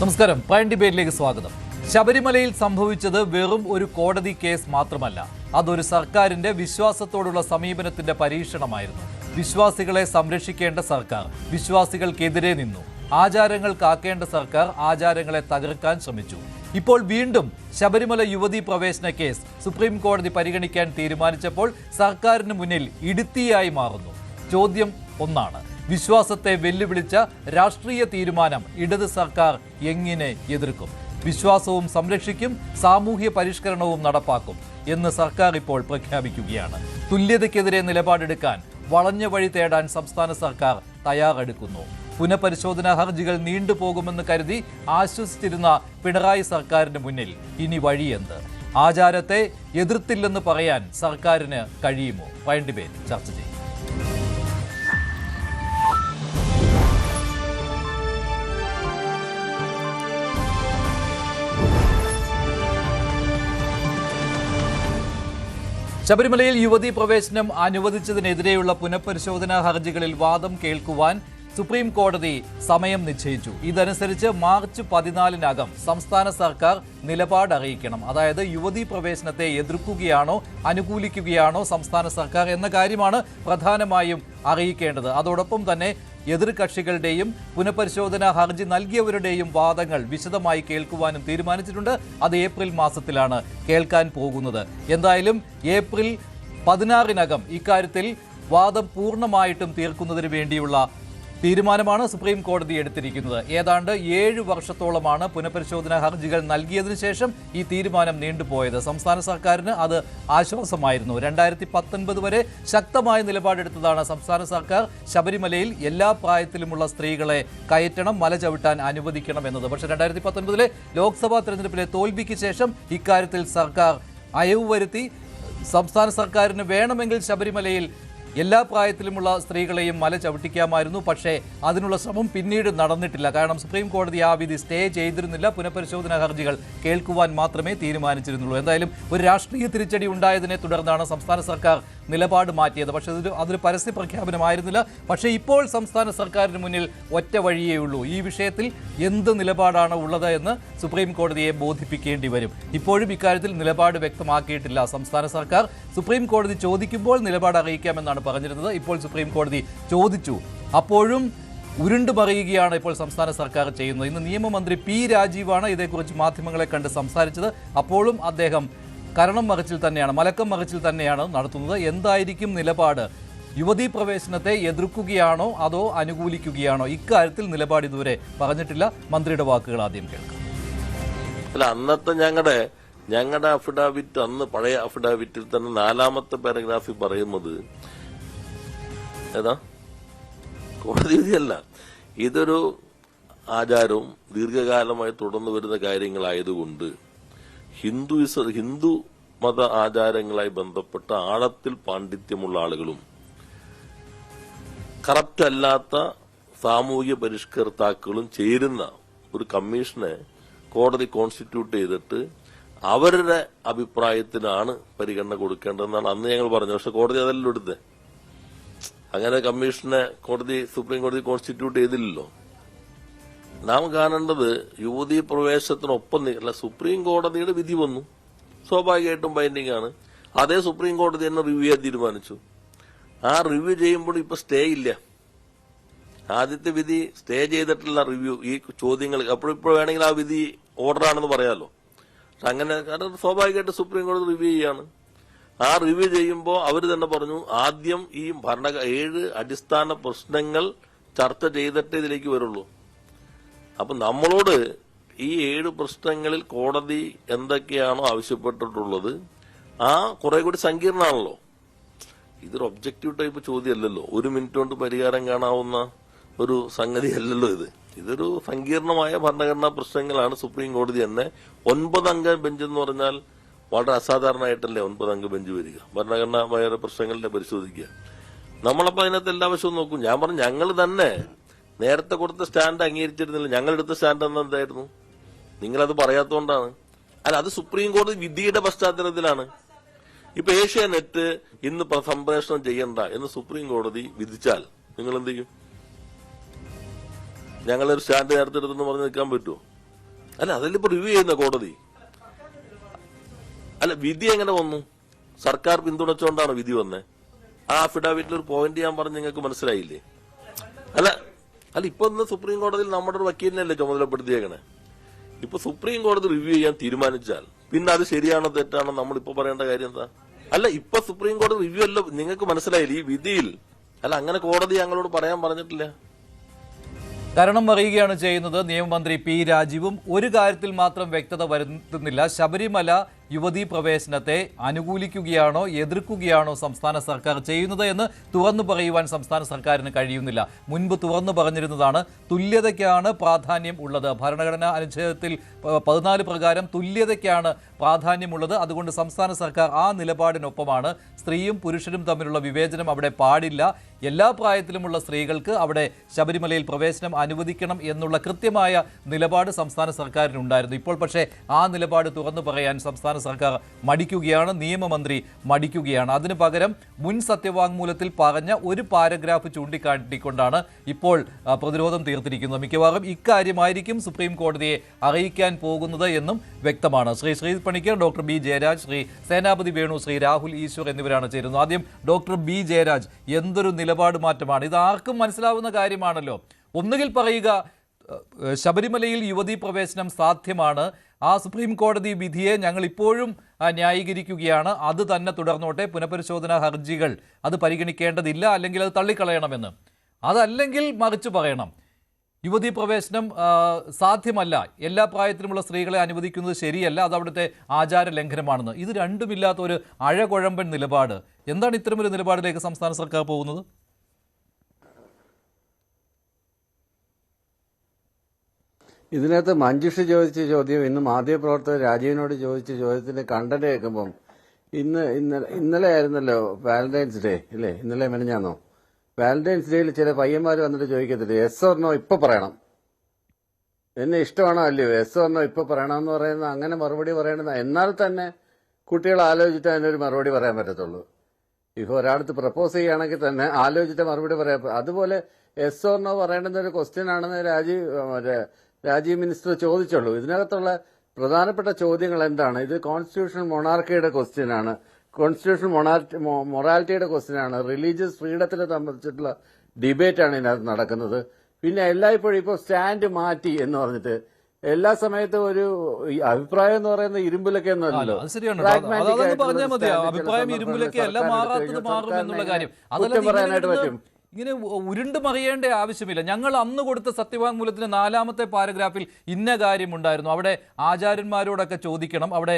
നമസ്കാരം. പ്രൈം ഡിബേറ്റിലേക്ക് സ്വാഗതം. ശബരിമലയിൽ സംഭവിച്ചത് വെറും ഒരു കോടതി കേസ് മാത്രമല്ല, അതൊരു സർക്കാരിന്റെ വിശ്വാസത്തോടുള്ള സമീപനത്തിന്റെ പരീക്ഷണമായിരുന്നു. വിശ്വാസികളെ സംരക്ഷിക്കേണ്ട സർക്കാർ വിശ്വാസികൾക്കെതിരെ നിന്നു. ആചാരങ്ങൾ കാക്കേണ്ട സർക്കാർ ആചാരങ്ങളെ തകർക്കാൻ ശ്രമിച്ചു. ഇപ്പോൾ വീണ്ടും ശബരിമല യുവതീ പ്രവേശന കേസ് സുപ്രീം കോടതി പരിഗണിക്കാൻ തീരുമാനിച്ചപ്പോൾ സർക്കാരിന് മുന്നിൽ ഇടുത്തിയായി മാറുന്നു. ചോദ്യം ഒന്നാണ്: വിശ്വാസത്തെ വെല്ലുവിളിച്ച രാഷ്ട്രീയ തീരുമാനം ഇടത് സർക്കാർ എങ്ങനെ എതിർക്കും? വിശ്വാസവും സംരക്ഷിക്കും, സാമൂഹ്യ പരിഷ്കരണവും നടപ്പാക്കും എന്ന് സർക്കാർ ഇപ്പോൾ പ്രഖ്യാപിക്കുകയാണ്. തുല്യതയ്ക്കെതിരെ നിലപാടെടുക്കാൻ വളഞ്ഞ വഴി തേടാൻ സംസ്ഥാന സർക്കാർ തയ്യാറെടുക്കുന്നു. പുനഃപരിശോധനാ ഹർജികൾ നീണ്ടുപോകുമെന്ന് കരുതി ആശ്വസിച്ചിരുന്ന പിണറായി സർക്കാരിന് മുന്നിൽ ഇനി വഴിയെന്ത്? ആചാരത്തെ എതിർത്തില്ലെന്ന് പറയാൻ സർക്കാരിന് കഴിയുമോ? പ്രൈം ഡിബേറ്റ് ചർച്ച ചെയ്യും. ശബരിമലയിൽ യുവതീ പ്രവേശനം അനുവദിച്ചതിനെതിരെയുള്ള പുനഃപരിശോധനാ ഹർജികളിൽ വാദം കേൾക്കുവാൻ സുപ്രീം കോടതി സമയം നിശ്ചയിച്ചു. ഇതനുസരിച്ച് മാർച്ച് 14-നകം സംസ്ഥാന സർക്കാർ നിലപാട് അറിയിക്കണം. അതായത് യുവതീ പ്രവേശനത്തെ എതിർക്കുകയാണോ അനുകൂലിക്കുകയാണോ സംസ്ഥാന സർക്കാർ എന്ന കാര്യമാണ് പ്രധാനമായും അറിയിക്കേണ്ടത്. അതോടൊപ്പം തന്നെ എതിർകക്ഷികളുടെയും പുനഃപരിശോധനാ ഹർജി നൽകിയവരുടെയും വാദങ്ങൾ വിശദമായി കേൾക്കുവാനും തീരുമാനിച്ചിട്ടുണ്ട്. അത് ഏപ്രിൽ മാസത്തിലാണ് കേൾക്കാൻ പോകുന്നത്. എന്തായാലും ഏപ്രിൽ 16-നകം ഇക്കാര്യത്തിൽ വാദം പൂർണ്ണമായിട്ടും തീർക്കുന്നതിന് വേണ്ടിയുള്ള തീരുമാനമാണ് സുപ്രീം കോടതി എടുത്തിരിക്കുന്നത്. ഏതാണ്ട് 7 വർഷത്തോളമാണ് പുനഃപരിശോധനാ ഹർജികൾ നൽകിയതിനു ശേഷം ഈ തീരുമാനം നീണ്ടുപോയത്. സംസ്ഥാന സർക്കാരിന് അത് ആശ്വാസമായിരുന്നു. 2019 വരെ ശക്തമായ നിലപാടെടുത്തതാണ് സംസ്ഥാന സർക്കാർ. ശബരിമലയിൽ എല്ലാ പ്രായത്തിലുമുള്ള സ്ത്രീകളെ കയറ്റണം, മല ചവിട്ടാൻ അനുവദിക്കണം എന്നത്. പക്ഷേ 2019 ലോക്സഭാ തെരഞ്ഞെടുപ്പിലെ തോൽവിക്ക് ശേഷം ഇക്കാര്യത്തിൽ സർക്കാർ അയവ് വരുത്തി. സംസ്ഥാന സർക്കാരിന് വേണമെങ്കിൽ ശബരിമലയിൽ എല്ലാ പ്രായത്തിലുമുള്ള സ്ത്രീകളെയും മല ചവിട്ടിക്കാമായിരുന്നു. പക്ഷേ അതിനുള്ള ശ്രമം പിന്നീട് നടന്നിട്ടില്ല. കാരണം സുപ്രീം കോടതി ആ വിധി സ്റ്റേ ചെയ്തിരുന്നില്ല. പുനഃപരിശോധനാ ഹർജികൾ കേൾക്കുവാൻ മാത്രമേ തീരുമാനിച്ചിരുന്നുള്ളൂ. എന്തായാലും ഒരു രാഷ്ട്രീയ തിരിച്ചടി ഉണ്ടായതിനെ തുടർന്നാണ് സംസ്ഥാന സർക്കാർ നിലപാട് മാറ്റിയത്. പക്ഷേ അതൊരു പരസ്യ പ്രഖ്യാപനമായിരുന്നില്ല. പക്ഷേ ഇപ്പോൾ സംസ്ഥാന സർക്കാരിന് മുന്നിൽ ഒറ്റ വഴിയേ ഉള്ളൂ. ഈ വിഷയത്തിൽ എന്ത് നിലപാടാണ് ഉള്ളത് എന്ന് സുപ്രീം കോടതിയെ ബോധിപ്പിക്കേണ്ടി വരും. ഇപ്പോഴും ഇക്കാര്യത്തിൽ നിലപാട് വ്യക്തമാക്കിയിട്ടില്ല സംസ്ഥാന സർക്കാർ. സുപ്രീം കോടതി ചോദിക്കുമ്പോൾ നിലപാട് അറിയിക്കാമെന്നാണ് പറഞ്ഞിരുന്നത്. ഇപ്പോൾ സുപ്രീം കോടതി ചോദിച്ചു. അപ്പോഴും ഉരുണ്ടു പറയുകയാണ് ഇപ്പോൾ സംസ്ഥാന സർക്കാർ ചെയ്യുന്നത്. ഇന്ന് നിയമമന്ത്രി പി രാജീവാണ് ഇതേക്കുറിച്ച് മാധ്യമങ്ങളെ കണ്ട് സംസാരിച്ചത്. അപ്പോഴും അദ്ദേഹം കരണം മറിച്ചിൽ തന്നെയാണ്, മലക്കം മറിച്ചിൽ തന്നെയാണ് നടത്തുന്നത്. എന്തായിരിക്കും നിലപാട്? യുവതീ പ്രവേശനത്തെ എതിർക്കുകയാണോ അതോ അനുകൂലിക്കുകയാണോ? ഇക്കാര്യത്തിൽ നിലപാട് ഇതുവരെ പറഞ്ഞിട്ടില്ല. മന്ത്രിയുടെ വാക്കുകൾ ആദ്യം കേൾക്കാം. അല്ല, അന്നത്തെ ഞങ്ങളുടെ അഫിഡാവിറ്റ്, അന്ന് പഴയ അഫിഡാവിറ്റിൽ തന്നെ 4-ാമത്തെ പാരഗ്രാഫിൽ പറയുന്നത് ഏതാ? കോടതി വിധിയല്ല, ഇതൊരു ആചാരവും ദീർഘകാലമായി തുടർന്നു വരുന്ന കാര്യങ്ങളായതുകൊണ്ട് ഹിന്ദു മത ആചാരങ്ങളായി ബന്ധപ്പെട്ട ആഴത്തിൽ പാണ്ഡിത്യമുള്ള ആളുകളും കറപ്റ്റ് അല്ലാത്ത സാമൂഹ്യ പരിഷ്കർത്താക്കളും ചേരുന്ന ഒരു കമ്മീഷനെ കോടതി കോൺസ്റ്റിറ്റ്യൂട്ട് ചെയ്തിട്ട് അവരുടെ അഭിപ്രായത്തിനാണ് പരിഗണന കൊടുക്കേണ്ടതെന്നാണ് അന്ന് ഞങ്ങൾ പറഞ്ഞത്. പക്ഷെ കോടതി അതെല്ലാം എടുത്തത്. അങ്ങനെ കമ്മീഷനെ സുപ്രീം കോടതി കോൺസ്റ്റിറ്റ്യൂട്ട് ചെയ്തില്ലല്ലോ. നാം കാണേണ്ടത് യുവതീ പ്രവേശനത്തിനൊപ്പം സുപ്രീം കോടതിയുടെ വിധി വന്നു, സ്വാഭാവികമായിട്ടും ബൈൻഡിംഗ് ആണ്. അതേ സുപ്രീം കോടതി തന്നെ റിവ്യൂ ചെയ്യാൻ തീരുമാനിച്ചു. ആ റിവ്യൂ ചെയ്യുമ്പോൾ ഇപ്പൊ സ്റ്റേ ഇല്ല. ആദ്യത്തെ വിധി സ്റ്റേ ചെയ്തിട്ടുള്ള റിവ്യൂ, ഈ ചോദ്യങ്ങൾ അപ്പോഴിപ്പോൾ വേണമെങ്കിൽ ആ വിധി ഓർഡറാണെന്ന് പറയാമല്ലോ. പക്ഷെ അങ്ങനെ സ്വാഭാവികമായിട്ട് സുപ്രീം കോടതി റിവ്യൂ ചെയ്യാണ്. ആ റിവ്യൂ ചെയ്യുമ്പോൾ അവർ തന്നെ പറഞ്ഞു, ആദ്യം ഈ 7 അടിസ്ഥാന പ്രശ്നങ്ങൾ ചർച്ച ചെയ്തിട്ടേ ഇതിലേക്ക് വരുള്ളൂ. അപ്പൊ നമ്മളോട് ഈ 7 പ്രശ്നങ്ങളിൽ കോടതി എന്തൊക്കെയാണോ ആവശ്യപ്പെട്ടിട്ടുള്ളത് ആ കുറെ കൂടി സങ്കീർണമാണല്ലോ. ഇതൊരു ഒബ്ജക്റ്റീവ് ടൈപ്പ് ചോദ്യമല്ലല്ലോ, 1 മിനിറ്റ് കൊണ്ട് പരിഹാരം കാണാവുന്ന ഒരു സംഗതി അല്ലല്ലോ ഇത്. ഇതൊരു സങ്കീർണമായ ഭരണഘടനാ പ്രശ്നങ്ങളാണ്. സുപ്രീം കോടതി തന്നെ 9 അംഗ ബെഞ്ച് എന്ന് പറഞ്ഞാൽ വളരെ അസാധാരണമായിട്ടല്ലേ 9 അംഗ ബെഞ്ച് വരിക, ഭരണഘടനാപര പ്രശ്നങ്ങളുടെ പരിശോധിക്കുക. നമ്മളപ്പോ അതിനകത്ത് എല്ലാ വശവും നോക്കും. ഞാൻ പറഞ്ഞു, ഞങ്ങൾ തന്നെ നേരത്തെ കൊടുത്ത സ്റ്റാൻഡ് അംഗീകരിച്ചിരുന്നില്ല. ഞങ്ങളെടുത്ത സ്റ്റാൻഡ് എന്തായിരുന്നു? നിങ്ങളത് പറയാത്തതുകൊണ്ടാണ്. അല്ല, അത് സുപ്രീം കോടതി വിധിയുടെ പശ്ചാത്തലത്തിലാണ്. ഇപ്പൊ ഏഷ്യാനെറ്റ് ഇന്ന് സംപ്രേഷണം ചെയ്യണ്ട എന്ന് സുപ്രീം കോടതി വിധിച്ചാൽ നിങ്ങൾ എന്ത് ചെയ്യും? ഞങ്ങളൊരു സ്റ്റാൻഡ് നേരത്തെ എടുത്തെന്ന് പറഞ്ഞ് നിൽക്കാൻ പറ്റുമോ? അല്ല അതിലിപ്പോ റിവ്യൂ ചെയ്യുന്ന കോടതി. അല്ല വിധി എങ്ങനെ വന്നു? സർക്കാർ പിന്തുണച്ചുകൊണ്ടാണ് വിധി വന്നത്. ആ അഫിഡാവിറ്റിൽ ഒരു പോയിന്റ് ഞാൻ പറഞ്ഞ് നിങ്ങൾക്ക് മനസ്സിലായില്ലേ? അല്ല അല്ല ഇപ്പൊ ഇന്ന് സുപ്രീം കോടതിയിൽ നമ്മുടെ ഒരു വക്കീലിനല്ലേ ചുമതലപ്പെടുത്തിയേക്കണേ. ഇപ്പൊ സുപ്രീം കോടതി റിവ്യൂ ചെയ്യാൻ തീരുമാനിച്ചാൽ പിന്നെ അത് ശരിയാണോ തെറ്റാണോ നമ്മളിപ്പോ പറയേണ്ട കാര്യം എന്താ? അല്ല ഇപ്പൊ സുപ്രീം കോടതി റിവ്യൂ അല്ല, നിങ്ങൾക്ക് മനസ്സിലായില്ല ഈ വിധിയിൽ. അല്ല അങ്ങനെ കോടതി ഞങ്ങളോട് പറയാൻ പറഞ്ഞിട്ടില്ല. കാരണം പറയുകയാണ് ചെയ്യുന്നത്. നിയമമന്ത്രി പി രാജീവും ഒരു കാര്യത്തിൽ മാത്രം വ്യക്തത വരുത്തുന്നില്ല. ശബരിമല യുവതീ പ്രവേശനത്തെ അനുകൂലിക്കുകയാണോ എതിർക്കുകയാണോ സംസ്ഥാന സർക്കാർ ചെയ്യുന്നത് എന്ന് തുറന്നു പറയുവാൻ സംസ്ഥാന സർക്കാരിന് കഴിയുന്നില്ല. മുൻപ് തുറന്നു പറഞ്ഞിരുന്നതാണ് തുല്യതയ്ക്കാണ് പ്രാധാന്യം ഉള്ളത്. ഭരണഘടനാ അനുച്ഛേദത്തിൽ 14 പ്രകാരം തുല്യതയ്ക്കാണ് പ്രാധാന്യമുള്ളത്. അതുകൊണ്ട് സംസ്ഥാന സർക്കാർ ആ നിലപാടിനൊപ്പമാണ്. സ്ത്രീയും പുരുഷനും തമ്മിലുള്ള വിവേചനം അവിടെ പാടില്ല. എല്ലാ പ്രായത്തിലുമുള്ള സ്ത്രീകൾക്ക് അവിടെ ശബരിമലയിൽ പ്രവേശനം അനുവദിക്കണം എന്നുള്ള കൃത്യമായ നിലപാട് സംസ്ഥാന സർക്കാരിനുണ്ടായിരുന്നു. ഇപ്പോൾ പക്ഷേ ആ നിലപാട് തുറന്നു പറയാൻ സംസ്ഥാന സർക്കാർ മടിക്കുകയാണ്. നിയമമന്ത്രി മടിക്കുകയാണ്. അതിനു പകരം മുൻ സത്യവാങ്മൂലത്തിൽ പറഞ്ഞ ഒരു പാരഗ്രാഫ് ചൂണ്ടിക്കാട്ടിക്കൊണ്ടാണ് ഇപ്പോൾ പ്രതിരോധം തീർത്തിരിക്കുന്നത്. മിക്കവാറും ഇക്കാര്യമായിരിക്കും സുപ്രീം കോടതിയെ അറിയിക്കാൻ പോകുന്നത് എന്നും വ്യക്തമാണ്. ശ്രീ പണിക്കർ, ഡോക്ടർ ബി ജയരാജ്, ശ്രീ സേനാപതി വേണു, ശ്രീ രാഹുൽ ഈശ്വർ എന്നിവരാണ് ചേരുന്നത്. ആദ്യം ഡോക്ടർ ബി ജയരാജ്, എന്തൊരു നിലപാട് മാറ്റമാണ് ഇത്? ആർക്കും മനസ്സിലാവുന്ന കാര്യമാണല്ലോ. ഒന്നുകിൽ പറയുക ശബരിമലയിൽ യുവതീ പ്രവേശനം സാധ്യമാണ്, ആ സുപ്രീം കോടതി വിധിയെ ഞങ്ങൾ ഇപ്പോഴും ന്യായീകരിക്കുകയാണ്, അത് തന്നെ തുടർന്നോട്ടെ, പുനഃപരിശോധനാ ഹർജികൾ അത് പരിഗണിക്കേണ്ടതില്ല, അല്ലെങ്കിൽ അത് തള്ളിക്കളയണമെന്ന്. അതല്ലെങ്കിൽ മറിച്ച് പറയണം, യുവതീ പ്രവേശനം സാധ്യമല്ല, എല്ലാ പ്രായത്തിലുമുള്ള സ്ത്രീകളെ അനുവദിക്കുന്നത് ശരിയല്ല, അത് അവിടുത്തെ ആചാര ലംഘനമാണെന്ന്. ഇത് രണ്ടുമില്ലാത്ത ഒരു അഴകുഴമ്പൻ നിലപാട്. എന്താണ് ഇത്തരമൊരു നിലപാടിലേക്ക് സംസ്ഥാന സർക്കാർ പോകുന്നത്? ഇതിനകത്ത് മഞ്ജുഷ ചോദിച്ച ചോദ്യം ഇന്ന് മാധ്യമപ്രവർത്തകർ രാജീവിനോട് ചോദിച്ച ചോദ്യത്തിന്റെ കണ്ടന്റ് കേൾക്കുമ്പം ഇന്നലെ ആയിരുന്നല്ലോ വാലന്റൈൻസ് ഡേ ഇല്ലേ? ഇന്നലെ മെനഞ്ഞാന്നോ? വാലന്റൈൻസ് ഡേയിൽ ചില പയ്യന്മാർ വന്നിട്ട് ചോദിക്കത്തില്ലേ, എസ് ഓർനോ ഇപ്പൊ പറയണം, എന്നെ ഇഷ്ടമാണോ അല്ലയോ, എസ് ഓർനോ ഇപ്പൊ പറയണമെന്ന് പറയുന്ന, അങ്ങനെ മറുപടി പറയണമെന്ന്. എന്നാൽ തന്നെ കുട്ടികൾ ആലോചിച്ചിട്ട് അതിനൊരു മറുപടി പറയാൻ പറ്റത്തുള്ളൂ. ഇപ്പോൾ ഒരാളത്ത് പ്രപ്പോസ് ചെയ്യുകയാണെങ്കിൽ തന്നെ ആലോചിച്ചിട്ട് മറുപടി പറയാൻ. അതുപോലെ എസ് ഓർനോ പറയേണ്ടുന്ന ഒരു ക്വസ്റ്റ്യൻ ആണെന്ന് രാജീവ് മിനിസ്റ്റർ ചോദിച്ചുള്ളൂ. ഇതിനകത്തുള്ള പ്രധാനപ്പെട്ട ചോദ്യങ്ങൾ എന്താണ്? ഇത് കോൺസ്റ്റിറ്റ്യൂഷണൽ മൊണാർക്കിയുടെ ക്വസ്റ്റ്യൻ ആണ്, കോൺസ്റ്റിറ്റ്യൂഷണൽ മൊറാലിറ്റിയുടെ ക്വസ്റ്റ്യൻ ആണ്, റിലീജിയസ് ഫ്രീഡത്തിനെ സംബന്ധിച്ചിട്ടുള്ള ഡിബേറ്റ് ആണ് ഇതിനകത്ത് നടക്കുന്നത്. പിന്നെ എല്ലായ്പ്പോഴും ഇപ്പോൾ സ്റ്റാൻഡ് മാറ്റി എന്ന് പറഞ്ഞിട്ട് എല്ലാ സമയത്തും ഒരു അഭിപ്രായം എന്ന് പറയുന്നത് ഇരുമ്പിലൊക്കെ ഒന്നുമല്ലോ. പറയാനായിട്ട് പറ്റും. ഇങ്ങനെ ഉരുണ്ട് മറിയേണ്ട ആവശ്യമില്ല. ഞങ്ങൾ അന്ന് കൊടുത്ത സത്യവാങ്മൂലത്തിന് 4ാമത്തെ പാരഗ്രാഫിൽ ഇന്ന കാര്യമുണ്ടായിരുന്നു, അവിടെ ആചാര്യന്മാരോടൊക്കെ ചോദിക്കണം, അവിടെ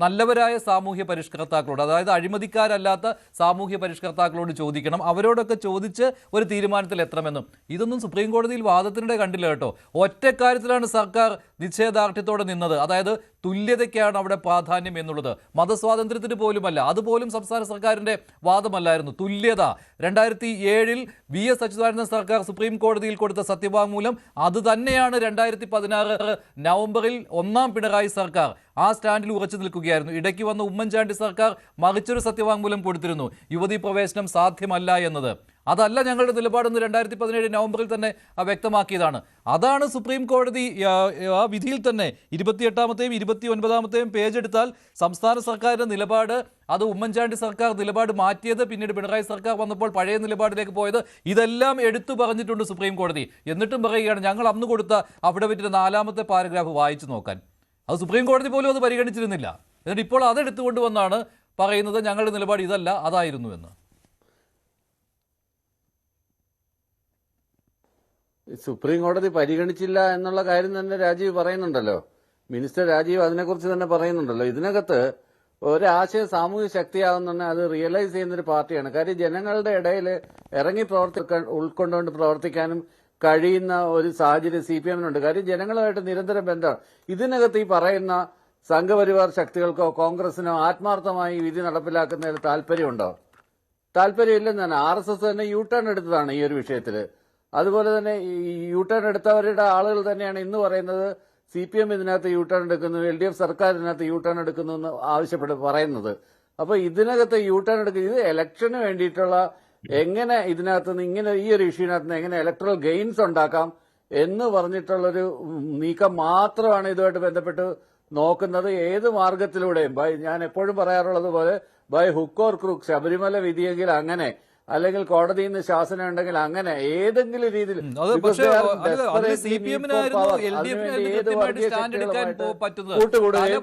നല്ലവരായ സാമൂഹ്യ പരിഷ്കർത്താക്കളോട്, അതായത് അഴിമതിക്കാരല്ലാത്ത സാമൂഹ്യ പരിഷ്കർത്താക്കളോട് ചോദിക്കണം, അവരോടൊക്കെ ചോദിച്ച് ഒരു തീരുമാനത്തിൽ എത്തണമെന്നും. ഇതൊന്നും സുപ്രീം കോടതിയിൽ വാദത്തിനിടെ കണ്ടില്ല കേട്ടോ. ഒറ്റക്കാര്യത്തിലാണ് സർക്കാർ നിശ്ചയദാർഢ്യത്തോടെ നിന്നത്, അതായത് തുല്യതയ്ക്കാണ് അവിടെ പ്രാധാന്യം എന്നുള്ളത്. മതസ്വാതന്ത്ര്യത്തിന് പോലുമല്ല, അതുപോലും സംസ്ഥാന സർക്കാരിന്റെ വാദമല്ലായിരുന്നു. തുല്യത 2007 VS അച്യുതാനന്ദൻ സർക്കാർ സുപ്രീം കോടതിയിൽ കൊടുത്ത സത്യവാങ്മൂലം അത് തന്നെയാണ് 2016 നവംബറിൽ 1ാം പിണറായി സർക്കാർ ആ സ്റ്റാൻഡിൽ ഉറച്ചു നിൽക്കുകയായിരുന്നു. ഇടയ്ക്ക് വന്ന ഉമ്മൻചാണ്ടി സർക്കാർ മറിച്ചൊരു സത്യവാങ്മൂലം കൊടുത്തിരുന്നു, യുവതീ പ്രവേശനം സാധ്യമല്ല എന്നത്. അതല്ല ഞങ്ങളുടെ നിലപാടെന്ന് 2017 നവംബറിൽ തന്നെ വ്യക്തമാക്കിയതാണ്. അതാണ് സുപ്രീം കോടതി ആ വിധിയിൽ തന്നെ 28ാമത്തെയും 29ാമത്തെയും പേജ് എടുത്താൽ സംസ്ഥാന സർക്കാരിന്റെ നിലപാട്, അത് ഉമ്മൻചാണ്ടി സർക്കാർ നിലപാട് മാറ്റിയത്, പിന്നീട് പിണറായി സർക്കാർ വന്നപ്പോൾ പഴയ നിലപാടിലേക്ക് പോയത്, ഇതെല്ലാം എടുത്തു പറഞ്ഞിട്ടുണ്ട് സുപ്രീം കോടതി. എന്നിട്ടും പറയുകയാണ് ഞങ്ങൾ അന്ന് കൊടുത്ത അഫിഡവിറ്റിന്റെ 4ാമത്തെ പാരഗ്രാഫ് വായിച്ചു നോക്കാൻ. അത് സുപ്രീം കോടതി പോലും അത് പരിഗണിച്ചിരുന്നില്ല. എന്നിട്ട് ഇപ്പോൾ അതെടുത്തുകൊണ്ടുവന്നാണ് പറയുന്നത് ഞങ്ങളുടെ നിലപാട് ഇതല്ല അതായിരുന്നു എന്ന്. സുപ്രീം കോടതി പരിഗണിച്ചില്ല എന്നുള്ള കാര്യം തന്നെ രാജീവ് പറയുന്നുണ്ടല്ലോ. മിനിസ്റ്റർ രാജീവ് അതിനെക്കുറിച്ച് തന്നെ പറയുന്നുണ്ടല്ലോ. ഇതിനകത്ത് ഒരാശയം സാമൂഹ്യ ശക്തിയാകുന്നുണ്ടെങ്കിൽ അത് റിയലൈസ് ചെയ്യുന്നൊരു പാർട്ടിയാണ്. കാര്യം ജനങ്ങളുടെ ഇടയിൽ ഇറങ്ങി ഉൾക്കൊണ്ടുകൊണ്ട് പ്രവർത്തിക്കാനും കഴിയുന്ന ഒരു സാഹചര്യം CPM-നുണ്ട്. കാര്യം ജനങ്ങളുമായിട്ട് നിരന്തരം ബന്ധമാണ്. ഇതിനകത്ത് ഈ പറയുന്ന സംഘപരിവാർ ശക്തികൾക്കോ കോൺഗ്രസിനോ ആത്മാർത്ഥമായി വിധി നടപ്പിലാക്കുന്നതിൽ താല്പര്യമുണ്ടോ? താല്പര്യമില്ലെന്നാണ്. RSS തന്നെ U-ടേൺ എടുത്തതാണ് ഈ ഒരു വിഷയത്തിൽ. അതുപോലെ തന്നെ ഈ U-ടേൺ എടുത്തവരുടെ ആളുകൾ തന്നെയാണ് ഇന്ന് പറയുന്നത് CPM ഇതിനകത്ത് U-ടേൺ എടുക്കുന്നു, LDF സർക്കാർ ഇതിനകത്ത് U-ടേൺ എടുക്കുന്നു എന്ന് ആവശ്യപ്പെട്ട് പറയുന്നത്. അപ്പൊ ഇതിനകത്ത് U-ടേൺ എടുക്കുക, ഇത് ഇലക്ഷന് വേണ്ടിയിട്ടുള്ള എങ്ങനെ ഇതിനകത്ത് നിന്ന് ഇങ്ങനെ ഈ ഒരു ഇഷ്യൂനകത്ത് നിന്ന് എങ്ങനെ ഇലക്ട്രൽ ഗെയിൻസ് ഉണ്ടാക്കാം എന്ന് പറഞ്ഞിട്ടുള്ളൊരു നീക്കം മാത്രമാണ് ഇതുമായിട്ട് ബന്ധപ്പെട്ട് നോക്കുന്നത്. ഏത് മാർഗത്തിലൂടെയും ഞാൻ എപ്പോഴും പറയാറുള്ളത് പോലെ by hook or crook, Sabarimala വിധിയെങ്കിൽ അങ്ങനെ, അല്ലെങ്കിൽ കോടതിയിൽ നിന്ന് ശാസനം ഉണ്ടെങ്കിൽ അങ്ങനെ, ഏതെങ്കിലും രീതിയിൽ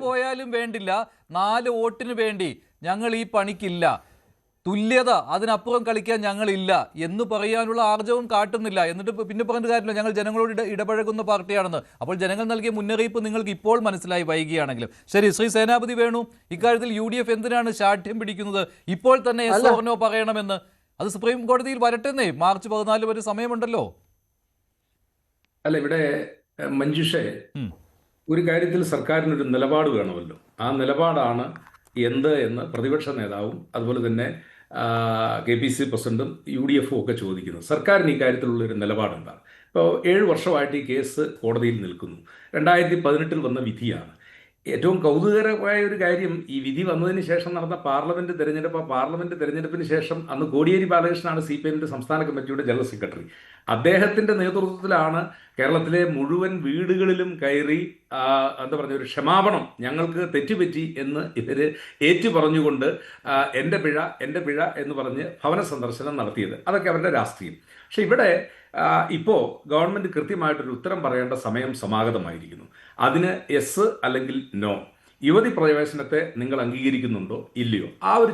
പോയാലും വേണ്ടില്ല, 4 വോട്ടിന് വേണ്ടി ഞങ്ങൾ ഈ പണിക്കില്ല, തുല്യത അതിനപ്പുറം കളിക്കാൻ ഞങ്ങളില്ല എന്ന് പറയാനുള്ള ആർജവും കാട്ടുന്നില്ല. എന്നിട്ട് പിന്നെ പറഞ്ഞ കാര്യമില്ല, ഞങ്ങൾ ജനങ്ങളോട് ഇടപഴകുന്ന പാർട്ടിയാണെന്ന്. അപ്പോൾ ജനങ്ങൾ നൽകിയ മുന്നറിയിപ്പ് നിങ്ങൾക്ക് ഇപ്പോൾ മനസ്സിലായി വൈകിയാണെങ്കിലും. ശരി, ശ്രീ സേനാപതി വേണു, ഇക്കാര്യത്തിൽ UDF എന്തിനാണ് ശാഠ്യം പിടിക്കുന്നത്? ഇപ്പോൾ തന്നെ yes or no പറയണമെന്ന്. അത് സുപ്രീം കോടതിയിൽ വരട്ടെന്നേ, മാർച്ച് 14 വരെ സമയമുണ്ടല്ലോ. അല്ല, ഇവിടെ മഞ്ജുഷേ, ഒരു കാര്യത്തിൽ സർക്കാരിനൊരു നിലപാട് വേണമല്ലോ. ആ നിലപാടാണ് എന്ത് എന്ന് പ്രതിപക്ഷ നേതാവും അതുപോലെ തന്നെ KPC പ്രസിഡന്റും UDF ഒക്കെ ചോദിക്കുന്നത്. സർക്കാരിന് ഈ കാര്യത്തിലുള്ളൊരു നിലപാടെന്താണ്? ഇപ്പോൾ 7 വർഷമായിട്ട് ഈ കേസ് കോടതിയിൽ നിൽക്കുന്നു. 2018 വന്ന വിധിയാണ്. ഏറ്റവും കൗതുകകരമായ ഒരു കാര്യം, ഈ വിധി വന്നതിന് ശേഷം നടന്ന പാർലമെന്റ് തെരഞ്ഞെടുപ്പിന് ശേഷം അന്ന് കോടിയേരി ബാലകൃഷ്ണനാണ് CPIMന്റെ സംസ്ഥാന കമ്മിറ്റിയുടെ ജനറൽ സെക്രട്ടറി. അദ്ദേഹത്തിന്റെ നേതൃത്വത്തിലാണ് കേരളത്തിലെ മുഴുവൻ വീടുകളിലും കയറി എന്താ പറഞ്ഞ ഒരു ക്ഷമാപണം, ഞങ്ങൾക്ക് തെറ്റുപറ്റി എന്ന് ഇവര് ഏറ്റു പറഞ്ഞുകൊണ്ട് എൻ്റെ പിഴ എന്ന് പറഞ്ഞ് ഭവന സന്ദർശനം നടത്തിയത്. അതൊക്കെ അവരുടെ രാഷ്ട്രീയം. പക്ഷെ ഇവിടെ ഇപ്പോൾ ഗവൺമെന്റ് കൃത്യമായിട്ടൊരു ഉത്തരം പറയേണ്ട സമയം സമാഗതമായിരിക്കുന്നു. അതിന് യെസ് അല്ലെങ്കിൽ നോ, യുവതി പ്രവേശനത്തെ നിങ്ങൾ അംഗീകരിക്കുന്നുണ്ടോ ഇല്ലയോ? ആ ഒരു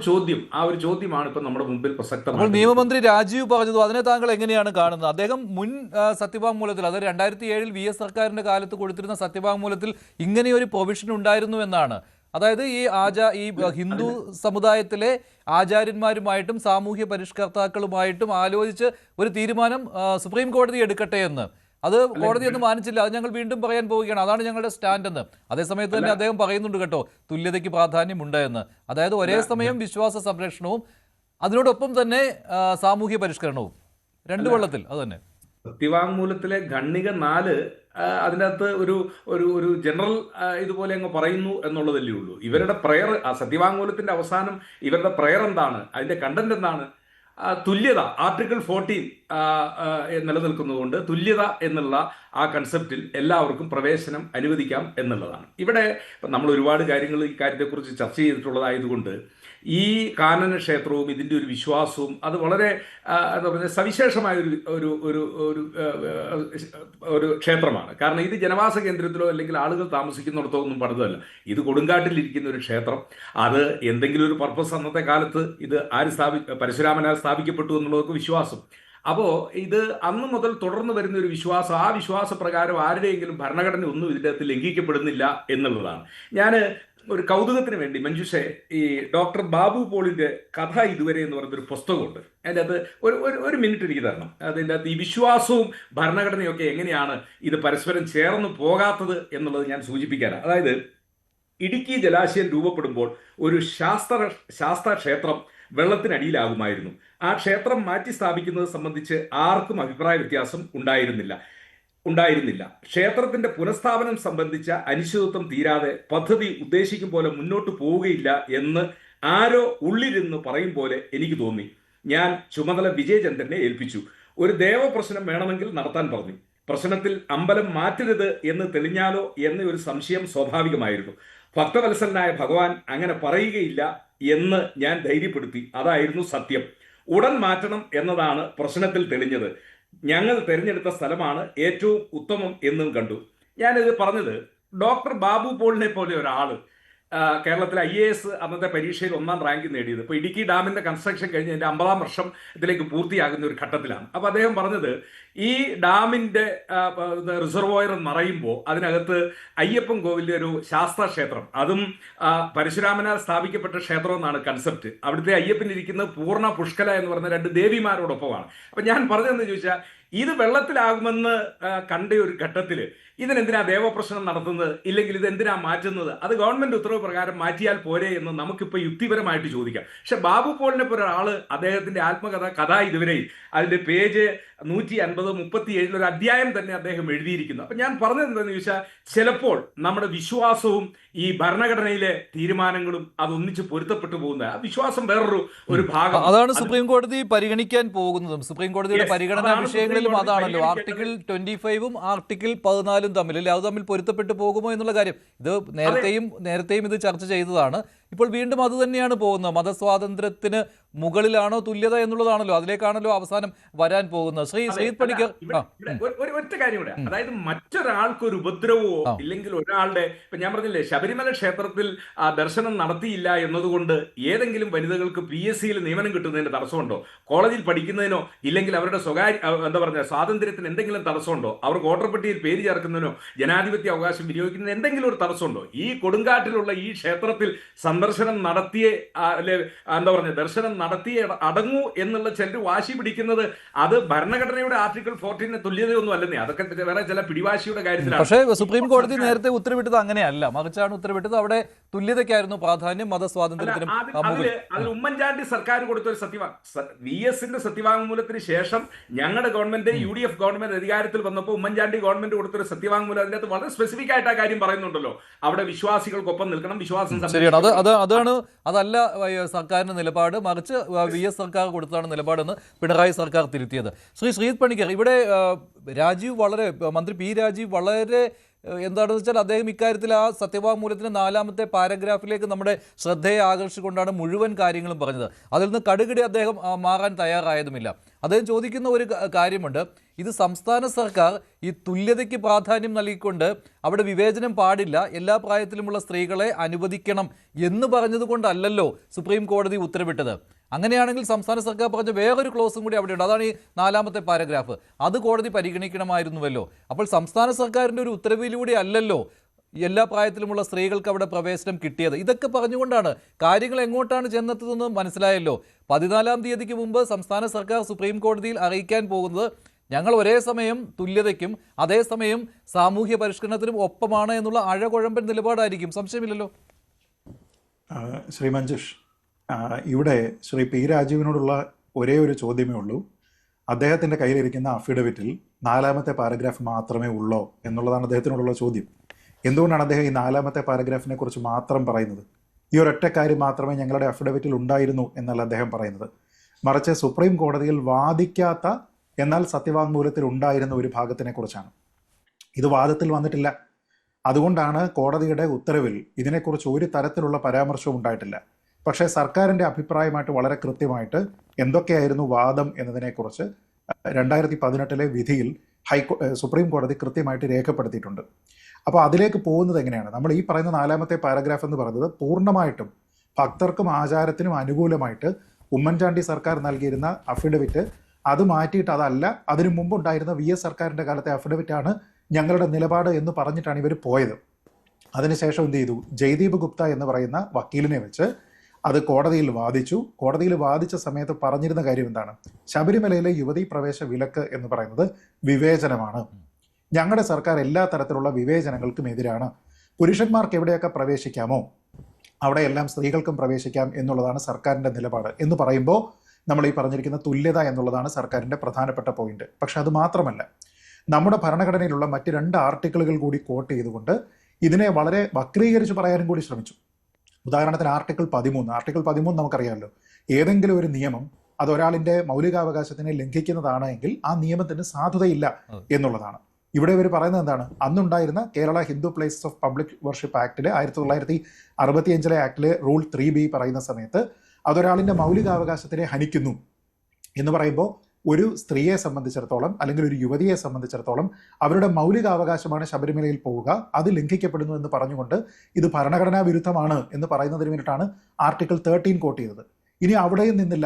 ചോദ്യമാണ് ഇപ്പൊ നമ്മുടെ മുമ്പിൽ പ്രസക്തമാണ്. നിയമമന്ത്രി രാജീവ് പറഞ്ഞത് അതിനെ താങ്കൾ എങ്ങനെയാണ് കാണുന്നത്? അദ്ദേഹം മുൻ സത്യവാങ്മൂലത്തിൽ, അത് 2007 VS സർക്കാരിന്റെ കാലത്ത് കൊടുത്തിരുന്ന സത്യവാങ്മൂലത്തിൽ ഇങ്ങനെയൊരു പ്രൊവിഷൻ ഉണ്ടായിരുന്നു എന്നാണ്. അതായത് ഈ ഹിന്ദു സമുദായത്തിലെ ആചാര്യന്മാരുമായിട്ടും സാമൂഹ്യ പരിഷ്കർത്താക്കളുമായിട്ടും ആലോചിച്ച് ഒരു തീരുമാനം സുപ്രീം കോടതി എടുക്കട്ടെ എന്ന്. അത് കോടതി ഒന്നും മാനിച്ചില്ല. അത് ഞങ്ങൾ വീണ്ടും പറയാൻ പോവുകയാണ്, അതാണ് ഞങ്ങളുടെ സ്റ്റാൻഡ് എന്ന്. അതേസമയത്ത് തന്നെ അദ്ദേഹം പറയുന്നുണ്ട് കേട്ടോ, തുല്യതയ്ക്ക് പ്രാധാന്യമുണ്ട് എന്ന്. അതായത് ഒരേ സമയം വിശ്വാസ സംരക്ഷണവും അതിനോടൊപ്പം തന്നെ സാമൂഹ്യ പരിഷ്കരണവും, രണ്ട് വെള്ളത്തിൽ. അത് തന്നെ സത്യവാങ്മൂലത്തിലെ ഖണ്ഡിക 4 അതിൻ്റെ അകത്ത് ഒരു ജനറൽ ഇതുപോലെ അങ്ങ് പറയുന്നു എന്നുള്ളതല്ലേ ഉള്ളൂ. ഇവരുടെ പ്രയർ, സത്യവാങ്മൂലത്തിന്റെ അവസാനം ഇവരുടെ പ്രയർ എന്താണ്, അതിന്റെ കണ്ടന്റ് എന്താണ്? തുല്യത, ആർട്ടിക്കിൾ 14 നിലനിൽക്കുന്നതുകൊണ്ട് തുല്യത എന്നുള്ള ആ കൺസെപ്റ്റിൽ എല്ലാവർക്കും പ്രവേശനം അനുവദിക്കാം എന്നുള്ളതാണ്. ഇവിടെ നമ്മൾ ഒരുപാട് കാര്യങ്ങൾ ഈ കാര്യത്തെക്കുറിച്ച് ചർച്ച ചെയ്തിട്ടുള്ളതായതുകൊണ്ട് ഈ കാനന ക്ഷേത്രവും ഇതിൻ്റെ ഒരു വിശ്വാസവും അത് വളരെ എന്താ പറയുക സവിശേഷമായ ഒരു ക്ഷേത്രമാണ്. കാരണം ഇത് ജനവാസ കേന്ദ്രത്തിലോ അല്ലെങ്കിൽ ആളുകൾ താമസിക്കുന്നിടത്തോ ഒന്നും പണിതല്ല. ഇത് കൊടുങ്കാട്ടിലിരിക്കുന്ന ഒരു ക്ഷേത്രം. അത് എന്തെങ്കിലും ഒരു പർപ്പസ് അന്നത്തെ കാലത്ത് ഇത് പരശുരാമനാൽ സ്ഥാപിക്കപ്പെട്ടു എന്നുള്ളതൊക്കെ വിശ്വാസം. അപ്പോൾ ഇത് അന്ന് മുതൽ തുടർന്ന് വരുന്ന ഒരു വിശ്വാസം. ആ വിശ്വാസപ്രകാരം ആരുടെയെങ്കിലും ഭരണഘടന ഒന്നും ഇതിൻ്റെ അകത്ത് ലംഘിക്കപ്പെടുന്നില്ല എന്നുള്ളതാണ്. ഞാൻ ഒരു കൗതുകത്തിന് വേണ്ടി മഞ്ജുഷെ, ഈ ഡോക്ടർ ബാബു പോളിന്റെ കഥ ഇതുവരെ എന്ന് പറഞ്ഞൊരു പുസ്തകമുണ്ട്. അതിൻ്റെ അകത്ത് ഒരു മിനിറ്റ് എനിക്ക് തരണം. അതിൻ്റെ അകത്ത് ഈ വിശ്വാസവും ഭരണഘടനയൊക്കെ എങ്ങനെയാണ് ഇത് പരസ്പരം ചേർന്ന് പോകാത്തത് എന്നുള്ളത് ഞാൻ സൂചിപ്പിക്കാനാണ്. അതായത് ഇടുക്കി ജലാശയം രൂപപ്പെടുമ്പോൾ ഒരു ശാസ്ത്ര ക്ഷേത്രം വെള്ളത്തിനടിയിലാകുമായിരുന്നു. ആ ക്ഷേത്രം മാറ്റി സ്ഥാപിക്കുന്നത് സംബന്ധിച്ച് ആർക്കും അഭിപ്രായ വ്യത്യാസം ഉണ്ടായിരുന്നില്ല. ക്ഷേത്രത്തിന്റെ പുനഃസ്ഥാപനം സംബന്ധിച്ച അനിശ്ചിതത്വം തീരാതെ പദ്ധതി ഉദ്ദേശിക്കും പോലെ മുന്നോട്ട് പോവുകയില്ല എന്ന് ആരോ ഉള്ളിരുന്ന് പറയും പോലെ എനിക്ക് തോന്നി. ഞാൻ ചുമതല വിജയചന്ദ്രനെ ഏൽപ്പിച്ചു. ഒരു ദേവപ്രശ്നം വേണമെങ്കിൽ നടത്താൻ പറഞ്ഞു. പ്രശ്നത്തിൽ അമ്പലം മാറ്റരുത് എന്ന് തെളിഞ്ഞാലോ എന്ന ഒരു സംശയം സ്വാഭാവികമായിരുന്നു. ഭക്തവത്സലനായ ഭഗവാൻ അങ്ങനെ പറയുകയില്ല എന്ന് ഞാൻ ധൈര്യപ്പെടുത്തി. അതായിരുന്നു സത്യം. ഉടൻ മാറ്റണം എന്നതാണ് പ്രശ്നത്തിൽ തെളിഞ്ഞത്. ഞങ്ങൾ തിരഞ്ഞെടുത്ത സ്ഥലമാണ് ഏറ്റവും ഉത്തമം എന്നും കണ്ടു. ഞാനിത് പറഞ്ഞത് ഡോക്ടർ ബാബു പോളിനെ പോലെ ഒരാള് കേരളത്തിലെ IAS അന്നത്തെ പരീക്ഷയിൽ 1ാം റാങ്ക് നേടിയത്. ഇപ്പോൾ ഇടുക്കി ഡാമിന്റെ കൺസ്ട്രക്ഷൻ കഴിഞ്ഞ് എൻ്റെ 50ാം വർഷം ഇതിലേക്ക് പൂർത്തിയാകുന്ന ഒരു ഘട്ടത്തിലാണ്. അപ്പോൾ അദ്ദേഹം പറഞ്ഞത് ഈ ഡാമിന്റെ റിസർവോയർ നിറയുമ്പോൾ അതിനകത്ത് അയ്യപ്പൻ കോവിലിന്റെ ഒരു ശാസ്ത്ര ക്ഷേത്രം, അതും പരശുരാമനാൽ സ്ഥാപിക്കപ്പെട്ട ക്ഷേത്രം എന്നാണ് കൺസെപ്റ്റ്. അവിടുത്തെ അയ്യപ്പൻ ഇരിക്കുന്നത് പൂർണ്ണ പുഷ്കല എന്ന് പറഞ്ഞ 2 ദേവിമാരോടൊപ്പമാണ്. അപ്പം ഞാൻ പറഞ്ഞതെന്ന് ചോദിച്ചാൽ, ഇത് വെള്ളത്തിലാകുമെന്ന് കണ്ട ഒരു ഘട്ടത്തിൽ ഇതിനെന്തിനാ ദേവപ്രശ്നം നടത്തുന്നത്, ഇല്ലെങ്കിൽ ഇതെന്തിനാ മാറ്റുന്നത്? അത് ഗവൺമെന്റ് ഉത്തരവ് പ്രകാരം മാറ്റിയാൽ പോരെ എന്ന് നമുക്കിപ്പോൾ യുക്തിപരമായിട്ട് ചോദിക്കാം. പക്ഷെ ബാബു പോളിനെ പോലെ ഒരാള് അദ്ദേഹത്തിന്റെ ആത്മകഥ ഇതുവരെയും അതിന്റെ പേജ് 150 എന്നത് 37 ഒരു അധ്യായം തന്നെ അദ്ദേഹം എഴുതിയിരിക്കുന്നു. അപ്പൊ ഞാൻ പറഞ്ഞത് എന്താണെന്ന് ചോദിച്ചാൽ, ചിലപ്പോൾ നമ്മുടെ വിശ്വാസവും ഈ ഭരണഘടനയിലെ തീരുമാനങ്ങളും അതൊന്നിച്ച് പൊരുത്തപ്പെട്ടു പോകുന്നത്, ആ വിശ്വാസം വേറൊരു ഭാഗം. അതാണ് സുപ്രീം കോടതി പരിഗണിക്കാൻ പോകുന്നതും. സുപ്രീം കോടതിയുടെ പരിഗണനാ വിഷയങ്ങളിലും അതാണല്ലോ ആർട്ടിക്കിൾ 25-ഉം ആർട്ടിക്കിൾ 14-ഉം തമ്മിൽ, അത് തമ്മിൽ പൊരുത്തപ്പെട്ടു പോകുമോ എന്നുള്ള കാര്യം. ഇത് നേരത്തെയും ഇത് ചർച്ച ചെയ്തതാണ്. ഇപ്പോൾ വീണ്ടും അത് തന്നെയാണ് പോകുന്നത്. മതസ്വാതന്ത്ര്യത്തിന് മുകളിലാണോ തുല്യത എന്നുള്ളതാണല്ലോ, അതിലേക്കാണല്ലോ അവസാനം വരാൻ പോകുന്നത്. ശ്രീത് പണിക്കർ, ഒറ്റ കാര്യം കൂടെ, അതായത് മറ്റൊരാൾക്ക് ഒരു ഉപദ്രവമോ ഇല്ലെങ്കിൽ ഒരാളുടെ, ഇപ്പൊ ഞാൻ പറഞ്ഞില്ലേ, ശബരിമല ക്ഷേത്രത്തിൽ ദർശനം നടത്തിയില്ല എന്നതുകൊണ്ട് ഏതെങ്കിലും വനിതകൾക്ക് PSCയിൽ നിയമനം കിട്ടുന്നതിന് തടസ്സമുണ്ടോ? കോളേജിൽ പഠിക്കുന്നതിനോ ഇല്ലെങ്കിൽ അവരുടെ സ്വാതന്ത്ര്യത്തിന് എന്തെങ്കിലും തടസ്സമുണ്ടോ? അവർക്ക് വോട്ടർ പട്ടികയിൽ പേര് ചേർക്കുന്നതിനോ ജനാധിപത്യ അവകാശം വിനിയോഗിക്കുന്നതിന് എന്തെങ്കിലും ഒരു തടസ്സമുണ്ടോ? ഈ കൊടുങ്കാട്ടിലുള്ള ഈ ക്ഷേത്രത്തിൽ ദർശനം നടത്തിയേ അടങ്ങൂ എന്നുള്ള ചിലർ വാശി പിടിക്കുന്നത്, അത് ഭരണഘടനയുടെ ആർട്ടിക്കിൾ 14 തുല്യതയൊന്നും അല്ലെന്നേ. അതൊക്കെ വേറെ ചില പിടിവാശിയുടെ കാര്യത്തിലാണ്. പക്ഷേ സുപ്രീം കോടതി നേരത്തെ ഉത്തരവിട്ടത് അങ്ങനെയല്ല, മറിച്ചാണ് ഉത്തരവിട്ടത്. അവിടെ തുല്യതയ്ക്കായിരുന്നു പ്രാധാന്യം, മതസ്വാതന്ത്ര്യത്തിനും. അതിൽ ഉമ്മൻചാണ്ടി സർക്കാർ കൊടുത്തൊരു VS-ന്റെ സത്യവാങ്മൂലത്തിന് ശേഷം ഞങ്ങളുടെ ഗവൺമെന്റ് UDF ഗവൺമെന്റ് അധികാരത്തിൽ വന്നപ്പോൾ ഉമ്മൻചാണ്ടി ഗവൺമെന്റ് കൊടുത്തൊരു സത്യവാങ്മൂലം, അതിനകത്ത് വളരെ സ്പെസിഫിക് ആയിട്ട് ആ കാര്യം പറയുന്നുണ്ടല്ലോ. അവിടെ വിശ്വാസികൾക്കൊപ്പം നിൽക്കണം, വിശ്വാസം. അതല്ല സർക്കാരിന്റെ നിലപാട്, മറിച്ച് VS സർക്കാർ കൊടുത്തതാണ് നിലപാടെന്ന് പിണറായി സർക്കാർ തിരുത്തിയത്. ശ്രീത് പണിക്കർ, ഇവിടെ മന്ത്രി P രാജീവ് വളരെ എന്താണെന്ന് വെച്ചാൽ അദ്ദേഹം ഇക്കാര്യത്തിൽ ആ സത്യവാങ്മൂലത്തിന് 4-ാമത്തെ പാരഗ്രാഫിലേക്ക് നമ്മുടെ ശ്രദ്ധയെ ആകർഷിച്ചുകൊണ്ടാണ് മുഴുവൻ കാര്യങ്ങളും പറഞ്ഞത്. അതിൽ നിന്ന് കടുകിടി അദ്ദേഹം മാറാൻ തയ്യാറായതുമില്ല. അദ്ദേഹം ചോദിക്കുന്ന ഒരു കാര്യമുണ്ട്, ഇത് സംസ്ഥാന സർക്കാർ ഈ തുല്യതയ്ക്ക് പ്രാധാന്യം നൽകിക്കൊണ്ട് അവിടെ വിവേചനം പാടില്ല, എല്ലാ പ്രായത്തിലുമുള്ള സ്ത്രീകളെ അനുവദിക്കണം എന്ന് പറഞ്ഞതുകൊണ്ടല്ലല്ലോ സുപ്രീം കോടതി ഉത്തരവിട്ടത്. അങ്ങനെയാണെങ്കിൽ സംസ്ഥാന സർക്കാർ പറഞ്ഞ വേറൊരു ക്ലോസും കൂടി അവിടെയുണ്ട്, അതാണ് ഈ 4-ാമത്തെ പാരഗ്രാഫ്. അത് കോടതി പരിഗണിക്കണമായിരുന്നുവല്ലോ. അപ്പോൾ സംസ്ഥാന സർക്കാരിൻ്റെ ഒരു ഉത്തരവിലൂടെ അല്ലല്ലോ എല്ലാ പ്രായത്തിലുമുള്ള സ്ത്രീകൾക്ക് അവിടെ പ്രവേശനം കിട്ടിയത്. ഇതൊക്കെ പറഞ്ഞുകൊണ്ടാണ് കാര്യങ്ങൾ എങ്ങോട്ടാണ് ചെന്നെത്തുന്നതെന്ന് മനസ്സിലായല്ലോ. 14-ാം തീയതിക്ക് മുമ്പ് സംസ്ഥാന സർക്കാർ സുപ്രീം കോടതിയിൽ അറിയിക്കാൻ പോകുന്നത് ഞങ്ങൾ ഒരേ സമയം തുല്യതയ്ക്കും അതേസമയം സാമൂഹ്യ പരിഷ്കരണത്തിനും ഒപ്പമാണ് എന്നുള്ള അഴകുഴമ്പൻ നിലപാടായിരിക്കും, സംശയമില്ലല്ലോ. ശ്രീ മഞ്ജുഷ്, ഇവിടെ ശ്രീ P രാജീവിനോടുള്ള ഒരേ ഒരു ചോദ്യമേ ഉള്ളൂ. അദ്ദേഹത്തിൻ്റെ കയ്യിലിരിക്കുന്ന അഫിഡവിറ്റിൽ 4-ാമത്തെ പാരഗ്രാഫ് മാത്രമേ ഉള്ളൂ എന്നുള്ളതാണ് അദ്ദേഹത്തിനോടുള്ള ചോദ്യം. എന്തുകൊണ്ടാണ് അദ്ദേഹം ഈ 4-ാമത്തെ പാരഗ്രാഫിനെ കുറിച്ച് മാത്രം പറയുന്നത്? ഈ ഒരൊറ്റ കാര്യം മാത്രമേ ഞങ്ങളുടെ അഫിഡവിറ്റിൽ ഉണ്ടായിരുന്നു എന്നല്ല അദ്ദേഹം പറയുന്നത്, മറിച്ച് സുപ്രീം കോടതിയിൽ വാദിക്കാത്ത എന്നാൽ സത്യവാങ്മൂലത്തിൽ ഉണ്ടായിരുന്ന ഒരു ഭാഗത്തിനെ കുറിച്ചാണ്. ഇത് വാദത്തിൽ വന്നിട്ടില്ല. അതുകൊണ്ടാണ് കോടതിയുടെ ഉത്തരവിൽ ഇതിനെക്കുറിച്ച് ഒരു തരത്തിലുള്ള പരാമർശവും ഉണ്ടായിട്ടില്ല. പക്ഷേ സർക്കാരിൻ്റെ അഭിപ്രായമായിട്ട് വളരെ കൃത്യമായിട്ട് എന്തൊക്കെയായിരുന്നു വാദം എന്നതിനെക്കുറിച്ച് 2018 വിധിയിൽ സുപ്രീം കോടതി കൃത്യമായിട്ട് രേഖപ്പെടുത്തിയിട്ടുണ്ട്. അപ്പോൾ അതിലേക്ക് പോകുന്നത് എങ്ങനെയാണ്? നമ്മൾ ഈ പറയുന്ന 4-ാമത്തെ പാരഗ്രാഫ് എന്ന് പറയുന്നത് പൂർണ്ണമായിട്ടും ഭക്തർക്കും ആചാരത്തിനും അനുകൂലമായിട്ട് ഉമ്മൻചാണ്ടി സർക്കാർ നൽകിയിരുന്ന അഫിഡവിറ്റ് അത് മാറ്റിയിട്ട് അതല്ല, അതിനു മുമ്പുണ്ടായിരുന്ന VS സർക്കാരിൻ്റെ കാലത്തെ അഫിഡവിറ്റാണ് ഞങ്ങളുടെ നിലപാട് എന്ന് പറഞ്ഞിട്ടാണ് ഇവർ പോയത്. അതിനുശേഷം എന്ത് ചെയ്തു? ജയ്ദീപ് ഗുപ്ത എന്ന് പറയുന്ന വക്കീലിനെ വെച്ച് അത് കോടതിയിൽ വാദിച്ചു. കോടതിയിൽ വാദിച്ച സമയത്ത് പറഞ്ഞിരുന്ന കാര്യം എന്താണ്? ശബരിമലയിലെ യുവതീ പ്രവേശ വിലക്ക് എന്ന് പറയുന്നത് വിവേചനമാണ്. ഞങ്ങളുടെ സർക്കാർ എല്ലാ തരത്തിലുള്ള വിവേചനങ്ങൾക്കും എതിരാണ്. പുരുഷന്മാർക്ക് എവിടെയൊക്കെ പ്രവേശിക്കാമോ അവിടെയെല്ലാം സ്ത്രീകൾക്കും പ്രവേശിക്കാം എന്നുള്ളതാണ് സർക്കാരിൻ്റെ നിലപാട് എന്ന് പറയുമ്പോൾ നമ്മൾ ഈ പറഞ്ഞിരിക്കുന്ന തുല്യത എന്നുള്ളതാണ് സർക്കാരിൻ്റെ പ്രധാനപ്പെട്ട പോയിന്റ്. പക്ഷെ അത് മാത്രമല്ല, നമ്മുടെ ഭരണഘടനയിലുള്ള മറ്റ് 2 ആർട്ടിക്കിളുകൾ കൂടി കോട്ട് ചെയ്തുകൊണ്ട് ഇതിനെ വളരെ വക്രീകരിച്ച് പറയാനും കൂടി ശ്രമിച്ചു. ഉദാഹരണത്തിന് ആർട്ടിക്കിൾ 13 നമുക്കറിയാമല്ലോ, ഏതെങ്കിലും ഒരു നിയമം അത് ഒരാളിൻ്റെ മൗലികാവകാശത്തിനെ ലംഘിക്കുന്നതാണ് എങ്കിൽ ആ നിയമത്തിന് സാധുതയില്ല എന്നുള്ളതാണ്. ഇവിടെ ഇവർ പറയുന്നത് എന്താണ്? അന്നുണ്ടായിരുന്ന Kerala Hindu places of public worship ആക്ടിലെ 1965 ആക്ടിലെ റൂൾ 3B പറയുന്ന സമയത്ത് അതൊരാളിൻ്റെ മൗലികാവകാശത്തിനെ ഹനിക്കുന്നു എന്ന് പറയുമ്പോൾ ഒരു സ്ത്രീയെ സംബന്ധിച്ചിടത്തോളം അല്ലെങ്കിൽ ഒരു യുവതിയെ സംബന്ധിച്ചിടത്തോളം അവരുടെ മൗലികാവകാശമാണ് ശബരിമലയിൽ പോവുക, അത് ലംഘിക്കപ്പെടുന്നു എന്ന് പറഞ്ഞുകൊണ്ട് ഇത് ഭരണഘടനാ വിരുദ്ധമാണ് എന്ന് പറയുന്നതിന് വേണ്ടിയിട്ടാണ് ആർട്ടിക്കിൾ 13 കോട്ട് ചെയ്തത്. ഇനി അവിടെയും നിന്നില്ല,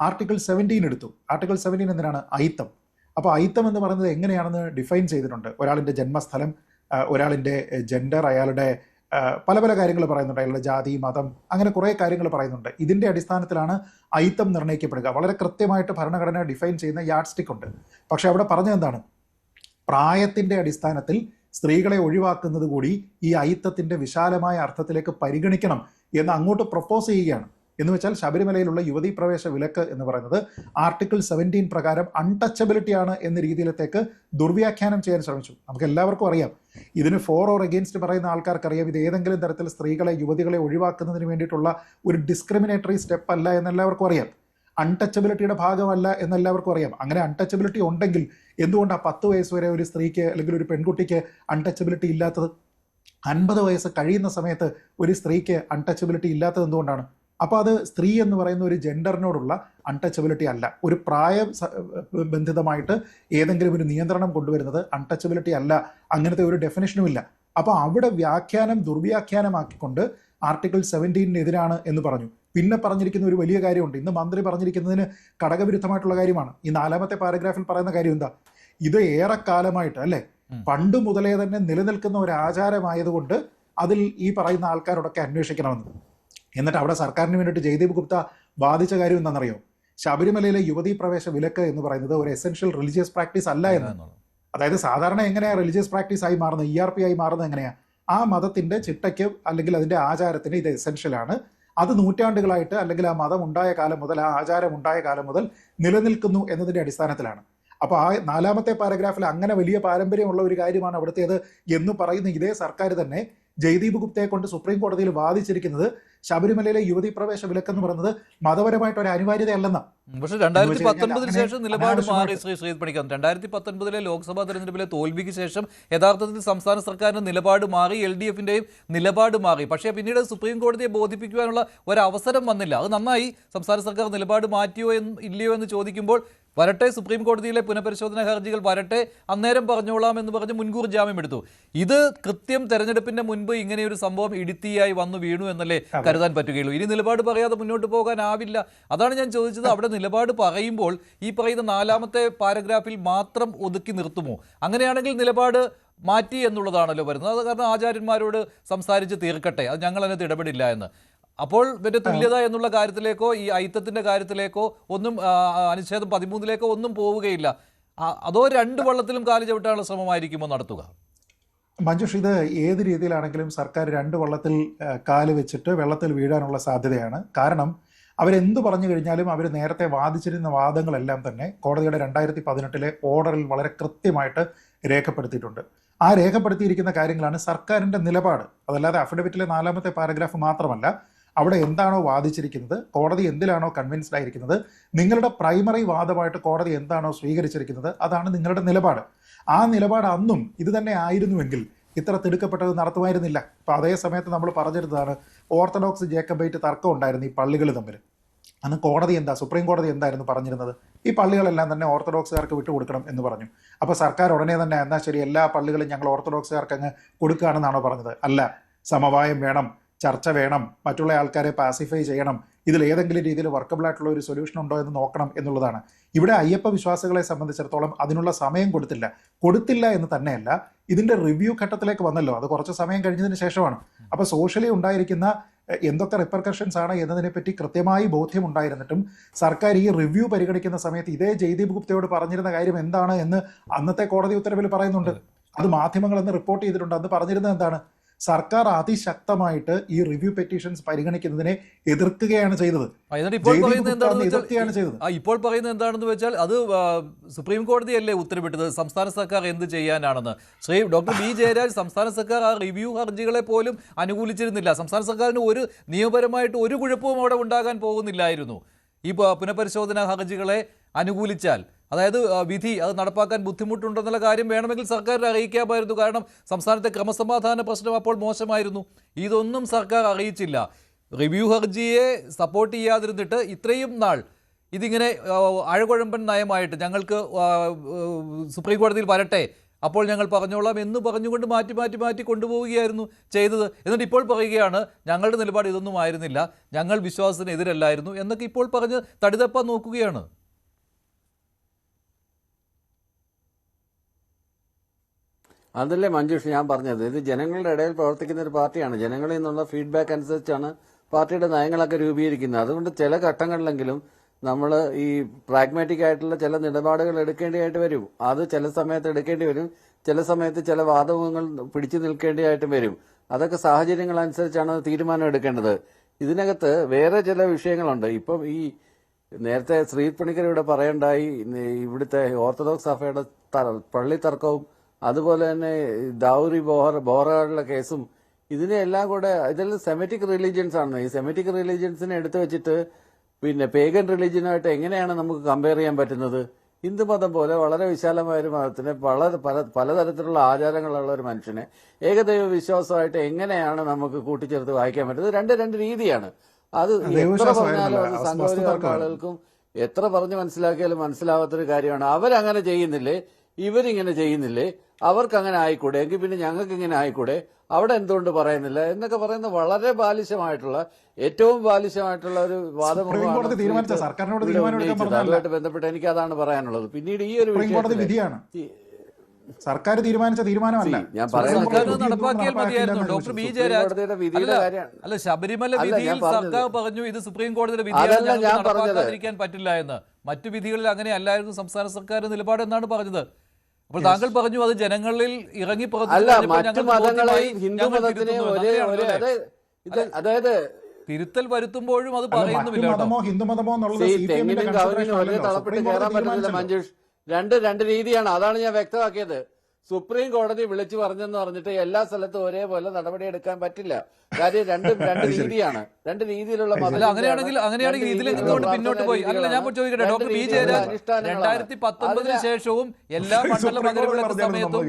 ആർട്ടിക്കിൾ 17 എടുത്തു. ആർട്ടിക്കിൾ 17 എന്തിനാണ്? അയിത്തം. അപ്പോൾ അയിത്തം എന്ന് പറയുന്നത് എങ്ങനെയാണെന്ന് ഡിഫൈൻ ചെയ്തിട്ടുണ്ട്. ഒരാളിൻ്റെ ജന്മസ്ഥലം, ഒരാളിൻ്റെ ജെൻഡർ, അയാളുടെ പല പല കാര്യങ്ങൾ പറയുന്നുണ്ട്, അയാളുടെ ജാതി, മതം, അങ്ങനെ കുറേ കാര്യങ്ങൾ പറയുന്നുണ്ട്. ഇതിൻ്റെ അടിസ്ഥാനത്തിലാണ് അയിത്തം നിർണ്ണയിക്കപ്പെടുക. വളരെ കൃത്യമായിട്ട് ഭരണഘടന ഡിഫൈൻ ചെയ്യുന്ന യാഡ് സ്റ്റിക്ക് ഉണ്ട്. പക്ഷെ അവിടെ പറഞ്ഞത് എന്താണ്? പ്രായത്തിൻ്റെ അടിസ്ഥാനത്തിൽ സ്ത്രീകളെ ഒഴിവാക്കുന്നത് കൂടി ഈ അയിത്തത്തിൻ്റെ വിശാലമായ അർത്ഥത്തിലേക്ക് പരിഗണിക്കണം എന്ന് അങ്ങോട്ട് പ്രപ്പോസ് ചെയ്യുകയാണ്. എന്ന് വെച്ചാൽ ശബരിമലയിലുള്ള യുവതീ പ്രവേശ വിലക്ക് എന്ന് പറയുന്നത് ആർട്ടിക്കിൾ 17 പ്രകാരം അൺടച്ചബിലിറ്റി ആണ് എന്ന രീതിയിലത്തേക്ക് ദുർവ്യാഖ്യാനം ചെയ്യാൻ ശ്രമിച്ചു. നമുക്ക് എല്ലാവർക്കും അറിയാം, ഇതിന് ഫോർ ഓർ അഗെയിൻസ്റ്റ് പറയുന്ന ആൾക്കാർക്കറിയാം ഇത് ഏതെങ്കിലും തരത്തിൽ സ്ത്രീകളെ യുവതികളെ ഒഴിവാക്കുന്നതിന് വേണ്ടിയിട്ടുള്ള ഒരു ഡിസ്ക്രിമിനേറ്ററി സ്റ്റെപ്പ് അല്ല എന്നെല്ലാവർക്കും അറിയാം. അൺടച്ചബിലിറ്റിയുടെ ഭാഗമല്ല എന്നെല്ലാവർക്കും അറിയാം. അങ്ങനെ അൺടച്ചബിലിറ്റി ഉണ്ടെങ്കിൽ എന്തുകൊണ്ടാണ് 10 വയസ്സ് വരെ ഒരു സ്ത്രീക്ക് അല്ലെങ്കിൽ ഒരു പെൺകുട്ടിക്ക് അൺടച്ചബിലിറ്റി ഇല്ലാത്തത്? 50 വയസ്സ് കഴിയുന്ന സമയത്ത് ഒരു സ്ത്രീക്ക് അൺടച്ചബിലിറ്റി ഇല്ലാത്തത് എന്തുകൊണ്ടാണ്? അപ്പോൾ അത് സ്ത്രീ എന്ന് പറയുന്ന ഒരു ജെൻഡറിനോടുള്ള അൺടച്ചബിലിറ്റി അല്ല. ഒരു ബന്ധിതമായിട്ട് ഏതെങ്കിലും ഒരു നിയന്ത്രണം കൊണ്ടുവരുന്നത് അൺടച്ചബിലിറ്റി അല്ല. അങ്ങനത്തെ ഒരു ഡെഫിനിഷനും ഇല്ല. അപ്പോൾ അവിടെ ദുർവ്യാഖ്യാനമാക്കിക്കൊണ്ട് ആർട്ടിക്കിൾ 17-നെതിരാണ് എന്ന് പറഞ്ഞു. പിന്നെ പറഞ്ഞിരിക്കുന്ന ഒരു വലിയ കാര്യമുണ്ട്. ഇന്ന് മന്ത്രി പറഞ്ഞിരിക്കുന്നതിന് ഘടകവിരുദ്ധമായിട്ടുള്ള കാര്യമാണ്. ഈ 4ാമത്തെ പാരഗ്രാഫിൽ പറയുന്ന കാര്യം എന്താ? ഇത് ഏറെക്കാലമായിട്ട് അല്ലേ പണ്ട് മുതലേ തന്നെ നിലനിൽക്കുന്ന ഒരു ആചാരമായതുകൊണ്ട് അതിൽ ഈ പറയുന്ന ആൾക്കാരോടൊക്കെ അന്വേഷിക്കണമെന്ന്. എന്നിട്ട് അവിടെ സർക്കാരിന് വേണ്ടിയിട്ട് ജയ്ദീപ് ഗുപ്ത വാദിച്ച കാര്യം എന്താണെന്നറിയോ? ശബരിമലയിലെ യുവതീ പ്രവേശ വിലക്ക് എന്ന് പറയുന്നത് ഒരു എസെൻഷ്യൽ റിലീജിയസ് പ്രാക്ടീസ് അല്ല എന്ന്. അതായത് സാധാരണ എങ്ങനെയാണ് റിലീജിയസ് പ്രാക്ടീസ് ആയി മാറുന്നത്, ERP ആയി മാറുന്നത് എങ്ങനെയാണ്? ആ മതത്തിന്റെ ചിട്ടയ്ക്ക് അല്ലെങ്കിൽ അതിന്റെ ആചാരത്തിന് ഇത് എസെൻഷ്യലാണ്. അത് നൂറ്റാണ്ടുകളായിട്ട് അല്ലെങ്കിൽ ആ മതം ഉണ്ടായ കാലം മുതൽ, ആ ആചാരം ഉണ്ടായ കാലം മുതൽ നിലനിൽക്കുന്നു എന്നതിന്റെ അടിസ്ഥാനത്തിലാണ്. അപ്പോൾ ആ 4ാമത്തെ പാരഗ്രാഫിൽ അങ്ങനെ വലിയ പാരമ്പര്യമുള്ള ഒരു കാര്യമാണ് അവിടുത്തേത് എന്ന് പറയുന്ന ഇതേ സർക്കാർ തന്നെ ജയ്ദീപ് ഗുപ്തയെ കൊണ്ട് സുപ്രീം കോടതിയിൽ വാദിച്ചിരിക്കുന്നത് ശബരിമലയിലെ യുവതീ പ്രവേശ വിലക്കെന്ന് പറയുന്നത് മതപരമായിട്ട് ഒരു അനിവാര്യതയല്ലെന്ന്. പക്ഷേ 2019 ശേഷം നിലപാട് മാറി. ശ്രീത് പണിക്കർ, 2019 ലോക്സഭാ തെരഞ്ഞെടുപ്പിലെ തോൽവിക്ക് ശേഷം യഥാർത്ഥത്തിൽ സംസ്ഥാന സർക്കാരിന്റെ നിലപാട് മാറി, LDFന്റെയും നിലപാട് മാറി. പക്ഷേ പിന്നീട് സുപ്രീം കോടതിയെ ബോധിപ്പിക്കുവാനുള്ള ഒരവസരം വന്നില്ല. അത് നന്നായി. സംസ്ഥാന സർക്കാർ നിലപാട് മാറ്റിയോ ഇല്ലയോ എന്ന് ചോദിക്കുമ്പോൾ വരട്ടെ, സുപ്രീം കോടതിയിലെ പുനഃപരിശോധനാ ഹർജികൾ വരട്ടെ, അന്നേരം പറഞ്ഞോളാം എന്ന് പറഞ്ഞ് മുൻകൂർ ജാമ്യം എടുത്തു. ഇത് കൃത്യം തെരഞ്ഞെടുപ്പിന്റെ മുൻപ് ഇങ്ങനെയൊരു സംഭവം ഇടുത്തിയായി വന്നു വീണു എന്നല്ലേ കരുതാൻ പറ്റുകയുള്ളൂ. ഇനി നിലപാട് പറയാതെ മുന്നോട്ട് പോകാനാവില്ല. അതാണ് ഞാൻ ചോദിച്ചത്. അവിടെ നിലപാട് പറയുമ്പോൾ ഈ പറയുന്ന 4ാമത്തെ പാരഗ്രാഫിൽ മാത്രം ഒതുക്കി നിർത്തുമോ? അങ്ങനെയാണെങ്കിൽ നിലപാട് മാറ്റി എന്നുള്ളതാണല്ലോ വരുന്നത്. അത് കാരണം ആചാര്യന്മാരോട് സംസാരിച്ച് തീർക്കട്ടെ, അത് ഞങ്ങൾ അതിനകത്ത് ഇടപെടില്ല എന്ന്. അപ്പോൾ മറ്റേ തുല്യത എന്നുള്ള കാര്യത്തിലേക്കോ ഈ ഐത്തത്തിന്റെ കാര്യത്തിലേക്കോ ഒന്നും അനുച്ഛേദം 13-ലേക്കോ ഒന്നും പോവുകയില്ല. അതോ 2 വള്ളത്തിലും കാല് ചവിട്ടാനുള്ള ശ്രമമായിരിക്കുമോ നടത്തുക? മഞ്ജുഷ്, ഇത് ഏത് രീതിയിലാണെങ്കിലും സർക്കാർ 2 വള്ളത്തിൽ കാല് വെച്ചിട്ട് വെള്ളത്തിൽ വീഴാനുള്ള സാധ്യതയാണ്. കാരണം അവരെന്ത് പറഞ്ഞു കഴിഞ്ഞാലും അവർ നേരത്തെ വാദിച്ചിരുന്ന വാദങ്ങളെല്ലാം തന്നെ കോടതിയുടെ 2018 ഓർഡറിൽ വളരെ കൃത്യമായിട്ട് രേഖപ്പെടുത്തിയിട്ടുണ്ട്. ആ രേഖപ്പെടുത്തിയിരിക്കുന്ന കാര്യങ്ങളാണ് സർക്കാരിൻ്റെ നിലപാട്. അതല്ലാതെ അഫിഡവിറ്റിലെ 4ാമത്തെ പാരഗ്രാഫ് മാത്രമല്ല. അവിടെ എന്താണോ വാദിച്ചിരിക്കുന്നത്, കോടതി എന്തിലാണോ കൺവിൻസ്ഡ് ആയിരിക്കുന്നത്, നിങ്ങളുടെ പ്രൈമറി വാദമായിട്ട് കോടതി എന്താണോ സ്വീകരിച്ചിരിക്കുന്നത്, അതാണ് നിങ്ങളുടെ നിലപാട്. ആ നിലപാട് അന്നും ഇത് തന്നെ ആയിരുന്നുവെങ്കിൽ ഇത്ര തിടുക്കപ്പെട്ടത് നടത്തുമായിരുന്നില്ല. അപ്പോൾ അതേ സമയത്ത് നമ്മൾ പറഞ്ഞിരുന്നതാണ് ഓർത്തഡോക്സ് ജേക്കബൈറ്റ് തർക്കം ഉണ്ടായിരുന്നു ഈ പള്ളികൾ തമ്മിൽ. അന്ന് കോടതി സുപ്രീം കോടതി എന്തായിരുന്നു പറഞ്ഞിരുന്നത്? ഈ പള്ളികളെല്ലാം തന്നെ ഓർത്തഡോക്സുകാർക്ക് വിട്ടുകൊടുക്കണം എന്ന് പറഞ്ഞു. അപ്പോൾ സർക്കാർ ഉടനെ തന്നെ എന്നാൽ ശരി എല്ലാ പള്ളികളും ഞങ്ങൾ ഓർത്തഡോക്സുകാർക്ക് അങ്ങ് കൊടുക്കുകയാണെന്നാണോ പറഞ്ഞത്? അല്ല, സമവായം വേണം, ചർച്ച വേണം, മറ്റുള്ള ആൾക്കാരെ പാസിഫൈ ചെയ്യണം, ഇതിൽ ഏതെങ്കിലും രീതിയിൽ വർക്കബിൾ ആയിട്ടുള്ള ഒരു സൊല്യൂഷൻ ഉണ്ടോ എന്ന് നോക്കണം എന്നുള്ളതാണ്. ഇവിടെ അയ്യപ്പ വിശ്വാസികളെ സംബന്ധിച്ചിടത്തോളം അതിനുള്ള സമയം കൊടുത്തില്ല എന്ന് തന്നെയല്ല, ഇതിന്റെ റിവ്യൂ ഘട്ടത്തിലേക്ക് വന്നല്ലോ. അത് കുറച്ച് സമയം കഴിഞ്ഞതിന് ശേഷമാണ്. അപ്പോൾ സോഷ്യലി ഉണ്ടായിരിക്കുന്ന എന്തൊക്കെ റിപ്പർക്കഷൻസ് ആണ് എന്നതിനെപ്പറ്റി കൃത്യമായി ബോധ്യമുണ്ടായിരുന്നിട്ടും സർക്കാർ ഈ റിവ്യൂ പരിഗണിക്കുന്ന സമയത്ത് ഇതേ ജയ്ദീപ് ഗുപ്തയോട് പറഞ്ഞിരുന്ന കാര്യം എന്താണ് എന്ന് അന്നത്തെ കോടതി ഉത്തരവിൽ പറയുന്നുണ്ട്. അത് മാധ്യമങ്ങൾ അന്ന് റിപ്പോർട്ട് ചെയ്തിട്ടുണ്ട്. അന്ന് പറഞ്ഞിരുന്നത് എന്താണ്? സർക്കാർ അതിശക്തമായിട്ട് ഈ റിവ്യൂ പെറ്റീഷൻസ് പരിഗണിക്കുന്നതിനെ എതിർക്കുകയാണ് ചെയ്തത്. ഇപ്പോൾ പറയുന്നത് എന്താണെന്ന് വെച്ചാൽ അത് സുപ്രീം കോടതിയല്ലേ ഉത്തരവിട്ടത്, സംസ്ഥാന സർക്കാർ എന്ത് ചെയ്യാനാണെന്ന്. ശ്രീ ഡോക്ടർ ബി ജയരാജ്, സംസ്ഥാന സർക്കാർ ആ റിവ്യൂ ഹർജികളെ പോലും അനുകൂലിച്ചിരുന്നില്ല. സംസ്ഥാന സർക്കാരിന് ഒരു നിയമപരമായിട്ട് ഒരു കുഴപ്പവും അവിടെ ഉണ്ടാകാൻ പോകുന്നില്ലായിരുന്നു. ഈ പുനഃപരിശോധനാ ഹർജികളെ അനുകൂലിച്ചാൽ, അതായത് വിധി അത് നടപ്പാക്കാൻ ബുദ്ധിമുട്ടുണ്ടെന്നുള്ള കാര്യം വേണമെങ്കിൽ സർക്കാരിനെ അറിയിക്കാമായിരുന്നു. കാരണം സംസ്ഥാനത്തെ ക്രമസമാധാന പ്രശ്നം അപ്പോൾ മോശമായിരുന്നു. ഇതൊന്നും സർക്കാർ അറിയിച്ചില്ല. റിവ്യൂ ഹർജിയെ സപ്പോർട്ട് ചെയ്യാതിരുന്നിട്ട് ഇത്രയും നാൾ ഇതിങ്ങനെ അഴകുഴമ്പൻ നയമായിട്ട് ഞങ്ങൾക്ക് സുപ്രീം കോടതിയിൽ വരട്ടെ, അപ്പോൾ ഞങ്ങൾ പറഞ്ഞോളാം എന്ന് പറഞ്ഞുകൊണ്ട് മാറ്റി കൊണ്ടുപോവുകയായിരുന്നു ചെയ്തത്. എന്നിട്ട് ഇപ്പോൾ പറയുകയാണ് ഞങ്ങളുടെ നിലപാട് ഇതൊന്നും ആയിരുന്നില്ല, ഞങ്ങൾ വിശ്വാസത്തിന് എതിരല്ലായിരുന്നു എന്നൊക്കെ ഇപ്പോൾ പറഞ്ഞ് തടിതപ്പാൻ നോക്കുകയാണ്. അതല്ലേ മഞ്ജുഷ് ഞാൻ പറഞ്ഞത്. ഇത് ജനങ്ങളുടെ ഇടയിൽ പ്രവർത്തിക്കുന്ന ഒരു പാർട്ടിയാണ്. ജനങ്ങളിൽ നിന്നുള്ള ഫീഡ്ബാക്ക് അനുസരിച്ചാണ് പാർട്ടിയുടെ നയങ്ങളൊക്കെ രൂപീകരിക്കുന്നത്. അതുകൊണ്ട് ചില ഘട്ടങ്ങളിലെങ്കിലും നമ്മൾ ഈ പ്രാഗ്മാറ്റിക് ആയിട്ടുള്ള ചില നിലപാടുകൾ എടുക്കേണ്ടതായിട്ട് വരും. അത് ചില സമയത്ത് എടുക്കേണ്ടി വരും, ചില സമയത്ത് ചില വാദമുഖങ്ങൾ പിടിച്ചു നിൽക്കേണ്ടതായിട്ട് വരും. അതൊക്കെ സാഹചര്യങ്ങൾ അനുസരിച്ചാണ് തീരുമാനം എടുക്കേണ്ടത്. ഇതിനകത്ത് വേറെ ചില വിഷയങ്ങളുണ്ട്. ഇപ്പം ഈ നേരത്തെ ശ്രീജിത് പണിക്കർ ഇവിടെ പറയണ്ടായി ഇവിടുത്തെ ഓർത്തഡോക്സ് സഭയുടെ പള്ളി തർക്കവും അതുപോലെ തന്നെ ദൗരി ബോറകളുടെ കേസും ഇതിനെല്ലാം കൂടെ ഇതെല്ലാം സെമറ്റിക് റിലീജിയൻസ് ആണ്. ഈ സെമറ്റിക് റിലീജിയൻസിനെ എടുത്തു വെച്ചിട്ട് പിന്നെ പേഗൻ റിലീജിയനായിട്ട് എങ്ങനെയാണ് നമുക്ക് കമ്പയർ ചെയ്യാൻ പറ്റുന്നത്? ഹിന്ദുമതം പോലെ വളരെ വിശാലമായ ഒരു മതത്തിന് പലതരത്തിലുള്ള ആചാരങ്ങളുള്ള ഒരു മനുഷ്യനെ ഏകദൈവ വിശ്വാസമായിട്ട് എങ്ങനെയാണ് നമുക്ക് കൂട്ടിച്ചേർത്ത് വായിക്കാൻ പറ്റുന്നത്? രണ്ട് രീതിയാണ്. അത് എത്ര പറഞ്ഞാലും അത് സംഘപരിവാർ ആളുകൾക്കും എത്ര പറഞ്ഞ് മനസ്സിലാക്കിയാലും മനസ്സിലാവാത്തൊരു കാര്യമാണ്. അവരങ്ങനെ ചെയ്യുന്നില്ലേ, ഇവരിങ്ങനെ ചെയ്യുന്നില്ലേ, അവർക്ക് അങ്ങനെ ആയിക്കൂടെ, എങ്കിൽ പിന്നെ ഞങ്ങൾക്ക് ഇങ്ങനെ ആയിക്കൂടെ, അവിടെ എന്തുകൊണ്ട് പറയുന്നില്ല എന്നൊക്കെ പറയുന്ന വളരെ ബാലിശമായിട്ടുള്ള ഏറ്റവും ബാലിശമായിട്ടുള്ള ഒരു വാദമുഖമാണ് അതുമായിട്ട് ബന്ധപ്പെട്ട് എനിക്ക് അതാണ് പറയാനുള്ളത്. പിന്നീട് ഈ ഒരു വിധിയാണ് സർക്കാർ തീരുമാനിച്ച തീരുമാനമല്ല. ഞാൻ അല്ല, ശബരിമല വിധിയിൽ സർക്കാർ പറഞ്ഞു ഇത് സുപ്രീം കോടതിയുടെ വിധിയാണ്, നടപ്പാക്കാതിരിക്കാൻ പറ്റില്ല എന്ന്. മറ്റു വിധികളിൽ അങ്ങനെ അല്ലായിരുന്നു സംസ്ഥാന സർക്കാർ നിലപാട് എന്നാണ് പറഞ്ഞത്. അപ്പോൾ താങ്കൾ പറഞ്ഞു അത് ജനങ്ങളിൽ ഇറങ്ങി അതായത് തിരുത്തൽ വരുത്തുമ്പോഴും അത് പറയുന്നുമില്ല. മഞ്ജുഷ്, രണ്ട് രീതിയാണ്. അതാണ് ഞാൻ വ്യക്തമാക്കിയത്. സുപ്രീം കോടതി വിളിച്ചു പറഞ്ഞെന്ന് പറഞ്ഞിട്ട് എല്ലാ സ്ഥലത്തും ഒരേപോലെ നടപടിയെടുക്കാൻ പറ്റില്ല. കാര്യം രണ്ട് രീതിയാണ്, രണ്ട് രീതിയിലുള്ള. അങ്ങനെയാണെങ്കിൽ ഇതിലെന്തുകൊണ്ട് പിന്നോട്ട് പോയി? അല്ല, ഞാൻ ചോദിക്കട്ടെ ഡോക്ടർ ബി ജയരാജ്, 2019 ശേഷവും എല്ലാ മണ്ഡല മകരവിളക്ക് സമയത്തും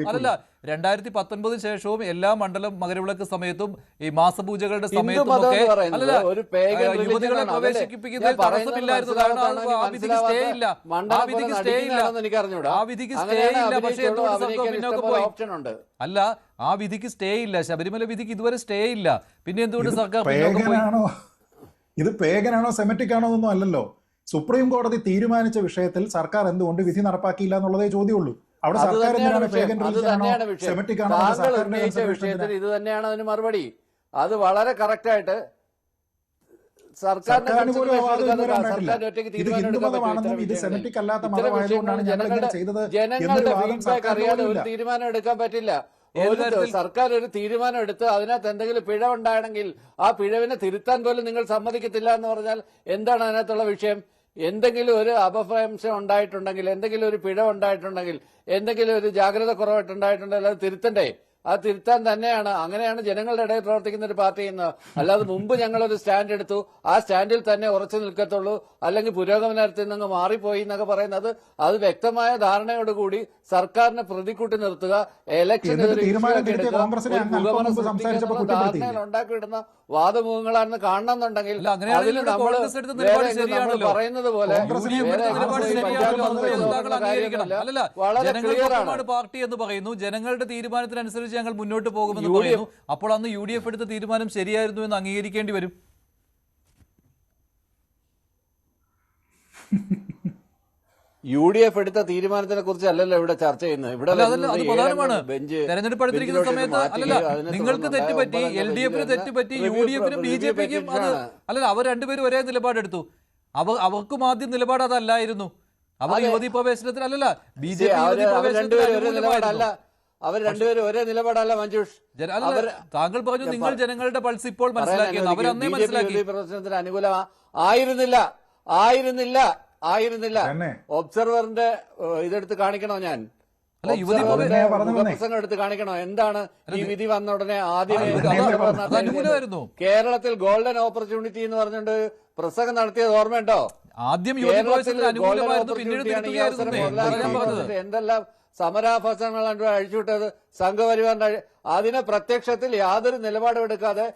2019 ശേഷവും എല്ലാ മണ്ഡലം മകരവിളക്ക് സമയത്തും ഈ മാസപൂജകളുടെ സമയത്തും ഒക്കെ യുവതികളെ പ്രവേശിപ്പിക്കുന്നത് തടസ്സമില്ലായിരുന്നു. ആ വിധിക്ക് സ്റ്റേ ഇല്ല, ആ വിധിക്ക് സ്റ്റേ ഇല്ല, ആ വിധിക്ക് സ്റ്റേ ഇല്ല. പക്ഷേ എന്തുകൊണ്ട് സർക്കാർ പിന്നോട്ട് പോയി? അല്ല, ആ വിധിക്ക് സ്റ്റേ ഇല്ല, ശബരിമല വിധിക്ക് ഇതുവരെ സ്റ്റേ ഇല്ല. പിന്നെ എന്തുകൊണ്ട് സർക്കാർ പിന്നോട്ട് പോയി? ഇത് പേഗനാണോ സെമറ്റിക് ആണോ എന്നൊന്നും അല്ലല്ലോ. സുപ്രീം കോടതി തീരുമാനിച്ച വിഷയത്തിൽ സർക്കാർ എന്തുകൊണ്ട് വിധി നടപ്പാക്കിയില്ല എന്നുള്ളതേ ചോദ്യമുള്ളൂ. അവിടെ സർക്കാർ വിഷയത്തിൽ ഇത് തന്നെയാണ് അതിന് മറുപടി. അത് വളരെ കറക്റ്റ് ആയിട്ട് ജനങ്ങളുടെ ഫീഡ്ബാക്ക് അറിയാതെ ഒരു തീരുമാനം എടുക്കാൻ പറ്റില്ല. സർക്കാർ ഒരു തീരുമാനം എടുത്ത് അതിനകത്ത് എന്തെങ്കിലും പിഴവുണ്ടാണെങ്കിൽ ആ പിഴവിനെ തിരുത്താൻ പോലും നിങ്ങൾ സമ്മതിക്കത്തില്ല എന്ന് പറഞ്ഞാൽ എന്താണ് അതിനകത്തുള്ള വിഷയം? എന്തെങ്കിലും ഒരു അപഭ്രംശം ഉണ്ടായിട്ടുണ്ടെങ്കിൽ, എന്തെങ്കിലും ഒരു പിഴവ് ഉണ്ടായിട്ടുണ്ടെങ്കിൽ, എന്തെങ്കിലും ഒരു ജാഗ്രത കുറവായിട്ടുണ്ടായിട്ടുണ്ടെങ്കിൽ അത് തിരുത്തണ്ടേ? അത് തിരുത്താൻ തന്നെയാണ്, അങ്ങനെയാണ് ജനങ്ങളുടെ ഇടയിൽ പ്രവർത്തിക്കുന്ന ഒരു പാർട്ടി എന്ന്. അല്ലാതെ മുമ്പ് ഞങ്ങളൊരു സ്റ്റാൻഡ് എടുത്തു, ആ സ്റ്റാൻഡിൽ തന്നെ ഉറച്ചു നിൽക്കത്തുള്ളൂ, അല്ലെങ്കിൽ പുരോഗമനത്തിൽ നിന്ന് മാറിപ്പോയി എന്നൊക്കെ പറയുന്നത് അത് വ്യക്തമായ ധാരണയോടുകൂടി സർക്കാരിനെ പ്രതിക്കൂട്ടി നിർത്തുക, ഇലക്ഷൻ ഉണ്ടാക്കിയിടുന്ന വാദമുഖങ്ങളാണെന്ന് കാണണമെന്നുണ്ടെങ്കിൽ അതിൽ നമ്മൾ പറയുന്നത് പോലെ വളരെ ക്ലിയറാണ്. പാർട്ടി എന്ന് പറയുന്നു, ജനങ്ങളുടെ തീരുമാനത്തിനനുസരിച്ച് ഞങ്ങൾ മുന്നോട്ട് പോകുമെന്ന് പറയുന്നു. അപ്പോൾ അന്ന് UDF എടുത്ത തീരുമാനം ശരിയായിരുന്നു എന്ന് അംഗീകരിക്കേണ്ടി വരും. UDF എടുത്ത തീരുമാനത്തിനെ കുറിച്ച് അല്ലല്ലോ ഇവിടെ ചർച്ച ചെയ്യുന്നത്. ഇവിടെ തെരഞ്ഞെടുപ്പ് അടുത്തിരിക്കുന്ന സമയത്ത് നിങ്ങൾക്ക് തെറ്റുപറ്റി, LDFന് തെറ്റുപറ്റി, UDFനും BJPക്കും അത് അല്ലല്ല, അവർ രണ്ടുപേരും ഒരേ നിലപാടെടുത്തു. അവർക്കും ആദ്യം നിലപാട് അതല്ലായിരുന്നു. അവർ യുവതി പ്രവേശനത്തിൽ അല്ലല്ല, BJP യുവതി പ്രവേശനത്തിൽ അവർ രണ്ടുപേരും ഒരേ നിലപാടല്ല മഞ്ജുഷ്. താങ്കൾ പറഞ്ഞു നിങ്ങൾ ജനങ്ങളുടെ പൾസ് ഇപ്പോൾ മനസ്സിലാക്കിയത്, അവരന്നേ മനസ്സിലാക്കി. പ്രവേശനത്തിന് അനുകൂല ആയിരുന്നില്ല. ഒബ്സർവറിന്റെ ഇതെടുത്ത് കാണിക്കണോ? ഞാൻ പ്രസംഗം എടുത്ത് കാണിക്കണോ? എന്താണ് ഈ വിധി വന്ന ഉടനെ ആദ്യം കേരളത്തിൽ ഗോൾഡൻ ഓപ്പർച്യൂണിറ്റി എന്ന് പറഞ്ഞുകൊണ്ട് പ്രസംഗം നടത്തിയത് ഓർമ്മയുണ്ടോ? ആദ്യം എന്തെല്ലാം സമരാഭസങ്ങളാണ് അഴിച്ചുവിട്ടത് സംഘപരിവാറിന്റെ. അതിനെ പ്രത്യക്ഷത്തിൽ യാതൊരു നിലപാടും എടുക്കാതെ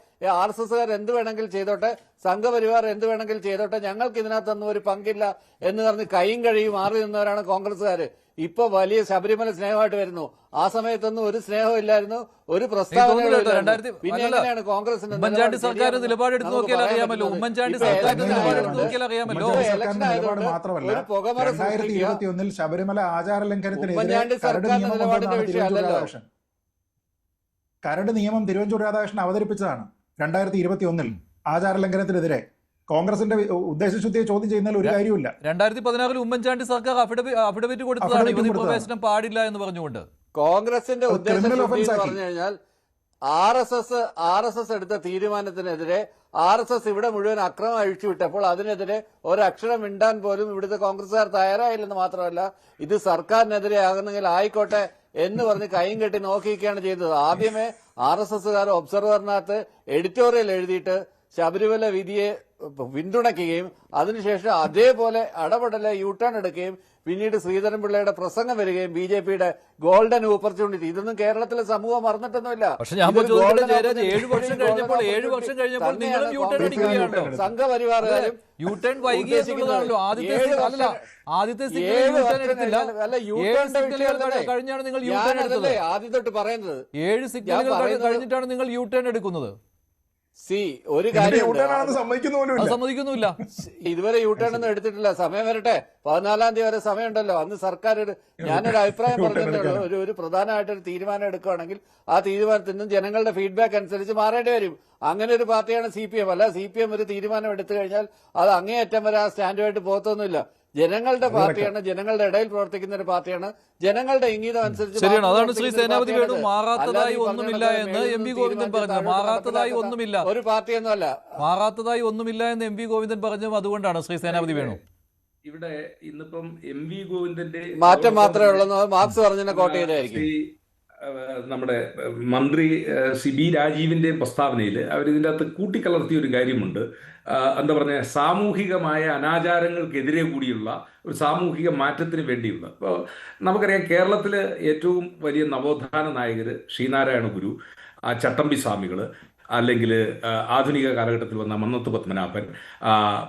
RSSകാർ എന്ത് വേണമെങ്കിൽ ചെയ്തോട്ടെ, സംഘപരിവാർ എന്ത് വേണമെങ്കിൽ ചെയ്തോട്ടെ, ഞങ്ങൾക്ക് ഇതിനകത്തൊന്നും ഒരു പങ്കില്ല എന്ന് പറഞ്ഞ് കൈയും കഴിയും മാറി നിന്നവരാണ് കോൺഗ്രസ്സുകാർ. ഇപ്പൊ വലിയ ശബരിമല സ്നേഹമായിട്ട് വരുന്നു. ആ സമയത്തൊന്നും ഒരു സ്നേഹം ഇല്ലായിരുന്നു, ഒരു പ്രസ്താവന. പിന്നെ എങ്ങനെയാണ് കോൺഗ്രസിന്റെ ഉമ്മൻചാണ്ടി സർക്കാർ നിലപാടെടുത്ത് നോക്കിയാൽ അറിയാമല്ലോ. ഉമ്മൻചാണ്ടി സർക്കാരിന്റെ നിലപാടെടുത്ത് നോക്കിയാൽ അറിയാമല്ലോ. ശബരിമല ആചാര ലംഘനത്തിനെതിരെ കരട് നിയമം തിരുവഞ്ചൂർ രാധാകൃഷ്ണൻ അവതരിപ്പിച്ചതാണ് 2021 ആചാര ലംഘനത്തിനെതിരെ. കോൺഗ്രസിന്റെ ഉദ്ദേശശുദ്ധിയെ ചോദ്യം ചെയ്യുന്നതിൽ ഒരു കാര്യമില്ല. 2016 ഉമ്മൻചാണ്ടി സർക്കാർ അഫിഡവിറ്റ് കൊടുത്തതാണ് യുവതി പ്രവേശനം പാടില്ല എന്ന് പറഞ്ഞുകൊണ്ട്. കോൺഗ്രസിന്റെ ഉദ്ദേശശുദ്ധി എന്ന് പറഞ്ഞു കഴിഞ്ഞാൽ RSS എടുത്ത തീരുമാനത്തിനെതിരെ RSS ഇവിടെ മുഴുവൻ അക്രമം അഴിച്ചുവിട്ടപ്പോൾ അതിനെതിരെ ഒരക്ഷരം മിണ്ടാൻ പോലും ഇവിടുത്തെ കോൺഗ്രസുകാർ തയ്യാറായില്ലെന്ന് മാത്രമല്ല, ഇത് സർക്കാരിനെതിരെ ആകുന്നെങ്കിൽ ആയിക്കോട്ടെ എന്ന് പറഞ്ഞ് കൈയും കെട്ടി നോക്കിയിരിക്കുകയാണ് ചെയ്തത്. ആദ്യമേ RSSകാർ ഒബ്സർവറിനകത്ത് എഡിറ്റോറിയൽ എഴുതിയിട്ട് ശബരിമല വിധിയെ പിന്തുണയ്ക്കുകയും അതിനുശേഷം അതേപോലെ അടപടലെ യൂട്ടേൺ എടുക്കുകയും പിന്നീട് ശ്രീധരൻപിള്ളയുടെ പ്രസംഗം വരികയും BJPയുടെ ഗോൾഡൻ ഓപ്പർച്യൂണിറ്റി, ഇതൊന്നും കേരളത്തിലെ സമൂഹം മറന്നിട്ടൊന്നുമില്ല. പക്ഷെ ഞാൻ ചോദിക്കട്ടെ ജയരാജ്, 7 വർഷം കഴിഞ്ഞപ്പോൾ നിങ്ങളും യൂട്ടേൺ അടിക്കുകയാണല്ലോ. സംഘപരിവാറുകാരും യൂട്ടേൺ വൈകി എന്നുള്ളതാണല്ലോ. ആദ്യത്തെ സിഗ്നൽ എടുത്തില്ല, 7 സിഗ്നലുകൾ കഴിഞ്ഞാണ് നിങ്ങൾ യൂട്ടേൺ എടുത്തത്. ആദ്യം തൊട്ട് പറയുന്നത് 7 സിഗ്നലുകൾ കഴിഞ്ഞിട്ടാണ് നിങ്ങൾ യൂട്ടേൺ എടുക്കുന്നത്. ഒരു കാര്യം സമ്മതിക്കുന്നില്ല, ഇതുവരെ യൂട്ടേൺ ഒന്നും എടുത്തിട്ടില്ല. സമയം വരട്ടെ, 14-ാം തീയതി വരെ സമയമുണ്ടല്ലോ. അന്ന് സർക്കാർ ഞാനൊരു അഭിപ്രായം പറഞ്ഞിട്ടുള്ളൂ, ഒരു പ്രധാനമായിട്ടൊരു തീരുമാനം എടുക്കുകയാണെങ്കിൽ ആ തീരുമാനത്തിൽ നിന്നും ജനങ്ങളുടെ ഫീഡ്ബാക്ക് അനുസരിച്ച് മാറേണ്ടി വരും. അങ്ങനെ ഒരു പാർട്ടിയാണ് CPM. അല്ല, CPM ഒരു തീരുമാനം എടുത്തു കഴിഞ്ഞാൽ അത് അങ്ങേയറ്റം വരെ ആ സ്റ്റാൻഡുമായിട്ട് പോകത്തൊന്നുമില്ല. ജനങ്ങളുടെ പാർട്ടിയാണ്, ജനങ്ങളുടെ ഇടയിൽ പ്രവർത്തിക്കുന്ന ഒരു പാർട്ടിയാണ്. ജനങ്ങളുടെ ഇംഗിതം അനുസരിച്ച് ശരിയാണ്. അതാണ് ശ്രീ സേനാപതി വേണു മാറാത്തതായി ഒന്നുമില്ല എന്ന് MV ഗോവിന്ദൻ പറഞ്ഞു. മാറാത്തതായി ഒന്നുമില്ല, ഒരു പാർട്ടിയൊന്നുമല്ല, മാറാത്തതായി ഒന്നുമില്ല എന്ന് MV ഗോവിന്ദൻ പറഞ്ഞു. അതുകൊണ്ടാണ് ശ്രീ സേനാപതി വേണു ഇവിടെ ഇന്നിപ്പം MV ഗോവിന്ദന്റെ മാറ്റം മാത്രമേ ഉള്ളൂ. മാർക്സ് പറഞ്ഞ കോട്ട് ചെയ്തായിരിക്കും. നമ്മുടെ മന്ത്രി CB രാജീവിന്റെ പ്രസ്താവനയിൽ അവരിതിൻ്റെ അകത്ത് കൂട്ടിക്കലർത്തിയ ഒരു കാര്യമുണ്ട്. എന്താ പറഞ്ഞ സാമൂഹികമായ അനാചാരങ്ങൾക്കെതിരെ കൂടിയുള്ള ഒരു സാമൂഹിക മാറ്റത്തിന് വേണ്ടിയുള്ള. ഇപ്പോൾ നമുക്കറിയാം, കേരളത്തിൽ ഏറ്റവും വലിയ നവോത്ഥാന നായകർ ശ്രീനാരായണ ഗുരു, ചട്ടമ്പി സ്വാമികൾ, അല്ലെങ്കിൽ ആധുനിക കാലഘട്ടത്തിൽ വന്ന മന്നത്ത് പത്മനാഭൻ,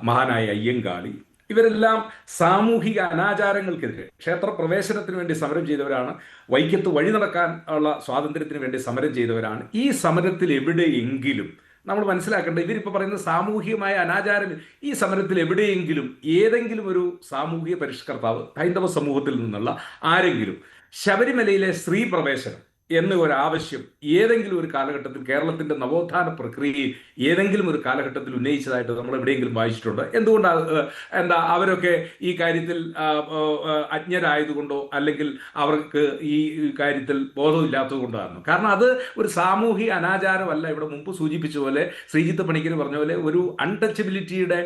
മഹാനായ അയ്യങ്കാളി, ഇവരെല്ലാം സാമൂഹിക അനാചാരങ്ങൾക്കെതിരെ ക്ഷേത്രപ്രവേശനത്തിന് വേണ്ടി സമരം ചെയ്തവരാണ്. വൈക്കത്ത് വഴി നടക്കാൻ ഉള്ള സ്വാതന്ത്ര്യത്തിന് വേണ്ടി സമരം ചെയ്തവരാണ്. ഈ സമരത്തിൽ എവിടെയെങ്കിലും നമ്മൾ മനസ്സിലാക്കേണ്ടത്, ഇവരിപ്പോൾ പറയുന്ന സാമൂഹികമായ അനാചാരം, ഈ സമരത്തിൽ എവിടെയെങ്കിലും ഏതെങ്കിലും ഒരു സാമൂഹിക പരിഷ്കർത്താവ് ഹൈന്ദവ സമൂഹത്തിൽ നിന്നുള്ള ആരെങ്കിലും ശബരിമലയിലെ സ്ത്രീ പ്രവേശനം എന്ന ഒരു ആവശ്യം ഏതെങ്കിലും ഒരു കാലഘട്ടത്തിൽ കേരളത്തിന്റെ നവോത്ഥാന പ്രക്രിയയിൽ ഏതെങ്കിലും ഒരു കാലഘട്ടത്തിൽ ഉന്നയിച്ചതായിട്ട് നമ്മൾ എവിടെയെങ്കിലും വായിച്ചിട്ടുണ്ട്? എന്തുകൊണ്ടാണ് അവരൊക്കെ ഈ കാര്യത്തിൽ അജ്ഞരായതുകൊണ്ടോ അല്ലെങ്കിൽ അവർക്ക് ഈ കാര്യത്തിൽ ബോധമില്ലാത്തത് കൊണ്ടാണ്? കാരണം അത് ഒരു സാമൂഹിക അനാചാരമല്ല. ഇവിടെ മുമ്പ് സൂചിപ്പിച്ച പോലെ, ശ്രീജിത്ത് പണിക്കർ പറഞ്ഞ പോലെ, ഒരു അൺടച്ചബിലിറ്റിയുടെ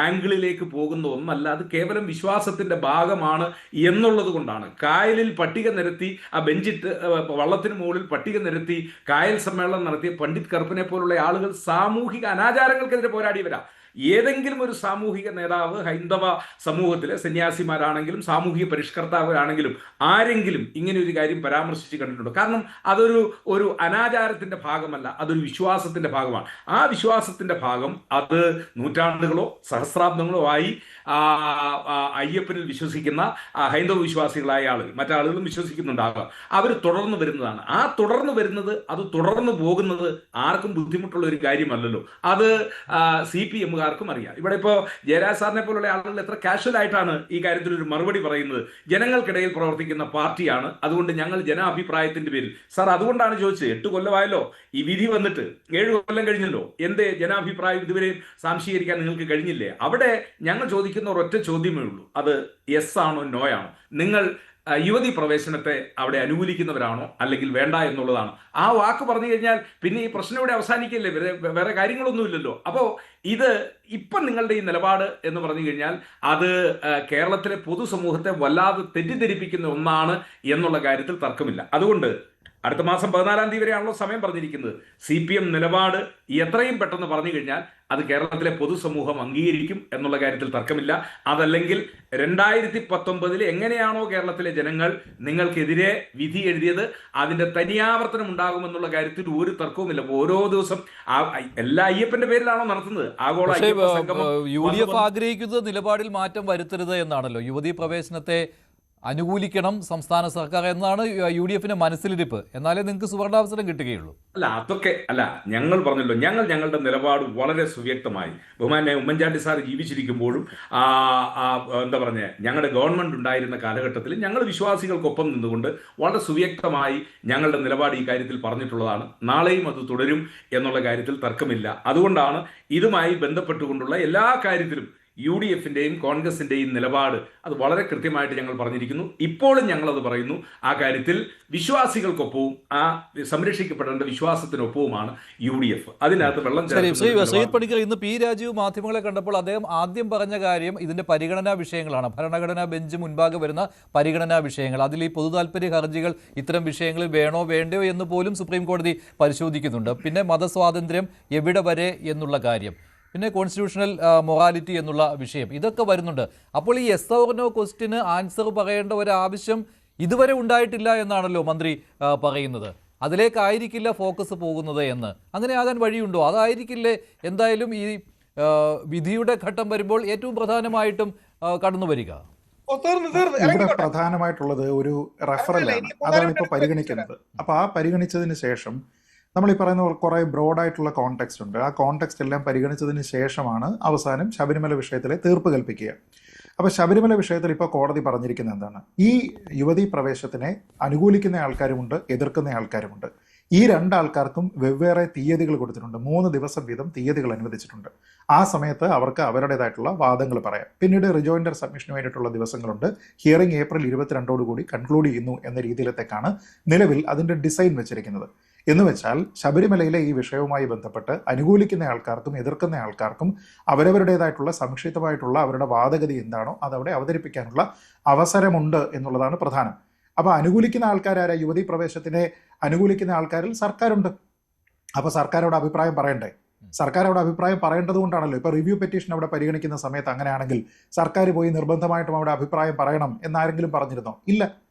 ആംഗിളിലേക്ക് പോകുന്ന ഒന്നല്ല. അത് കേവലം വിശ്വാസത്തിന്റെ ഭാഗമാണ് എന്നുള്ളത് കൊണ്ടാണ്. കായലിൽ പട്ടിക നിരത്തി ആ ബെഞ്ചിട്ട് വള്ളത്തിന് മുകളിൽ പട്ടിക നിരത്തി കായൽ സമ്മേളനം നടത്തിയ പണ്ഡിറ്റ് കറുപ്പിനെ പോലുള്ള ആളുകൾ സാമൂഹിക അനാചാരങ്ങൾക്കെതിരെ പോരാടിയവരാ. ഏതെങ്കിലും ഒരു സാമൂഹിക നേതാവ് ഹൈന്ദവ സമൂഹത്തിലെ സന്യാസിമാരാണെങ്കിലും സാമൂഹിക പരിഷ്കർത്താവരാണെങ്കിലും ആരെങ്കിലും ഇങ്ങനെ ഒരു കാര്യം പരാമർശിച്ച് കണ്ടിട്ടുണ്ടോ? കാരണം അതൊരു അനാചാരത്തിന്റെ ഭാഗമല്ല, അതൊരു വിശ്വാസത്തിന്റെ ഭാഗമാണ്. ആ വിശ്വാസത്തിന്റെ ഭാഗം അത് നൂറ്റാണ്ടുകളോ സഹസ്രാബ്ദങ്ങളോ ആയി അയ്യപ്പനിൽ വിശ്വസിക്കുന്ന ഹൈന്ദവ വിശ്വാസികളായ ആളുകൾ, മറ്റാളുകളും വിശ്വസിക്കുന്നുണ്ടാകാം, അവർ തുടർന്ന് വരുന്നതാണ്. ആ തുടർന്ന് വരുന്നത്, അത് തുടർന്ന് പോകുന്നത് ആർക്കും ബുദ്ധിമുട്ടുള്ള ഒരു കാര്യമല്ലല്ലോ. അത് CPMകാർക്കും അറിയാം. ഇവിടെ ഇപ്പോൾ ജയരാജ് സാറിനെ പോലുള്ള ആളുകൾ എത്ര കാഷ്വൽ ആയിട്ടാണ് ഈ കാര്യത്തിൽ ഒരു മറുപടി പറയുന്നത്. ജനങ്ങൾക്കിടയിൽ പ്രവർത്തിക്കുന്ന പാർട്ടിയാണ്, അതുകൊണ്ട് ഞങ്ങൾ ജനാഭിപ്രായത്തിന്റെ പേരിൽ. സാർ, അതുകൊണ്ടാണ് ചോദിച്ചത്, 8 കൊല്ലമായല്ലോ ഈ വിധി വന്നിട്ട്, 7 കൊല്ലം കഴിഞ്ഞല്ലോ, എന്തേ ജനാഭിപ്രായം ഇതുവരെയും സാംശീകരിക്കാൻ നിങ്ങൾക്ക് കഴിഞ്ഞില്ലേ? അവിടെ ഞങ്ങൾ ചോദിക്കുന്ന ഒരൊറ്റ ചോദ്യമേ ഉള്ളൂ, അത് യെസ് ആണോ നോ ആണോ? നിങ്ങൾ യുവതി പ്രവേശനത്തെ അവിടെ അനുകൂലിക്കുന്നവരാണോ അല്ലെങ്കിൽ വേണ്ട എന്നുള്ളതാണ്. ആ വാക്ക് പറഞ്ഞു കഴിഞ്ഞാൽ പിന്നെ ഈ പ്രശ്നം ഇവിടെ അവസാനിക്കില്ലേ, വേറെ കാര്യങ്ങളൊന്നുമില്ലല്ലോ. അപ്പോൾ ഇത് ഇപ്പം നിങ്ങളുടെ ഈ നിലപാട് എന്ന് പറഞ്ഞു കഴിഞ്ഞാൽ അത് കേരളത്തിലെ പൊതുസമൂഹത്തെ വല്ലാതെ തെറ്റിദ്ധരിപ്പിക്കുന്ന ഒന്നാണ് എന്നുള്ള കാര്യത്തിൽ തർക്കമില്ല. അതുകൊണ്ട് അടുത്ത മാസം 14-ാം തീയതി വരെയാണല്ലോ സമയം പറഞ്ഞിരിക്കുന്നത്. CPM നിലപാട് എത്രയും പെട്ടെന്ന് പറഞ്ഞു കഴിഞ്ഞാൽ അത് കേരളത്തിലെ പൊതുസമൂഹം അംഗീകരിക്കും എന്നുള്ള കാര്യത്തിൽ തർക്കമില്ല. അതല്ലെങ്കിൽ 2019 എങ്ങനെയാണോ കേരളത്തിലെ ജനങ്ങൾ നിങ്ങൾക്കെതിരെ വിധി എഴുതിയത്, അതിന്റെ തനിയാവർത്തനം ഉണ്ടാകുമെന്നുള്ള കാര്യത്തിൽ ഒരു തർക്കവുമില്ല. ഓരോ ദിവസം എല്ലാ അയ്യപ്പന്റെ പേരിലാണോ നടത്തുന്നത് ആഗോള അയ്യപ്പ സംഗമം? UDF ആഗ്രഹിക്കുന്നത് നിലപാടിൽ മാറ്റം വരുത്തരുത് എന്നാണല്ലോ. യുവതീ പ്രവേശനത്തെ അനുകൂലിക്കണം സംസ്ഥാന സർക്കാർ എന്നാണ് UDFന്റെ മനസ്സിലിരിപ്പ്. എന്നാലേ നിങ്ങൾക്ക് സുവർണാവസരം കിട്ടുകയുള്ളൂ. അതൊക്കെ അല്ല, ഞങ്ങൾ പറഞ്ഞല്ലോ, ഞങ്ങളുടെ നിലപാട് വളരെ സുവ്യക്തമായി. ബഹുമാനായ ഉമ്മൻചാണ്ടി സാർ ജീവിച്ചിരിക്കുമ്പോഴും എന്താ പറഞ്ഞ ഞങ്ങളുടെ ഗവൺമെന്റ് ഉണ്ടായിരുന്ന കാലഘട്ടത്തിൽ ഞങ്ങൾ വിശ്വാസികൾക്കൊപ്പം നിന്നുകൊണ്ട് വളരെ സുവ്യക്തമായി ഞങ്ങളുടെ നിലപാട് ഈ കാര്യത്തിൽ പറഞ്ഞിട്ടുള്ളതാണ്. നാളെയും അത് തുടരും എന്നുള്ള കാര്യത്തിൽ തർക്കമില്ല. അതുകൊണ്ടാണ് ഇതുമായി ബന്ധപ്പെട്ടുകൊണ്ടുള്ള എല്ലാ കാര്യത്തിലും UDFിന്റെയും കോൺഗ്രസിന്റെയും നിലപാട് അത് വളരെ കൃത്യമായിട്ട് ഞങ്ങൾ പറഞ്ഞിരിക്കുന്നു. ഇപ്പോഴും ഞങ്ങളത് പറയുന്നു. ആ കാര്യത്തിൽ വിശ്വാസികൾക്കൊപ്പവും ആ സംരക്ഷിക്കപ്പെടേണ്ട വിശ്വാസത്തിനൊപ്പവുമാണ് UDF. അതിനകത്ത് വെള്ളം ശ്രീ പണിക്കർ, ഇന്ന് പി രാജീവ് മാധ്യമങ്ങളെ കണ്ടപ്പോൾ അദ്ദേഹം ആദ്യം പറഞ്ഞ കാര്യം ഇതിന്റെ പരിഗണനാ വിഷയങ്ങളാണ്. ഭരണഘടനാ ബെഞ്ച് മുൻപാകെ വരുന്ന പരിഗണനാ വിഷയങ്ങൾ, അതിൽ ഈ പൊതു താൽപര്യ ഹർജികൾ ഇത്തരം വിഷയങ്ങളിൽ വേണോ വേണ്ടയോ എന്ന് പോലും സുപ്രീം കോടതി പരിശോധിക്കുന്നുണ്ട്. പിന്നെ മതസ്വാതന്ത്ര്യം എവിടെ വരെ എന്നുള്ള കാര്യം, പിന്നെ കോൺസ്റ്റിറ്റ്യൂഷണൽ മൊറാലിറ്റി എന്നുള്ള വിഷയം, ഇതൊക്കെ വരുന്നുണ്ട്. അപ്പോൾ ഈ യെസ് ഓർ നോ ക്വസ്റ്റിന് ആൻസർ പറയേണ്ട ഒരു ആവശ്യം ഇതുവരെ ഉണ്ടായിട്ടില്ല എന്നാണല്ലോ മന്ത്രി പറയുന്നത്. അതിലേക്കായിരിക്കില്ല ഫോക്കസ് പോകുന്നത് എന്ന്. അങ്ങനെ ആകാൻ വഴിയുണ്ടോ? അതായിരിക്കില്ലേ എന്തായാലും ഈ വിധിയുടെ ഘട്ടം വരുമ്പോൾ ഏറ്റവും പ്രധാനമായിട്ടും കടന്നു വരിക? ഇവിടെ പ്രധാനമായിട്ടുള്ളത് ഒരു റെഫറലാണ്. അതാണ് ഇപ്പോൾ പരിഗണിക്കുന്നത്. അപ്പൊ ആ പരിഗണിച്ചതിന് ശേഷം നമ്മൾ ഈ പറയുന്ന കുറെ ബ്രോഡായിട്ടുള്ള കോണ്ടെക്സ്റ്റ് ഉണ്ട്. ആ കോണ്ടെക്സ്റ്റ് എല്ലാം പരിഗണിച്ചതിന് ശേഷമാണ് അവസാനം ശബരിമല വിഷയത്തിലെ തീർപ്പ് കൽപ്പിക്കുക. അപ്പൊ ശബരിമല വിഷയത്തിൽ ഇപ്പോൾ കോടതി പറഞ്ഞിരിക്കുന്നത് എന്താണ്? ഈ യുവതീ പ്രവേശത്തിനെ അനുകൂലിക്കുന്ന ആൾക്കാരുമുണ്ട്, എതിർക്കുന്ന ആൾക്കാരുമുണ്ട്. ഈ രണ്ടാൾക്കാർക്കും വെവ്വേറെ തീയതികൾ കൊടുത്തിട്ടുണ്ട്. 3 ദിവസം വീതം തീയതികൾ അനുവദിച്ചിട്ടുണ്ട്. ആ സമയത്ത് അവർക്ക് അവരുടേതായിട്ടുള്ള വാദങ്ങൾ പറയാം. പിന്നീട് റിജോയിൻഡർ സബ്മിഷന് വേണ്ടിയിട്ടുള്ള ദിവസങ്ങളുണ്ട്. ഹിയറിംഗ് ഏപ്രിൽ 22 കൺക്ലൂഡ് ചെയ്യുന്നു എന്ന രീതിയിലത്തേക്കാണ് നിലവിൽ അതിന്റെ ഡിസൈൻ വെച്ചിരിക്കുന്നത്. എന്ന് വെച്ചാൽ ശബരിമലയിലെ ഈ വിഷയവുമായി ബന്ധപ്പെട്ട് അനുകൂലിക്കുന്ന ആൾക്കാർക്കും എതിർക്കുന്ന ആൾക്കാർക്കും അവരവരുടേതായിട്ടുള്ള സംക്ഷിപ്തമായിട്ടുള്ള അവരുടെ വാദഗതി എന്താണോ അതവിടെ അവതരിപ്പിക്കാനുള്ള അവസരമുണ്ട് എന്നുള്ളതാണ് പ്രധാനം. അപ്പൊ അനുകൂലിക്കുന്ന ആൾക്കാരായ യുവതീ പ്രവേശത്തിനെ അനുകൂലിക്കുന്ന ആൾക്കാരിൽ സർക്കാരുണ്ട്. അപ്പൊ സർക്കാരോട് അഭിപ്രായം പറയണ്ടേ? സർക്കാരോട് അഭിപ്രായം പറയേണ്ടത് കൊണ്ടാണല്ലോ ഇപ്പൊ റിവ്യൂ പെറ്റീഷൻ അവിടെ പരിഗണിക്കുന്ന സമയത്ത് അങ്ങനെയാണെങ്കിൽ സർക്കാർ പോയി നിർബന്ധമായിട്ടും അവിടെ അഭിപ്രായം പറയണം എന്നാരെങ്കിലും പറഞ്ഞിരുന്നോ? ഇല്ല.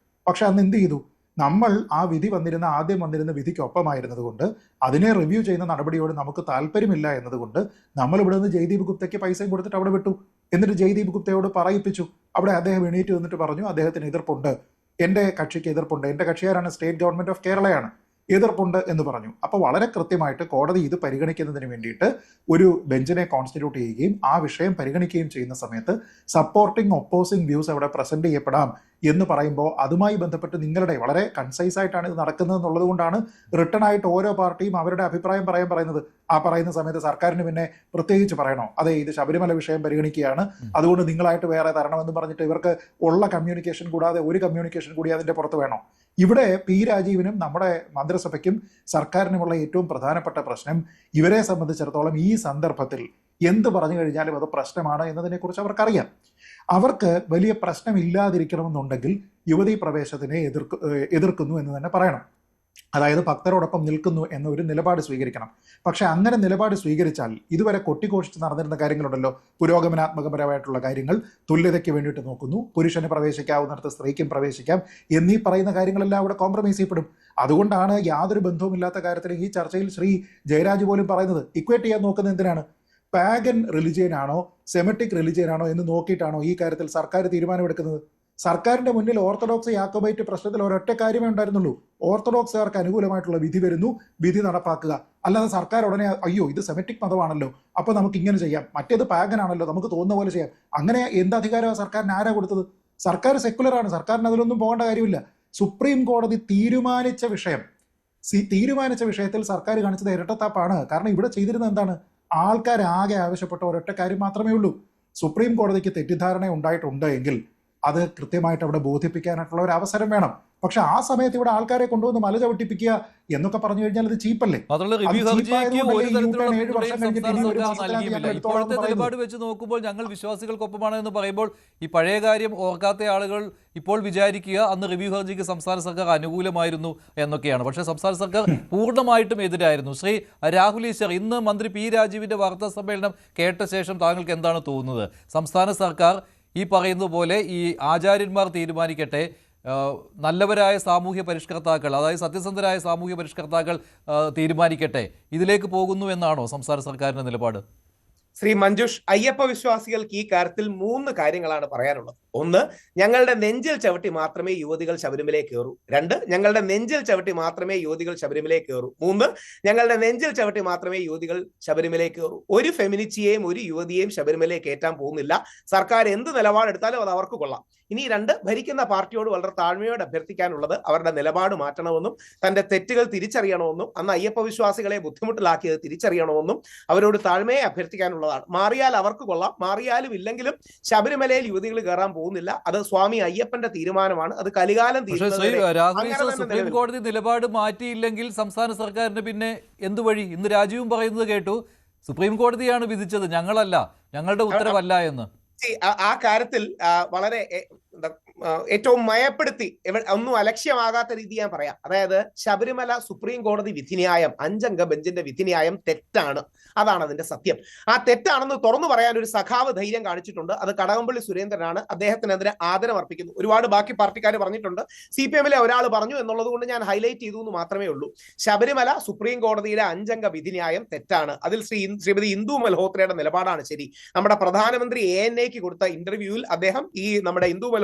പക്ഷെ അന്ന് എന്ത് ചെയ്തു? നമ്മൾ ആ വിധി ആദ്യം വന്നിരുന്ന വിധിക്കൊപ്പമായിരുന്നത് കൊണ്ട് അതിനെ റിവ്യൂ ചെയ്യുന്ന നടപടിയോട് നമുക്ക് താല്പര്യമില്ല എന്നതുകൊണ്ട് നമ്മൾ ഇവിടെ നിന്ന് ജയ്ദീപ് ഗുപ്തയ്ക്ക് പൈസയും കൊടുത്തിട്ട് അവിടെ വിട്ടു. എന്നിട്ട് ജയ്ദീപ് ഗുപ്തയോട് പറയിപ്പിച്ചു. അവിടെ അദ്ദേഹം എണീറ്റ് വന്നിട്ട് പറഞ്ഞു അദ്ദേഹത്തിന് എതിർപ്പുണ്ട്, എൻ്റെ കക്ഷിക്ക് എതിർപ്പുണ്ട്, എൻ്റെ കക്ഷിയാരാണ് സ്റ്റേറ്റ് ഗവൺമെന്റ് ഓഫ് കേരളയാണ്, എതിർപ്പുണ്ട് എന്ന് പറഞ്ഞു. അപ്പോൾ വളരെ കൃത്യമായിട്ട് കോടതി ഇത് പരിഗണിക്കുന്നതിന് വേണ്ടിയിട്ട് ഒരു ബെഞ്ചിനെ കോൺസ്റ്റിറ്റ്യൂട്ട് ചെയ്യുകയും ആ വിഷയം പരിഗണിക്കുകയും ചെയ്യുന്ന സമയത്ത് സപ്പോർട്ടിംഗ് ഒപ്പോസിംഗ് വ്യൂസ് അവിടെ പ്രസന്റ് ചെയ്യപ്പെടാം എന്ന് പറയുമ്പോൾ അതുമായി ബന്ധപ്പെട്ട് നിങ്ങളുടെ വളരെ കൺസൈസ് ആയിട്ടാണ് ഇത് നടക്കുന്നത് എന്നുള്ളത് കൊണ്ടാണ് റിട്ടേൺ ആയിട്ട് ഓരോ പാർട്ടിയും അവരുടെ അഭിപ്രായം പറയുന്നത്. ആ പറയുന്ന സമയത്ത് സർക്കാരിന് പിന്നെ പ്രത്യേകിച്ച് പറയണോ? അതെ, ഇത് ശബരിമല വിഷയം പരിഗണിക്കുകയാണ്, അതുകൊണ്ട് നിങ്ങളായിട്ട് വേറെ തരണമെന്ന് പറഞ്ഞിട്ട് ഇവർക്ക് ഉള്ള കമ്മ്യൂണിക്കേഷൻ കൂടാതെ ഒരു കമ്മ്യൂണിക്കേഷൻ കൂടി അതിന്റെ പുറത്ത് വേണോ? ഇവിടെ പി രാജീവിനും നമ്മുടെ മന്ത്രിസഭയ്ക്കും സർക്കാരിനുമുള്ള ഏറ്റവും പ്രധാനപ്പെട്ട പ്രശ്നം ഇവരെ സംബന്ധിച്ചിടത്തോളം ഈ സന്ദർഭത്തിൽ എന്ത് പറഞ്ഞു കഴിഞ്ഞാലും അത് പ്രശ്നമാണ് എന്നതിനെക്കുറിച്ച് അവർക്കറിയാം. അവർക്ക് വലിയ പ്രശ്നമില്ലാതിരിക്കണമെന്നുണ്ടെങ്കിൽ യുവതീ പ്രവേശത്തിനെ എതിർക്കുന്നു എന്ന് തന്നെ പറയണം. അതായത് ഭക്തരോടൊപ്പം നിൽക്കുന്നു എന്ന ഒരു നിലപാട് സ്വീകരിക്കണം. പക്ഷെ അങ്ങനെ നിലപാട് സ്വീകരിച്ചാൽ ഇതുവരെ കൊട്ടിഘോഷിച്ച് നടന്നിരുന്ന കാര്യങ്ങളുണ്ടല്ലോ, പുരോഗമനാത്മകപരമായിട്ടുള്ള കാര്യങ്ങൾ, തുല്യതയ്ക്ക് വേണ്ടിയിട്ട് നോക്കുന്നു, പുരുഷന് പ്രവേശിക്കാവുന്നിടത്ത് സ്ത്രീക്കും പ്രവേശിക്കാം എന്നീ പറയുന്ന കാര്യങ്ങളെല്ലാം അവിടെ കോംപ്രമൈസ് ചെയ്യപ്പെടും. അതുകൊണ്ടാണ് യാതൊരു ബന്ധവുമില്ലാത്ത കാര്യത്തിൽ ഈ ചർച്ചയിൽ ശ്രീ ജയരാജ് പോലും പറയുന്നത് ഇക്വേറ്റ് ചെയ്യാൻ നോക്കുന്നത് എന്തിനാണ്? പാഗൻ റിലിജിയനാണോ സെമറ്റിക് റിലിജിയനാണോ എന്ന് നോക്കിയിട്ടാണോ ഈ കാര്യത്തിൽ സർക്കാർ തീരുമാനമെടുക്കുന്നത്? സർക്കാരിന്റെ മുന്നിൽ ഓർത്തഡോക്സ് യാക്കോബൈറ്റ് പ്രശ്നത്തിൽ ഒരൊറ്റ കാര്യമേ ഉണ്ടായിരുന്നുള്ളൂ, ഓർത്തഡോക്സുകാർക്ക് അനുകൂലമായിട്ടുള്ള വിധി വരുന്നു, വിധി നടപ്പാക്കുക. അല്ലാതെ സർക്കാർ ഉടനെ അയ്യോ ഇത് സെമറ്റിക് മതമാണല്ലോ അപ്പൊ നമുക്ക് ഇങ്ങനെ ചെയ്യാം, മറ്റേത് പാഗൻ ആണല്ലോ നമുക്ക് തോന്നുന്ന പോലെ ചെയ്യാം. അങ്ങനെ എന്ത് അധികാരമാണ് സർക്കാരിന് ആരാ കൊടുത്തത്? സർക്കാർ സെക്കുലറാണ്, സർക്കാരിന് അതിലൊന്നും പോകേണ്ട കാര്യമില്ല. സുപ്രീം കോടതി തീരുമാനിച്ച വിഷയത്തിൽ സർക്കാർ കാണിച്ചത് ഇരട്ടത്താപ്പാണ്. കാരണം ഇവിടെ ചെയ്തിരുന്നത് എന്താണ്? ആൾക്കാരാകെ ആവശ്യപ്പെട്ട ഒരൊറ്റ കാര്യം മാത്രമേ ഉള്ളൂ. സുപ്രീം കോടതിക്ക് തെറ്റിദ്ധാരണ ഉണ്ടായിട്ടുണ്ട് എങ്കിൽ അത് കൃത്യമായിട്ട് അവിടെ ബോധിപ്പിക്കാനായിട്ടുള്ള ഒരു അവസരം വേണം. പക്ഷെ ആ സമയത്ത് ഇവിടെ ആൾക്കാരെ കൊണ്ടുവന്ന് മല ചവിട്ടിപ്പിക്കുക എന്നൊക്കെ പറഞ്ഞു കഴിഞ്ഞാൽ അത് ചീപ്പല്ലേ? ഇപ്പോഴത്തെ നിലപാട് വെച്ച് നോക്കുമ്പോൾ ഞങ്ങൾ വിശ്വാസികൾക്കൊപ്പമാണ് എന്ന് പറയുമ്പോൾ ഈ പഴയ കാര്യം ഓർക്കാത്ത ആളുകൾ ഇപ്പോൾ വിചാരിക്കുക അന്ന് റിവ്യൂ ഹർജിക്ക് സംസ്ഥാന സർക്കാർ അനുകൂലമായിരുന്നു എന്നൊക്കെയാണ്. പക്ഷേ സംസ്ഥാന സർക്കാർ പൂർണ്ണമായിട്ടും എതിരായിരുന്നു. ശ്രീ രാഹുൽ ഈശ്വർ, ഇന്ന് മന്ത്രി പി രാജീവിന്റെ വാർത്താ സമ്മേളനം കേട്ട ശേഷം താങ്കൾക്ക് എന്താണ് തോന്നുന്നത്? സംസ്ഥാന സർക്കാർ ഈ പറയുന്ന പോലെ ഈ ആചാര്യന്മാർ തീരുമാനിക്കട്ടെ, നല്ലവരായ സാമൂഹ്യ പരിഷ്കർത്താക്കൾ, അതായത് സത്യസന്ധരായ സാമൂഹ്യ പരിഷ്കർത്താക്കൾ തീരുമാനിക്കട്ടെ, ഇതിലേക്ക് പോകുന്നു എന്നാണോ സംസ്ഥാന സർക്കാരിന്റെ നിലപാട്? ശ്രീ മഞ്ജുഷ്, അയ്യപ്പ വിശ്വാസികൾക്ക് ഈ കാര്യത്തിൽ 3 കാര്യങ്ങളാണ് പറയാനുള്ളത്. 1, ഞങ്ങളുടെ നെഞ്ചിൽ ചവിട്ടി മാത്രമേ യുവതികൾ ശബരിമലയിൽ കയറൂ. 2, ഞങ്ങളുടെ നെഞ്ചിൽ ചവിട്ടി മാത്രമേ യുവതികൾ ശബരിമലയിൽ കയറൂ. 3, ഞങ്ങളുടെ നെഞ്ചിൽ ചവിട്ടി മാത്രമേ യുവതികൾ ശബരിമലയിൽ കയറൂ. ഒരു ഫെമിനിറ്റിയെയും ഒരു യുവതിയെയും ശബരിമലയിൽ കയറ്റാൻ പോകുന്നില്ല. സർക്കാർ എന്ത് നിലപാടെടുത്താലും അത് അവർക്ക് കൊള്ളാം. ഇനി 2, ഭരിക്കുന്ന പാർട്ടിയോട് വളരെ താഴ്മയോടെ അഭ്യർത്ഥിക്കാനുള്ളത് അവരുടെ നിലപാട് മാറ്റണമെന്നും തന്റെ തെറ്റുകൾ തിരിച്ചറിയണമെന്നും അന്ന് അയ്യപ്പ വിശ്വാസികളെ ബുദ്ധിമുട്ടിലാക്കിയത് തിരിച്ചറിയണമെന്നും അവരോട് താഴ്മയെ അഭ്യർത്ഥിക്കാനുള്ളത് എന്നുള്ളതാണ്. മാറിയാൽ അവർക്ക് കൊള്ളാം, മാറിയാലും ഇല്ലെങ്കിലും ശബരിമലയിൽ യുവതികൾ കയറാൻ പോകുന്നില്ല. അത് സ്വാമി അയ്യപ്പന്റെ തീരുമാനമാണ്. അത് കലികാലം പക്ഷേ ശ്രീ രാഘവീശ്വർ സുപ്രീം കോടതി നിലപാട് മാറ്റിയില്ലെങ്കിൽ സംസ്ഥാന സർക്കാരിന് പിന്നെ എന്തു വഴി? ഇന്ന് രാജീവും പറയുന്നത് കേട്ടു, സുപ്രീം കോടതിയാണ് വിധിച്ചത്, ഞങ്ങളല്ല, ഞങ്ങളുടെ ഉത്തരവല്ല എന്ന്. ആ കാര്യത്തിൽ വളരെ ഏറ്റവും മയപ്പെടുത്തി ഒന്നും അലക്ഷ്യമാകാത്ത രീതി ഞാൻ പറയാം. അതായത് ശബരിമല സുപ്രീം കോടതി വിധിന്യായം, 5 അംഗ ബെഞ്ചിന്റെ വിധിന്യായം തെറ്റാണ്. അതാണ് അതിന്റെ സത്യം. ആ തെറ്റാണെന്ന് തുറന്നു പറയാൻ ഒരു സഖാവ് ധൈര്യം കാണിച്ചിട്ടുണ്ട്. അത് കടകംപള്ളി സുരേന്ദ്രനാണ്. അദ്ദേഹത്തിനെതിരെ ആദരം അർപ്പിക്കുന്നു. ഒരുപാട് ബാക്കി പാർട്ടിക്കാർ പറഞ്ഞിട്ടുണ്ട്, CPM-ലെ ഒരാൾ പറഞ്ഞു എന്നുള്ളത് കൊണ്ട് ഞാൻ ഹൈലൈറ്റ് ചെയ്തു എന്ന് മാത്രമേ ഉള്ളൂ. ശബരിമല സുപ്രീം കോടതിയുടെ 5 അംഗ വിധിന്യായം തെറ്റാണ്. അതിൽ ശ്രീമതി ഇന്ദു മൽഹോത്രയുടെ നിലപാടാണ് ശരി. നമ്മുടെ പ്രധാനമന്ത്രി ANAക്ക് കൊടുത്ത ഇന്റർവ്യൂവിൽ അദ്ദേഹം ഈ നമ്മുടെ ഇന്ദു മൽഹോത്ര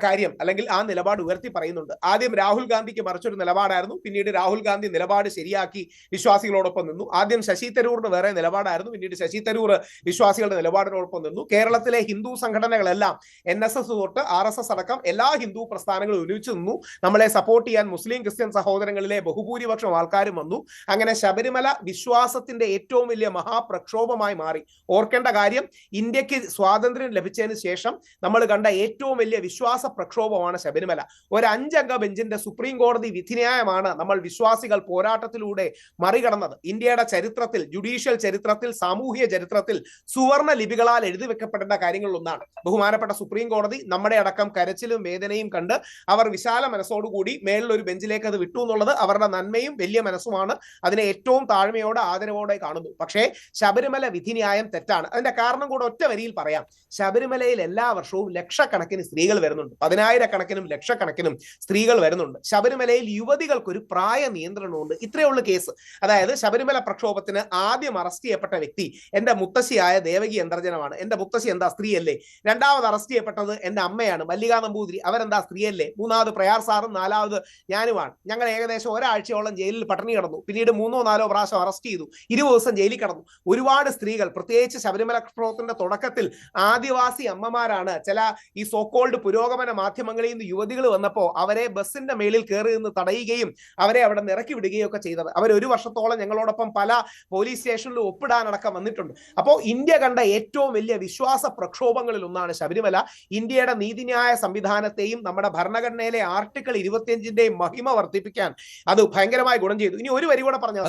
കാര്യം അല്ലെങ്കിൽ ആ നിലപാട് ഉയർത്തി പറയുന്നുണ്ട്. ആദ്യം രാഹുൽ ഗാന്ധിക്ക് മറിച്ചൊരു നിലപാടായിരുന്നു, പിന്നീട് രാഹുൽ ഗാന്ധി നിലപാട് ശരിയാക്കി വിശ്വാസികളോടൊപ്പം നിന്നു. ആദ്യം ശശി തരൂറിന് വേറെ നിലപാടായിരുന്നു, പിന്നീട് ശശി തരൂർ വിശ്വാസികളുടെ നിലപാടിനോടൊപ്പം നിന്നു. കേരളത്തിലെ ഹിന്ദു സംഘടനകളെല്ലാം NSS തൊട്ട് RSS അടക്കം എല്ലാ ഹിന്ദു പ്രസ്ഥാനങ്ങളും ഒരുമിച്ച് നിന്നു. നമ്മളെ സപ്പോർട്ട് ചെയ്യാൻ മുസ്ലിം ക്രിസ്ത്യൻ സഹോദരങ്ങളിലെ ബഹുഭൂരിപക്ഷം ആൾക്കാരും വന്നു. അങ്ങനെ ശബരിമല വിശ്വാസത്തിന്റെ ഏറ്റവും വലിയ മഹാപ്രക്ഷോഭമായി മാറി. ഓർക്കേണ്ട കാര്യം, ഇന്ത്യക്ക് സ്വാതന്ത്ര്യം ലഭിച്ചതിന് ശേഷം നമ്മൾ കണ്ട ഏറ്റവും വലിയ വിശ്വാസ പ്രക്ഷോഭമാണ് ശബരിമല. ഒരു 5 അംഗ ബെഞ്ചിന്റെ സുപ്രീം കോടതി വിധിന്യായമാണ് നമ്മൾ വിശ്വാസികൾ പോരാട്ടത്തിലൂടെ മറികടന്നത്. ഇന്ത്യയുടെ ചരിത്രത്തിൽ, ജുഡീഷ്യൽ ചരിത്രത്തിൽ, സാമൂഹിക ചരിത്രത്തിൽ സുവർണ ലിപികളാൽ എഴുതി വെക്കപ്പെടേണ്ട കാര്യങ്ങളിലൊന്നാണ്. ബഹുമാനപ്പെട്ട സുപ്രീം കോടതി നമ്മുടെ അടക്കം കരച്ചിലും വേദനയും കണ്ട് അവർ വിശാല മനസ്സോടുകൂടി മേളിലൊരു ബെഞ്ചിലേക്ക് അത് വിട്ടു എന്നുള്ളത് അവരുടെ നന്മയും വലിയ മനസ്സുമാണ്. അതിനെ ഏറ്റവും താഴ്മയോടെ ആദരവോടെ കാണുന്നു. പക്ഷേ ശബരിമല വിധിന്യായം തെറ്റാണ്. അതിന്റെ കാരണം കൂടെ ഒറ്റ വരിയിൽ പറയാം. ശബരിമലയിൽ എല്ലാ വർഷവും ലക്ഷക്കണക്കിന് സ്ത്രീകൾ വരുന്നുണ്ട്, 10,000-കണക്കിനും ലക്ഷക്കണക്കിനും സ്ത്രീകൾ വരുന്നുണ്ട്. ശബരിമലയിൽ യുവതികൾക്ക് ഒരു പ്രായ നിയന്ത്രണമുണ്ട്. ഇത്രയുള്ള കേസ്. അതായത് ശബരിമല പ്രക്ഷോഭത്തിന് ആദ്യം അറസ്റ്റ് ചെയ്യപ്പെട്ട വ്യക്തി എന്റെ മുത്തശ്ശിയായ ദേവകി അന്തർജനമാണ്. എന്റെ മുത്തശ്ശി എന്താ സ്ത്രീയല്ലേ? രണ്ടാമത് അറസ്റ്റ് ചെയ്യപ്പെട്ടത് എന്റെ അമ്മയാണ്, മല്ലിക നമ്പൂതിരി. അവരെന്താ സ്ത്രീയല്ലേ? മൂന്നാമത് പ്രയാർ സാറും, നാലാമത് ഞാനുമാണ്. ഞങ്ങൾ ഏകദേശം ഒരാഴ്ചയോളം ജയിലിൽ പട്ടിണി കിടന്നു. പിന്നീട് 3-4 പ്രാവശ്യം അറസ്റ്റ് ചെയ്തു, 20 ദിവസം ജയിലിൽ കിടന്നു. ഒരുപാട് സ്ത്രീകൾ, പ്രത്യേകിച്ച് ശബരിമല പ്രക്ഷോഭത്തിന്റെ തുടക്കത്തിൽ ആദിവാസി അമ്മമാരാണ് ചില ഈ സോക്കോൾഡ് പുരോഗമന മാധ്യമങ്ങളിൽ നിന്ന് യുവതികൾ വന്നപ്പോൾ അവരെ ബസിന്റെ മേളിൽ കയറി നിന്ന് തടയുകയും അവരെ അവിടെ നിറക്കി വിടുകയും ഒക്കെ ചെയ്തത്. അവർ 1 വർഷത്തോളം ഞങ്ങളോടൊപ്പം പല പോലീസ് സ്റ്റേഷനിൽ ഒപ്പിടാനടക്കം വന്നിട്ടുണ്ട്. അപ്പോൾ ഇന്ത്യ കണ്ട ഏറ്റവും വലിയ വിശ്വാസ പ്രക്ഷോഭങ്ങളിൽ ഒന്നാണ് ശബരിമല. ഇന്ത്യയുടെ നീതിന്യായ സംവിധാനത്തെയും നമ്മുടെ ഭരണഘടനയിലെ ആർട്ടിക്കിൾ 25-ന്റെയും മഹിമ വർദ്ധിപ്പിക്കാൻ അത് ഭയങ്കരമായി ഗുണം ചെയ്തു. ഇനി ഒരു വരി കൂടെ പറഞ്ഞു.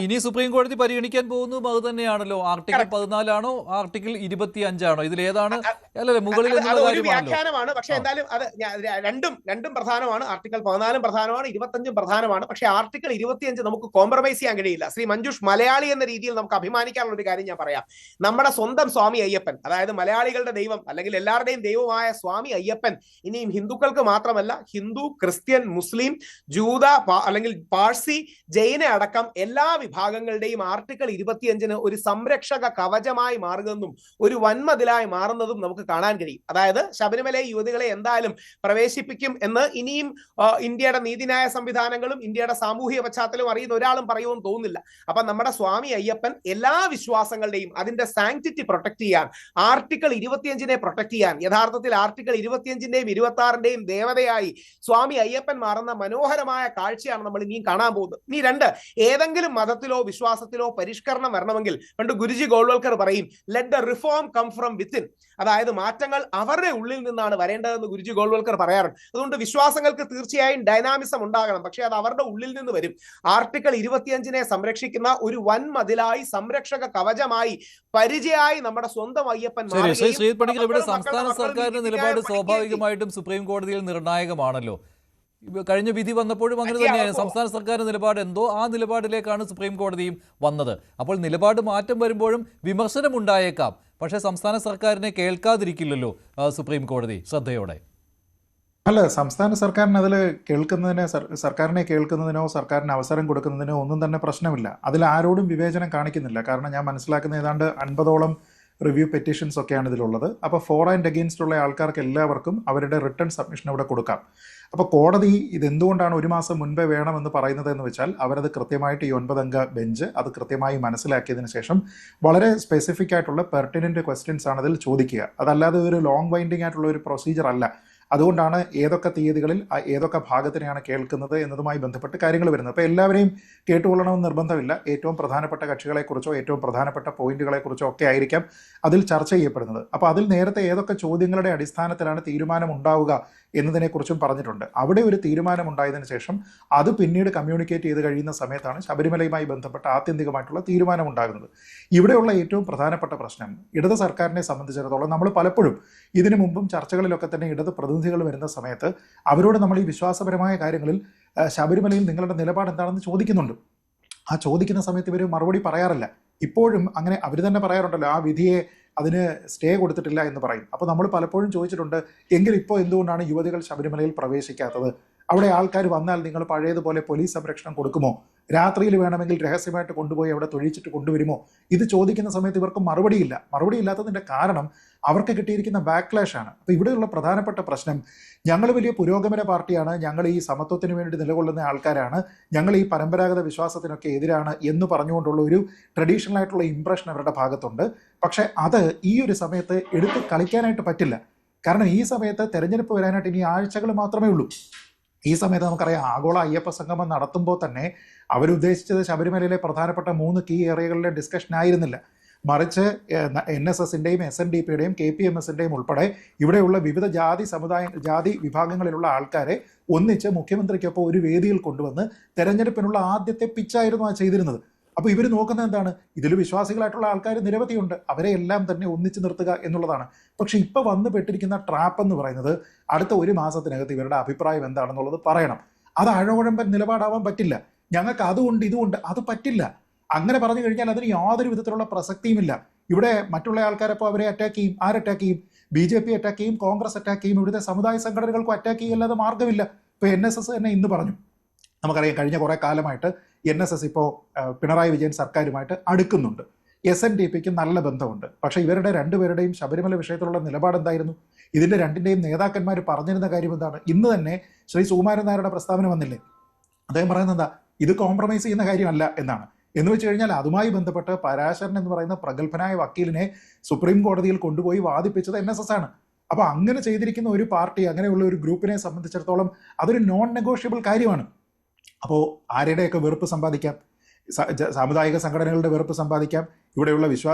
ഇനി സുപ്രീം കോടതി പരിഗണിക്കാൻ പോകുന്നതും അത് തന്നെയാണല്ലോ. ആർട്ടിക്കിൾ 14 ആണോ ആർട്ടിക്കിൾ 25 ആണോ? ഇതിലേതാണ്? അല്ലല്ലേ, മുകളിൽ ഒരു വ്യാഖ്യാനമാണ്. പക്ഷെ എന്തായാലും അത് രണ്ടും പ്രധാനമാണ്. ആർട്ടിക്കിൾ 14 പ്രധാനമാണ്, 25 പ്രധാനമാണ്. പക്ഷെ ആർട്ടിക്കിൾ 25 നമുക്ക് കോംപ്രമൈസ് ചെയ്യാൻ കഴിയില്ല. ശ്രീ മഞ്ജുഷ്, മലയാളി എന്ന രീതിയിൽ നമുക്ക് അഭിമാനിക്കാനുള്ള ഒരു കാര്യം ഞാൻ പറയാം. നമ്മുടെ സ്വന്തം സ്വാമി അയ്യപ്പൻ, അതായത് മലയാളികളുടെ ദൈവം അല്ലെങ്കിൽ എല്ലാവരുടെയും ദൈവമായ സ്വാമി അയ്യപ്പൻ ഇനിയും ഹിന്ദുക്കൾക്ക് മാത്രമല്ല, ഹിന്ദു, ക്രിസ്ത്യൻ, മുസ്ലിം, ജൂത അല്ലെങ്കിൽ പാഴ്സി, ജൈന അടക്കം എല്ലാ വിഭാഗങ്ങളുടെയും ആർട്ടിക്കിൾ 25 ഒരു സംരക്ഷക കവചമായി മാറുന്നതും ഒരു വൻമതിലായി മാറുന്നതും നമുക്ക് കാണാൻ കഴിയും. അതായത് ശബരിമലയെ യുവതികളെ എന്തായാലും പ്രവേശിപ്പിക്കും എന്ന് ഇനിയും ഇന്ത്യയുടെ നീതിന്യായ സംവിധാനങ്ങളും ഇന്ത്യയുടെ സാമൂഹിക പശ്ചാത്തലവും അറിയുന്ന ഒരാളും പറയുമെന്ന് തോന്നുന്നില്ല. അപ്പൊ നമ്മുടെ സ്വാമി അയ്യപ്പൻ എല്ലാ വിശ്വാസങ്ങളുടെയും അതിന്റെ സാങ്ക്ടിറ്റി പ്രൊട്ടക്ട് ചെയ്യാൻ, ആർട്ടിക്കിൾ 25-നെ പ്രൊട്ടക്ട് ചെയ്യാൻ, യഥാർത്ഥത്തിൽ ആർട്ടിക്കിൾ 25-ന്റെയും 26-ന്റെയും ദേവതയായി സ്വാമി അയ്യപ്പൻ മാറുന്ന മനോഹരമായ കാഴ്ചയാണ് നമ്മൾ ഇനിയും കാണാൻ പോകുന്നത്. ഇനി 2, ഏതെങ്കിലും മതത്തിലോ വിശ്വാസത്തിലോ പരിഷ്കരണം വരണമെങ്കിൽ പണ്ട് ഗുരുജി ഗോൾവൽക്കർ പറയും, let the reform come from within. അതായത് മാറ്റങ്ങൾ അവരുടെ ഉള്ളിൽ നിന്നാണ് വരേണ്ടതെന്ന് ഗുരുജി ഗോൾവൽക്കർ പറയാറുണ്ട്. അതുകൊണ്ട് വിശ്വാസങ്ങൾക്ക് തീർച്ചയായും ഡൈനാമിസം ഉണ്ടാകണം, പക്ഷെ അത് അവരുടെ ഉള്ളിൽ നിന്ന് വരും. ആർട്ടിക്കിൾ 25-നെ സംരക്ഷിക്കുന്ന ഒരു വൻ മതിലായി, സംരക്ഷക കവചമായി, പരിചയമായി നമ്മുടെ സ്വന്തം അയ്യപ്പൻ. ഇവിടെ സംസ്ഥാന സർക്കാരിന്റെ നിലപാട് സ്വാഭാവികമായിട്ടും സുപ്രീം കോടതിയിൽ നിർണായകമാണല്ലോ. കഴിഞ്ഞ വിധി വന്നപ്പോഴും അങ്ങനെ തന്നെയാണ്. സംസ്ഥാന സർക്കാരിന്റെ നിലപാട് എന്തോ ആ നിലപാടിലേക്കാണ് സുപ്രീം കോടതിയും വന്നത്. അപ്പോൾ നിലപാട് മാറ്റം വരുമ്പോഴും വിമർശനം ഉണ്ടായേക്കാം. പക്ഷേ സംസ്ഥാന സർക്കാരിനെ കേൾക്കാതിരിക്കില്ലല്ലോ സുപ്രീം കോടതി ശ്രദ്ധയോടെ. അല്ല, സംസ്ഥാന സർക്കാരിന് അതിൽ സർക്കാരിനെ കേൾക്കുന്നതിനോ സർക്കാരിന് അവസരം കൊടുക്കുന്നതിനോ ഒന്നും തന്നെ പ്രശ്നമില്ല. അതിൽ ആരോടും വിവേചനം കാണിക്കുന്നില്ല. കാരണം ഞാൻ മനസ്സിലാക്കുന്ന ഏതാണ്ട് 50ഓളം റിവ്യൂ പെറ്റീഷൻസ് ഒക്കെയാണ് ഇതിലുള്ളത്. അപ്പോൾ ഫോർ ആൻഡ് അഗെയിൻസ്റ്റ് ഉള്ള ആൾക്കാർക്ക് എല്ലാവർക്കും അവരുടെ റിട്ടേൺ സബ്മിഷൻ ഇവിടെ കൊടുക്കാം. അപ്പോൾ കോടതി ഇതെന്തുകൊണ്ടാണ് 1 മാസം മുൻപേ വേണമെന്ന് പറയുന്നത് എന്ന് വെച്ചാൽ അവരത് കൃത്യമായിട്ട് ഈ 9 അംഗ ബെഞ്ച് അത് കൃത്യമായി മനസ്സിലാക്കിയതിന് ശേഷം വളരെ സ്പെസിഫിക് ആയിട്ടുള്ള പെർട്ടിനൻറ്റ് ക്വസ്റ്റ്യൻസ് ആണ് അതിൽ ചോദിക്കുക. അതല്ലാതെ ഒരു ലോങ് വൈൻഡിങ് ആയിട്ടുള്ള ഒരു പ്രൊസീജിയർ അല്ല. അതുകൊണ്ടാണ് ഏതൊക്കെ തീയതികളിൽ ഏതൊക്കെ ഭാഗത്തിനെയാണ് കേൾക്കുന്നത് എന്നതുമായി ബന്ധപ്പെട്ട് കാര്യങ്ങൾ വരുന്നത്. അപ്പോൾ എല്ലാവരെയും കേട്ടുകൊള്ളണമെന്ന് നിർബന്ധമില്ല. ഏറ്റവും പ്രധാനപ്പെട്ട കക്ഷികളെക്കുറിച്ചോ ഏറ്റവും പ്രധാനപ്പെട്ട പോയിന്റുകളെക്കുറിച്ചോ ഒക്കെ ആയിരിക്കാം അതിൽ ചർച്ച ചെയ്യപ്പെടുന്നത്. അപ്പോൾ അതിൽ നേരത്തെ ഏതൊക്കെ ചോദ്യങ്ങളുടെ അടിസ്ഥാനത്തിലാണ് തീരുമാനം ഉണ്ടാവുക എന്നതിനെക്കുറിച്ചും പറഞ്ഞിട്ടുണ്ട്. അവിടെ ഒരു തീരുമാനം ഉണ്ടായതിനു ശേഷം അത് പിന്നീട് കമ്മ്യൂണിക്കേറ്റ് ചെയ്ത് കഴിയുന്ന സമയത്താണ് ശബരിമലയുമായി ബന്ധപ്പെട്ട ആത്യന്തികമായിട്ടുള്ള തീരുമാനം ഉണ്ടാകുന്നത്. ഇവിടെയുള്ള ഏറ്റവും പ്രധാനപ്പെട്ട പ്രശ്നം ഇടത് സർക്കാരിനെ സംബന്ധിച്ചിടത്തോളം നമ്മൾ പലപ്പോഴും ഇതിനു മുമ്പും ചർച്ചകളിലൊക്കെ തന്നെ ഇടത് പ്രതിനിധികൾ വരുന്ന സമയത്ത് അവരോട് നമ്മൾ ഈ വിശ്വാസപരമായ കാര്യങ്ങളിൽ ശബരിമലയിൽ നിങ്ങളുടെ നിലപാട് എന്താണെന്ന് ചോദിക്കുന്നുണ്ട്. ആ ചോദിക്കുന്ന സമയത്ത് ഇവർ മറുപടി പറയാറില്ല. ഇപ്പോഴും അങ്ങനെ അവർ തന്നെ പറയാറുണ്ടല്ലോ, ആ വിധിയെ അതിന് സ്റ്റേ കൊടുത്തിട്ടില്ല എന്ന് പറയും. അപ്പോൾ നമ്മൾ പലപ്പോഴും ചോദിച്ചിട്ടുണ്ട്, എങ്കിൽ ഇപ്പോൾ എന്തുകൊണ്ടാണ് യുവതികൾ ശബരിമലയിൽ പ്രവേശിക്കാത്തത്? അവിടെ ആൾക്കാർ വന്നാൽ നിങ്ങൾ പഴയതുപോലെ പോലീസ് സംരക്ഷണം കൊടുക്കുമോ? രാത്രിയിൽ വേണമെങ്കിൽ രഹസ്യമായിട്ട് കൊണ്ടുപോയി അവിടെ തൊഴിച്ചിട്ട് കൊണ്ടുവരുമോ? ഇത് ചോദിക്കുന്ന സമയത്ത് ഇവർക്ക് മറുപടിയില്ല. മറുപടിയില്ലാത്തതിൻ്റെ കാരണം അവർക്ക് കിട്ടിയിരിക്കുന്ന ബാക്ക്ലാഷ് ആണ്. അപ്പോൾ ഇവിടെയുള്ള പ്രധാനപ്പെട്ട പ്രശ്നം, ഞങ്ങൾ വലിയ പുരോഗമന പാർട്ടിയാണ്, ഞങ്ങൾ ഈ സമത്വത്തിന് വേണ്ടി നിലകൊള്ളുന്ന ആൾക്കാരാണ്, ഞങ്ങൾ ഈ പരമ്പരാഗത വിശ്വാസത്തിനൊക്കെ എതിരാണ് എന്ന് പറഞ്ഞുകൊണ്ടുള്ള ഒരു ട്രഡീഷണൽ ആയിട്ടുള്ള ഇംപ്രഷൻ അവരുടെ ഭാഗത്തുണ്ട്. പക്ഷേ അത് ഈ ഒരു സമയത്ത് എടുത്ത് കളിക്കാനായിട്ട് പറ്റില്ല. കാരണം ഈ സമയത്ത് തെരഞ്ഞെടുപ്പ് വരാനായിട്ട് ഇനി ആഴ്ചകൾ മാത്രമേ ഉള്ളൂ. ഈ സമയത്ത് നമുക്കറിയാം, ആഗോള അയ്യപ്പ സംഗമം നടത്തുമ്പോൾ തന്നെ അവരുദ്ദേശിച്ചത് ശബരിമലയിലെ പ്രധാനപ്പെട്ട 3 കീ ഏരിയകളിലെ ഡിസ്കഷൻ ആയിരുന്നില്ല. മറിച്ച് NSSന്റെയും SNDPയുടെയും KPMSന്റെയും ഉൾപ്പെടെ ഇവിടെയുള്ള വിവിധ ജാതി വിഭാഗങ്ങളിലുള്ള ആൾക്കാരെ ഒന്നിച്ച് മുഖ്യമന്ത്രിക്കൊപ്പം ഒരു വേദിയിൽ കൊണ്ടുവന്ന് തെരഞ്ഞെടുപ്പിനുള്ള ആദ്യത്തെ പിച്ചായിരുന്നു ആ ചെയ്തിരുന്നത്. അപ്പോൾ ഇവർ നോക്കുന്നത് എന്താണ്? ഇതിൽ വിശ്വാസികളായിട്ടുള്ള ആൾക്കാർ നിരവധിയുണ്ട്, അവരെ എല്ലാം തന്നെ ഒന്നിച്ച് നിർത്തുക എന്നുള്ളതാണ്. പക്ഷെ ഇപ്പോൾ വന്നു പെട്ടിരിക്കുന്ന ട്രാപ്പ് എന്ന് പറയുന്നത് അടുത്ത 1 മാസത്തിനകത്ത് ഇവരുടെ അഭിപ്രായം എന്താണെന്നുള്ളത് പറയണം. അത് അഴകുഴമ്പൻ നിലപാടാവാൻ പറ്റില്ല. ഞങ്ങൾക്ക് അതുകൊണ്ട് ഇതുകൊണ്ട് അത് പറ്റില്ല. അങ്ങനെ പറഞ്ഞു കഴിഞ്ഞാൽ അതിന് യാതൊരു വിധത്തിലുള്ള പ്രസക്തിയുമില്ല. ഇവിടെ മറ്റുള്ള ആൾക്കാരപ്പോൾ അവരെ അറ്റാക്ക് ചെയ്യും. ആരറ്റാക്ക് ചെയ്യും? BJP അറ്റാക്ക് ചെയ്യും, കോൺഗ്രസ് അറ്റാക്ക് ചെയ്യും, ഇവിടുത്തെ സമുദായ സംഘടനകൾക്കും അറ്റാക്ക് ചെയ്യല്ലാതെ മാർഗ്ഗമില്ല. ഇപ്പോൾ NSS തന്നെ ഇന്ന് പറഞ്ഞു, നമുക്കറിയാം കഴിഞ്ഞ കുറേ കാലമായിട്ട് NSS ഇപ്പോൾ പിണറായി വിജയൻ സർക്കാരുമായിട്ട് അടുക്കുന്നുണ്ട്. SNDPക്ക് നല്ല ബന്ധമുണ്ട്. പക്ഷേ ഇവരുടെ രണ്ടുപേരുടെയും ശബരിമല വിഷയത്തിലുള്ള നിലപാട് എന്തായിരുന്നു? ഇതിൻ്റെ രണ്ടിൻ്റെയും നേതാക്കന്മാർ പറഞ്ഞിരുന്ന കാര്യം എന്താണ്? ഇന്ന് തന്നെ ശ്രീ സുകുമാരൻ നായരുടെ പ്രസ്താവന വന്നില്ലേ? അദ്ദേഹം പറയുന്നത് എന്താ? ഇത് കോംപ്രമൈസ് ചെയ്യുന്ന കാര്യമല്ല എന്നാണ്. എന്ന് വെച്ച് കഴിഞ്ഞാൽ അതുമായി ബന്ധപ്പെട്ട് പരാശരൻ എന്ന് പറയുന്ന പ്രഗത്ഭനായ വക്കീലിനെ സുപ്രീം കോടതിയിൽ കൊണ്ടുപോയി വാദിപ്പിച്ചത് NSS ആണ്. അപ്പോൾ അങ്ങനെ ചെയ്തിരിക്കുന്ന ഒരു പാർട്ടി, അങ്ങനെയുള്ള ഒരു ഗ്രൂപ്പിനെ സംബന്ധിച്ചിടത്തോളം അതൊരു നോൺ നെഗോഷ്യബിൾ കാര്യമാണ്. അപ്പോൾ ആരുടെയൊക്കെ വെറുപ്പ് സമ്പാദിക്കാം? സാമുദായിക സംഘടനകളുടെ വെറുപ്പ് സമ്പാദിക്കാം. ഇവിടെയുള്ള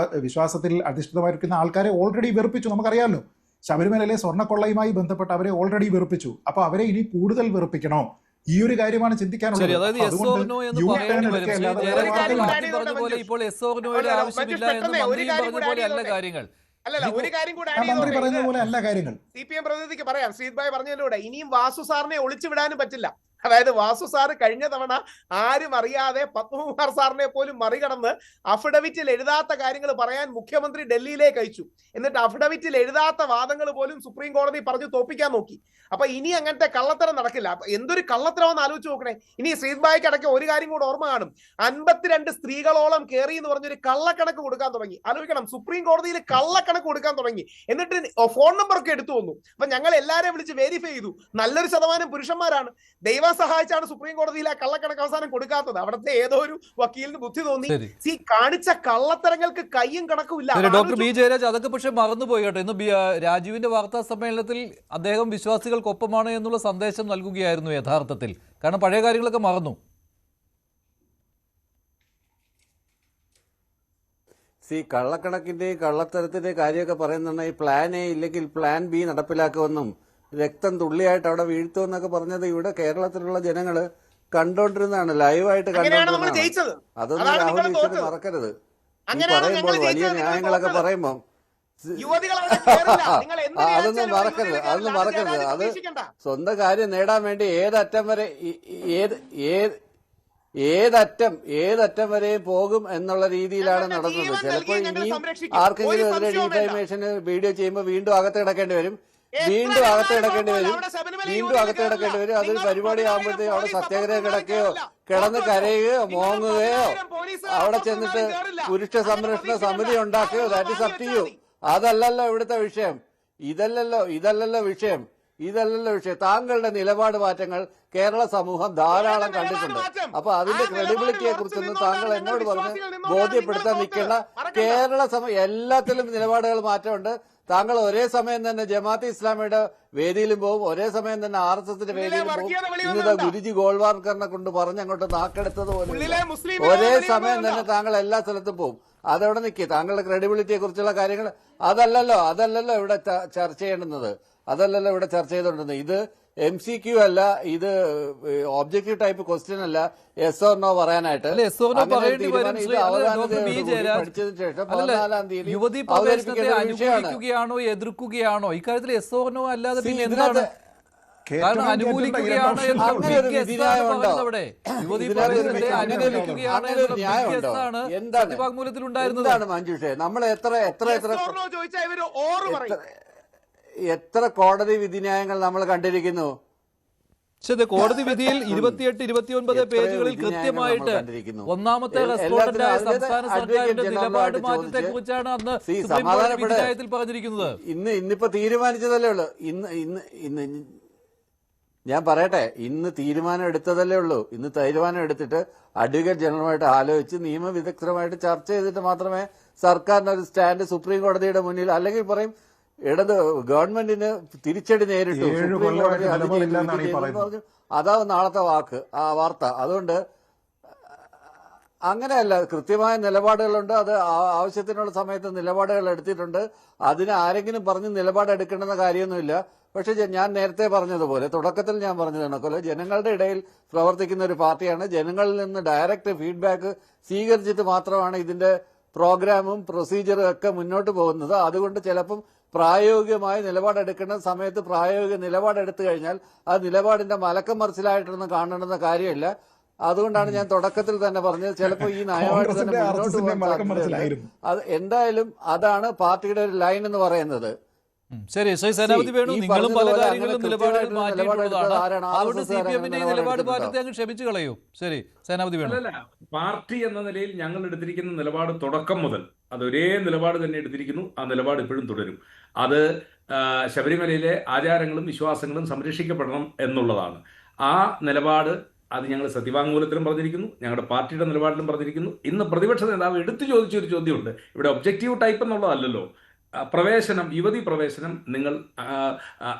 വിശ്വാസത്തിൽ അധിഷ്ഠിതമായിരിക്കുന്ന ആൾക്കാരെ ഓൾറെഡി വെറുപ്പിച്ചു. നമുക്കറിയാമല്ലോ, ശബരിമലയിലെ സ്വർണ്ണക്കൊള്ളയുമായി ബന്ധപ്പെട്ട് അവരെ ഓൾറെഡി വെറുപ്പിച്ചു. അപ്പോൾ അവരെ ഇനി കൂടുതൽ വെറുപ്പിക്കണോ? ഈ ഒരു കാര്യമാണ് ചിന്തിക്കാനുള്ളത്. മന്ത്രി പറയുന്ന പോലെ അല്ല കാര്യങ്ങൾ. CPM പ്രതിനിധിക്ക് പറയാം, ശ്രീത് ഭായ് പറഞ്ഞതിലൂടെ ഇനിയും വാസു സാറിനെ ഒളിച്ചു വിടാനും പറ്റില്ല. അതായത് വാസു സാറ് കഴിഞ്ഞ തവണ ആരും അറിയാതെ പത്മകുമാർ സാറിനെ പോലും മറികടന്ന് അഫിഡവിറ്റിൽ എഴുതാത്ത കാര്യങ്ങൾ പറയാൻ മുഖ്യമന്ത്രി ഡൽഹിയിലേക്ക് അയച്ചു. എന്നിട്ട് അഫിഡവിറ്റിൽ എഴുതാത്ത വാദങ്ങൾ പോലും സുപ്രീം കോടതി പറഞ്ഞു തോപ്പിക്കാൻ നോക്കി. അപ്പൊ ഇനി അങ്ങനത്തെ കള്ളത്തരം നടക്കില്ല. എന്തൊരു കള്ളത്തരമെന്ന് ആലോചിച്ച് നോക്കണേ. ഇനി ശ്രീത് ഭായിക്ക് അടക്കം ഒരു കാര്യം കൂടെ ഓർമ്മ കാണും, 52 സ്ത്രീകളോളം കയറി എന്ന് പറഞ്ഞൊരു കള്ളക്കണക്ക് കൊടുക്കാൻ തുടങ്ങി. ആലോചിക്കണം, സുപ്രീം കോടതിയിൽ കള്ളക്കണക്ക് കൊടുക്കാൻ തുടങ്ങി. എന്നിട്ട് ഫോൺ നമ്പറൊക്കെ എടുത്തു വന്നു. അപ്പൊ ഞങ്ങൾ എല്ലാവരെയും വിളിച്ച് വെരിഫൈ ചെയ്തു, നല്ലൊരു ശതമാനം പുരുഷന്മാരാണ്. ദൈവം സഹായിച്ചാണ് സുപ്രീം കോടതിയിൽ ആ കള്ളക്കണക്ക് അവസാനം കൊടുക്കാത്തത്. അവിടുത്തെ ഏതോ ഒരു വക്കീലിന് ബുദ്ധി തോന്നി. കാണിച്ച കള്ളത്തരങ്ങൾക്ക് കയ്യും കണക്കും ഇല്ല. ഡോക്ടർ ബി ജയരാജ് അതൊക്കെ പക്ഷെ മറന്നുപോയി കേട്ടോ. ഇന്ന് രാജീവിന്റെ വാർത്താ സമ്മേളനത്തിൽ അദ്ദേഹം വിശ്വാസികൾക്കൊപ്പമാണ് എന്നുള്ള സന്ദേശം നൽകുകയായിരുന്നു യഥാർത്ഥത്തിൽ. കാരണം പഴയ കാര്യങ്ങളൊക്കെ മറന്നു. കള്ളക്കണക്കിന്റെയും കള്ളത്തരത്തിന്റെ കാര്യമൊക്കെ പറയുന്നുണ്ടെങ്കിൽ പ്ലാൻ എ ഇല്ലെങ്കിൽ പ്ലാൻ ബി നടപ്പിലാക്കുമെന്നും രക്തം തുള്ളിയായിട്ട് അവിടെ വീഴ്ത്തുമെന്നൊക്കെ പറഞ്ഞത് ഇവിടെ കേരളത്തിലുള്ള ജനങ്ങള് കണ്ടോണ്ടിരുന്നതാണ്, ലൈവായിട്ട് കണ്ടോണ്ടിരുന്നതാണ്. അതൊന്നും രാഹുൽ ഈശ്വർ മറക്കരുത്. പറയുമ്പോൾ വലിയ ന്യായങ്ങളൊക്കെ പറയുമ്പോൾ അതൊന്നും മറക്കരുത്. അത് സ്വന്തം കാര്യം നേടാൻ വേണ്ടി ഏതറ്റം വരെ പോകും എന്നുള്ള രീതിയിലാണ് നടന്നത്. ചിലപ്പോൾ ഇനിയും ആർക്കെങ്കിലും എതിരെ ഡിഫൈമേഷന് വീഡിയോ ചെയ്യുമ്പോൾ വീണ്ടും അകത്ത് കിടക്കേണ്ടി വരും. അതൊരു പരിപാടി ആകുമ്പോഴത്തേക്കും അവിടെ സത്യാഗ്രഹം കിടക്കുകയോ കിടന്ന് കരയുകയോ മോങ്ങുകയോ അവിടെ ചെന്നിട്ട് പുരുഷ സംരക്ഷണ സമിതി ഉണ്ടാക്കുകയോ, that is up to you. അതല്ലല്ലോ ഇവിടുത്തെ വിഷയം. ഇതല്ലല്ലോ വിഷയം. താങ്കളുടെ നിലപാട് മാറ്റങ്ങൾ കേരള സമൂഹം ധാരാളം കണ്ടിട്ടുണ്ട്. അപ്പൊ അതിന്റെ ക്രെഡിബിലിറ്റിയെ കുറിച്ചൊന്നും താങ്കൾ എന്നോട് പറഞ്ഞ് ബോധ്യപ്പെടുത്താൻ നിൽക്കേണ്ട. കേരള എല്ലാത്തിലും നിലപാടുകൾ മാറ്റമുണ്ട്. താങ്കൾ ഒരേ സമയം തന്നെ ജമാഅത്തെ ഇസ്ലാമിയുടെ വേദിയിലും പോകും, ഒരേ സമയം തന്നെ RSSന്റെ വേദിയിലും പോകും. ഇന്നത്തെ ഗുരുജി ഗോൾവാർക്കറിനെ കൊണ്ട് പറഞ്ഞങ്ങോട്ട് നാക്കെടുത്തത് പോലെ ഒരേ സമയം തന്നെ താങ്കൾ എല്ലാ സ്ഥലത്തും പോകും. അതവിടെ നിൽക്കുക. താങ്കളുടെ ക്രെഡിബിലിറ്റിയെ കുറിച്ചുള്ള കാര്യങ്ങൾ അതല്ലല്ലോ ഇവിടെ ചർച്ച ചെയ്യേണ്ടുന്നത്. അതല്ലല്ലോ ഇവിടെ ചർച്ച ചെയ്തുകൊണ്ടിരുന്നത്. ഇത് MCQ അല്ല, ഇത് ഒബ്ജക്റ്റീവ് ടൈപ്പ് ക്വസ്റ്റ്യൻ അല്ല, എസ് ഓർ നോ പറയാനായിട്ട്. പഠിച്ചതിന് ശേഷം 14-ാം തീയതി യുവതി പ്രവേശനത്തെ അനുകൂലിക്കുകയാണോ എതിർക്കുകയാണോ ഇക്കാര്യത്തിൽ എസ് ഓർ നോ അല്ലാതെ പിന്നെ എന്താണ്? കാരണം അനുകൂലിക്കുകയാണ് എന്താണ് മഞ്ജുഷേ? നമ്മൾ എത്ര കോടതി വിധിന്യായങ്ങൾ നമ്മൾ കണ്ടിരിക്കുന്നു. പക്ഷേ കോടതി വിധിയിൽ 28-29 പേജുകളിൽ കൃത്യമായിട്ട് ഒന്നാമത്തെ റെസ്പോണ്ടന്റായ സംസ്ഥാന സർക്കാരിന്റെ നിലപാട് മാറ്റത്തെ കുറിച്ചാണ് അന്ന് സുപ്രീം കോടതി വിധിന്യായത്തിൽ പറഞ്ഞിരിക്കുന്നത്. ഇന്നിപ്പോ തീരുമാനിച്ചതല്ലേ ഉള്ളൂ. ഇന്ന് ഞാൻ പറയട്ടെ, ഇന്ന് തീരുമാനം എടുത്തതല്ലേ ഉള്ളൂ. ഇന്ന് തീരുമാനം എടുത്തിട്ട് അഡ്വക്കേറ്റ് ജനറലുമായിട്ട് ആലോചിച്ച് നിയമവിദഗ്ധരുമായിട്ട് ചർച്ച ചെയ്തിട്ട് മാത്രമേ സർക്കാരിന് ഒരു സ്റ്റാൻഡ് സുപ്രീം കോടതിയുടെ മുന്നിൽ, അല്ലെങ്കിൽ പറയും ഇടത് ഗവൺമെന്റിന് തിരിച്ചടി നേരിട്ടു, സുപ്രീം കോടതി പറഞ്ഞു. അതാവും നാളത്തെ വാർത്ത. അതുകൊണ്ട് അങ്ങനെയല്ല, കൃത്യമായ നിലപാടുകളുണ്ട്. അത് ആവശ്യത്തിനുള്ള സമയത്ത് നിലപാടുകൾ എടുത്തിട്ടുണ്ട്. അതിന് ആരെങ്കിലും പറഞ്ഞ് നിലപാടെടുക്കേണ്ടെന്ന കാര്യമൊന്നുമില്ല. പക്ഷെ ഞാൻ നേരത്തെ പറഞ്ഞതുപോലെ, തുടക്കത്തിൽ ഞാൻ പറഞ്ഞതുപോലെ, ജനങ്ങളുടെ ഇടയിൽ പ്രവർത്തിക്കുന്ന ഒരു പാർട്ടിയാണ്. ജനങ്ങളിൽ നിന്ന് ഡയറക്റ്റ് ഫീഡ്ബാക്ക് സ്വീകരിച്ചിട്ട് മാത്രമാണ് ഇതിന്റെ പ്രോഗ്രാമും പ്രൊസീജിയറും ഒക്കെ മുന്നോട്ട് പോകുന്നത്. അതുകൊണ്ട് ചിലപ്പം പ്രായോഗികമായ നിലപാടെടുക്കേണ്ട സമയത്ത് പ്രായോഗിക നിലപാടെടുത്തു കഴിഞ്ഞാൽ ആ നിലപാടിന്റെ മലക്കം മറിച്ചിലായിട്ടൊന്നും കാണേണ്ടുന്ന കാര്യമില്ല. അതുകൊണ്ടാണ് ഞാൻ തുടക്കത്തിൽ തന്നെ പറഞ്ഞത്, ചിലപ്പോൾ ഈ നയമായിട്ട് തന്നെ മുന്നോട്ട് പോകാൻ അത് എന്തായാലും അതാണ് പാർട്ടിയുടെ ഒരു ലൈൻ എന്ന് പറയുന്നത്. ശരി, ശ്രീ സേനാപതി വേണു, നിങ്ങളും പല കാര്യങ്ങളിലും നിലപാടുകൾ മാറ്റിയിട്ടുള്ളതാണ്. അതുകൊണ്ട് CPM-ന്റെ നിലപാട് മാറ്റത്തെ അങ്ങ് ക്ഷമിച്ചു കളയൂ. ശരി, സേനാപതി വേണു. പാർട്ടി എന്ന നിലയിൽ ഞങ്ങൾ എടുത്തിരിക്കുന്ന നിലപാട് തുടക്കം മുതൽ അതൊരേ നിലപാട് തന്നെ എടുത്തിരിക്കുന്നു. ആ നിലപാട് ഇപ്പോഴും തുടരും. അത് ശബരിമലയിലെ ആചാരങ്ങളും വിശ്വാസങ്ങളും സംരക്ഷിക്കപ്പെടണം എന്നുള്ളതാണ്. ആ നിലപാട് അത് ഞങ്ങൾ സത്യവാങ്മൂലത്തിലും പറഞ്ഞിരിക്കുന്നു, ഞങ്ങളുടെ പാർട്ടിയുടെ നിലപാടിലും പറഞ്ഞിരിക്കുന്നു. ഇന്ന് പ്രതിപക്ഷ നേതാവ് എടുത്തു ചോദിച്ചൊരു ചോദ്യമുണ്ട്. ഇവിടെ ഒബ്ജക്റ്റീവ് ടൈപ്പ് എന്നുള്ളതല്ലല്ലോ. പ്രവേശനം, യുവതി പ്രവേശനം നിങ്ങൾ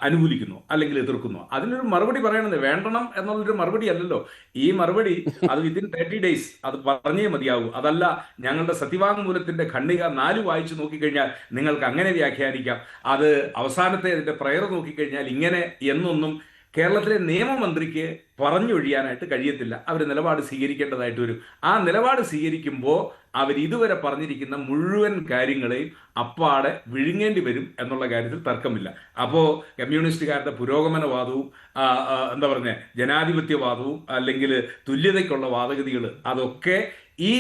അനുകൂലിക്കുന്നു അല്ലെങ്കിൽ എതിർക്കുന്നു? അതിനൊരു മറുപടി പറയണത് വേണ്ടണം എന്നുള്ളൊരു മറുപടി അല്ലല്ലോ. ഈ മറുപടി അത് വിത്തിൻ 30 days അത് പറഞ്ഞേ മതിയാവൂ. അതല്ല ഞങ്ങളുടെ സത്യവാങ്മൂലത്തിന്റെ ഖണ്ഡിക 4 വായിച്ചു നോക്കിക്കഴിഞ്ഞാൽ നിങ്ങൾക്ക് അങ്ങനെ വ്യാഖ്യാനിക്കാം. അത് അവസാനത്തെ അതിന്റെ പ്രയർ നോക്കിക്കഴിഞ്ഞാൽ ഇങ്ങനെ എന്നൊന്നും കേരളത്തിലെ നിയമമന്ത്രിക്ക് പറഞ്ഞൊഴിയാനായിട്ട് കഴിയത്തില്ല. അവർ നിലപാട് സ്വീകരിക്കേണ്ടതായിട്ട് വരും. ആ നിലപാട് സ്വീകരിക്കുമ്പോൾ അവർ ഇതുവരെ പറഞ്ഞിരിക്കുന്ന മുഴുവൻ കാര്യങ്ങളെയും അപ്പാടെ വിഴുങ്ങേണ്ടി വരും എന്നുള്ള കാര്യത്തിൽ തർക്കമില്ല. അപ്പോൾ കമ്മ്യൂണിസ്റ്റുകാരുടെ പുരോഗമനവാദവും എന്താ പറഞ്ഞ ജനാധിപത്യവാദവും അല്ലെങ്കിൽ തുല്യതയ്ക്കുള്ള വാദഗതികൾ അതൊക്കെ ഈ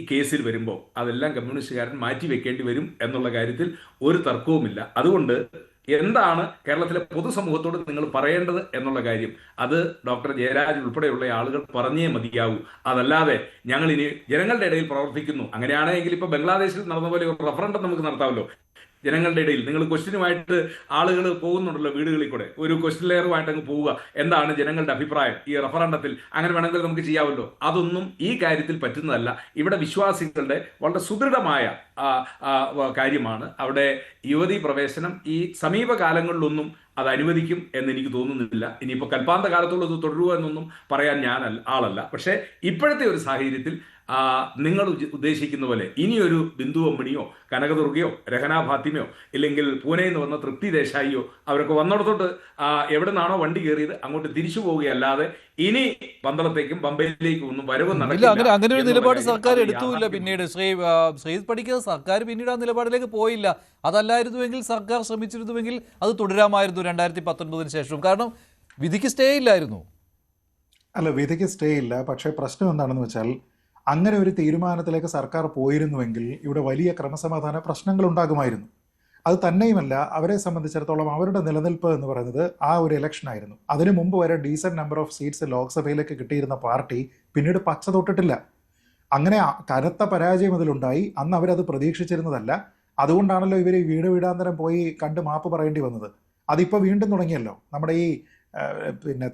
കേസിൽ വരുമ്പോൾ അതെല്ലാം കമ്മ്യൂണിസ്റ്റുകാരൻ മാറ്റിവെക്കേണ്ടി വരും എന്നുള്ള കാര്യത്തിൽ ഒരു തർക്കവുമില്ല. അതുകൊണ്ട് എന്താണ് കേരളത്തിലെ പൊതുസമൂഹത്തോട് നിങ്ങൾ പറയേണ്ടത് എന്നുള്ള കാര്യം അത് ഡോക്ടർ ജയരാജ് ഉൾപ്പെടെയുള്ള ആളുകൾ പറഞ്ഞേ മതിയാവൂ. അതല്ലാതെ ഞങ്ങൾ ഇനി ജനങ്ങളുടെ ഇടയിൽ പ്രവർത്തിക്കുന്നു, അങ്ങനെയാണെങ്കിൽ ഇപ്പൊ ബംഗ്ലാദേശിൽ നടന്ന പോലെ ഒരു റഫറൻഡം നമുക്ക് നടത്താമല്ലോ. ജനങ്ങളുടെ ഇടയിൽ നിങ്ങൾ ക്വസ്റ്റ്യനുമായിട്ട് ആളുകൾ പോകുന്നുണ്ടല്ലോ വീടുകളിൽ കൂടെ, ഒരു ക്വസ്റ്റ്യൻ ലെയറുമായിട്ട് അങ്ങ് പോവുക, എന്താണ് ജനങ്ങളുടെ അഭിപ്രായം ഈ റഫറണ്ടത്തിൽ, അങ്ങനെ വേണമെങ്കിൽ നമുക്ക് ചെയ്യാമല്ലോ. അതൊന്നും ഈ കാര്യത്തിൽ പറ്റുന്നതല്ല. ഇവിടെ വിശ്വാസികളുടെ വളരെ സുദൃഢമായ കാര്യമാണ്. അവിടെ യുവതി പ്രവേശനം ഈ സമീപകാലങ്ങളിലൊന്നും അത് അനുവദിക്കും എന്ന് എനിക്ക് തോന്നുന്നില്ല. ഇനിയിപ്പോൾ കൽപ്പാന്ത കാലത്തോളം ഇത് തുടരുക എന്നൊന്നും പറയാൻ ഞാൻ ആളല്ല. പക്ഷേ ഇപ്പോഴത്തെ ഒരു സാഹചര്യത്തിൽ നിങ്ങൾ ഉദ്ദേശിക്കുന്ന പോലെ ഇനിയൊരു ബിന്ദു അമ്മിണിയോ കനകദുർഗയോ രഹന ഫാത്തിമയോ ഇല്ലെങ്കിൽ പൂനെയിൽ നിന്ന് വന്ന തൃപ്തി ദേശായിയോ അവരൊക്കെ വന്നിടത്തോട്ട് എവിടെ നിന്നാണോ വണ്ടി കയറിയത് അങ്ങോട്ട് തിരിച്ചു പോവുകയല്ലാതെ ഇനി പന്തളത്തേക്കും പമ്പയിലേക്കും ഒന്നും വരവ് നടക്കില്ല. അങ്ങനെ ഒരു നിലപാട് സർക്കാർ എടുത്തുമില്ല. പിന്നീട് ശ്രീ പഠിക്കുന്ന സർക്കാർ പിന്നീട് ആ നിലപാടിലേക്ക് പോയില്ല. അതല്ലായിരുന്നുവെങ്കിൽ സർക്കാർ ശ്രമിച്ചിരുന്നുവെങ്കിൽ അത് തുടരാമായിരുന്നു 2019 ശേഷം. കാരണം വിധിക്ക് സ്റ്റേ ഇല്ലായിരുന്നു. അല്ല, വിധിക്ക് സ്റ്റേ ഇല്ല. പക്ഷേ പ്രശ്നം എന്താണെന്ന് വെച്ചാൽ അങ്ങനെ ഒരു തീരുമാനത്തിലേക്ക് സർക്കാർ പോയിരുന്നുവെങ്കിൽ ഇവിടെ വലിയ ക്രമസമാധാന പ്രശ്നങ്ങൾ ഉണ്ടാകുമായിരുന്നു. അത് തന്നെയുമല്ല, അവരെ സംബന്ധിച്ചിടത്തോളം അവരുടെ നിലനിൽപ്പ് എന്ന് പറയുന്നത് ആ ഒരു ഇലക്ഷൻ ആയിരുന്നു. അതിനു മുമ്പ് വരെ ഡീസന്റ് നമ്പർ ഓഫ് സീറ്റ്സ് ലോക്സഭയിലേക്ക് കിട്ടിയിരുന്ന പാർട്ടി പിന്നീട് പച്ച തൊട്ടിട്ടില്ല. അങ്ങനെ കനത്ത പരാജയം അതിലുണ്ടായി. അന്ന് അവരത് പ്രതീക്ഷിച്ചിരുന്നതല്ല. അതുകൊണ്ടാണല്ലോ ഇവർ വീട് വീടാന്തരം പോയി കണ്ട് മാപ്പ് പറയേണ്ടി വന്നത്. അതിപ്പോൾ വീണ്ടും തുടങ്ങിയല്ലോ. നമ്മുടെ ഈ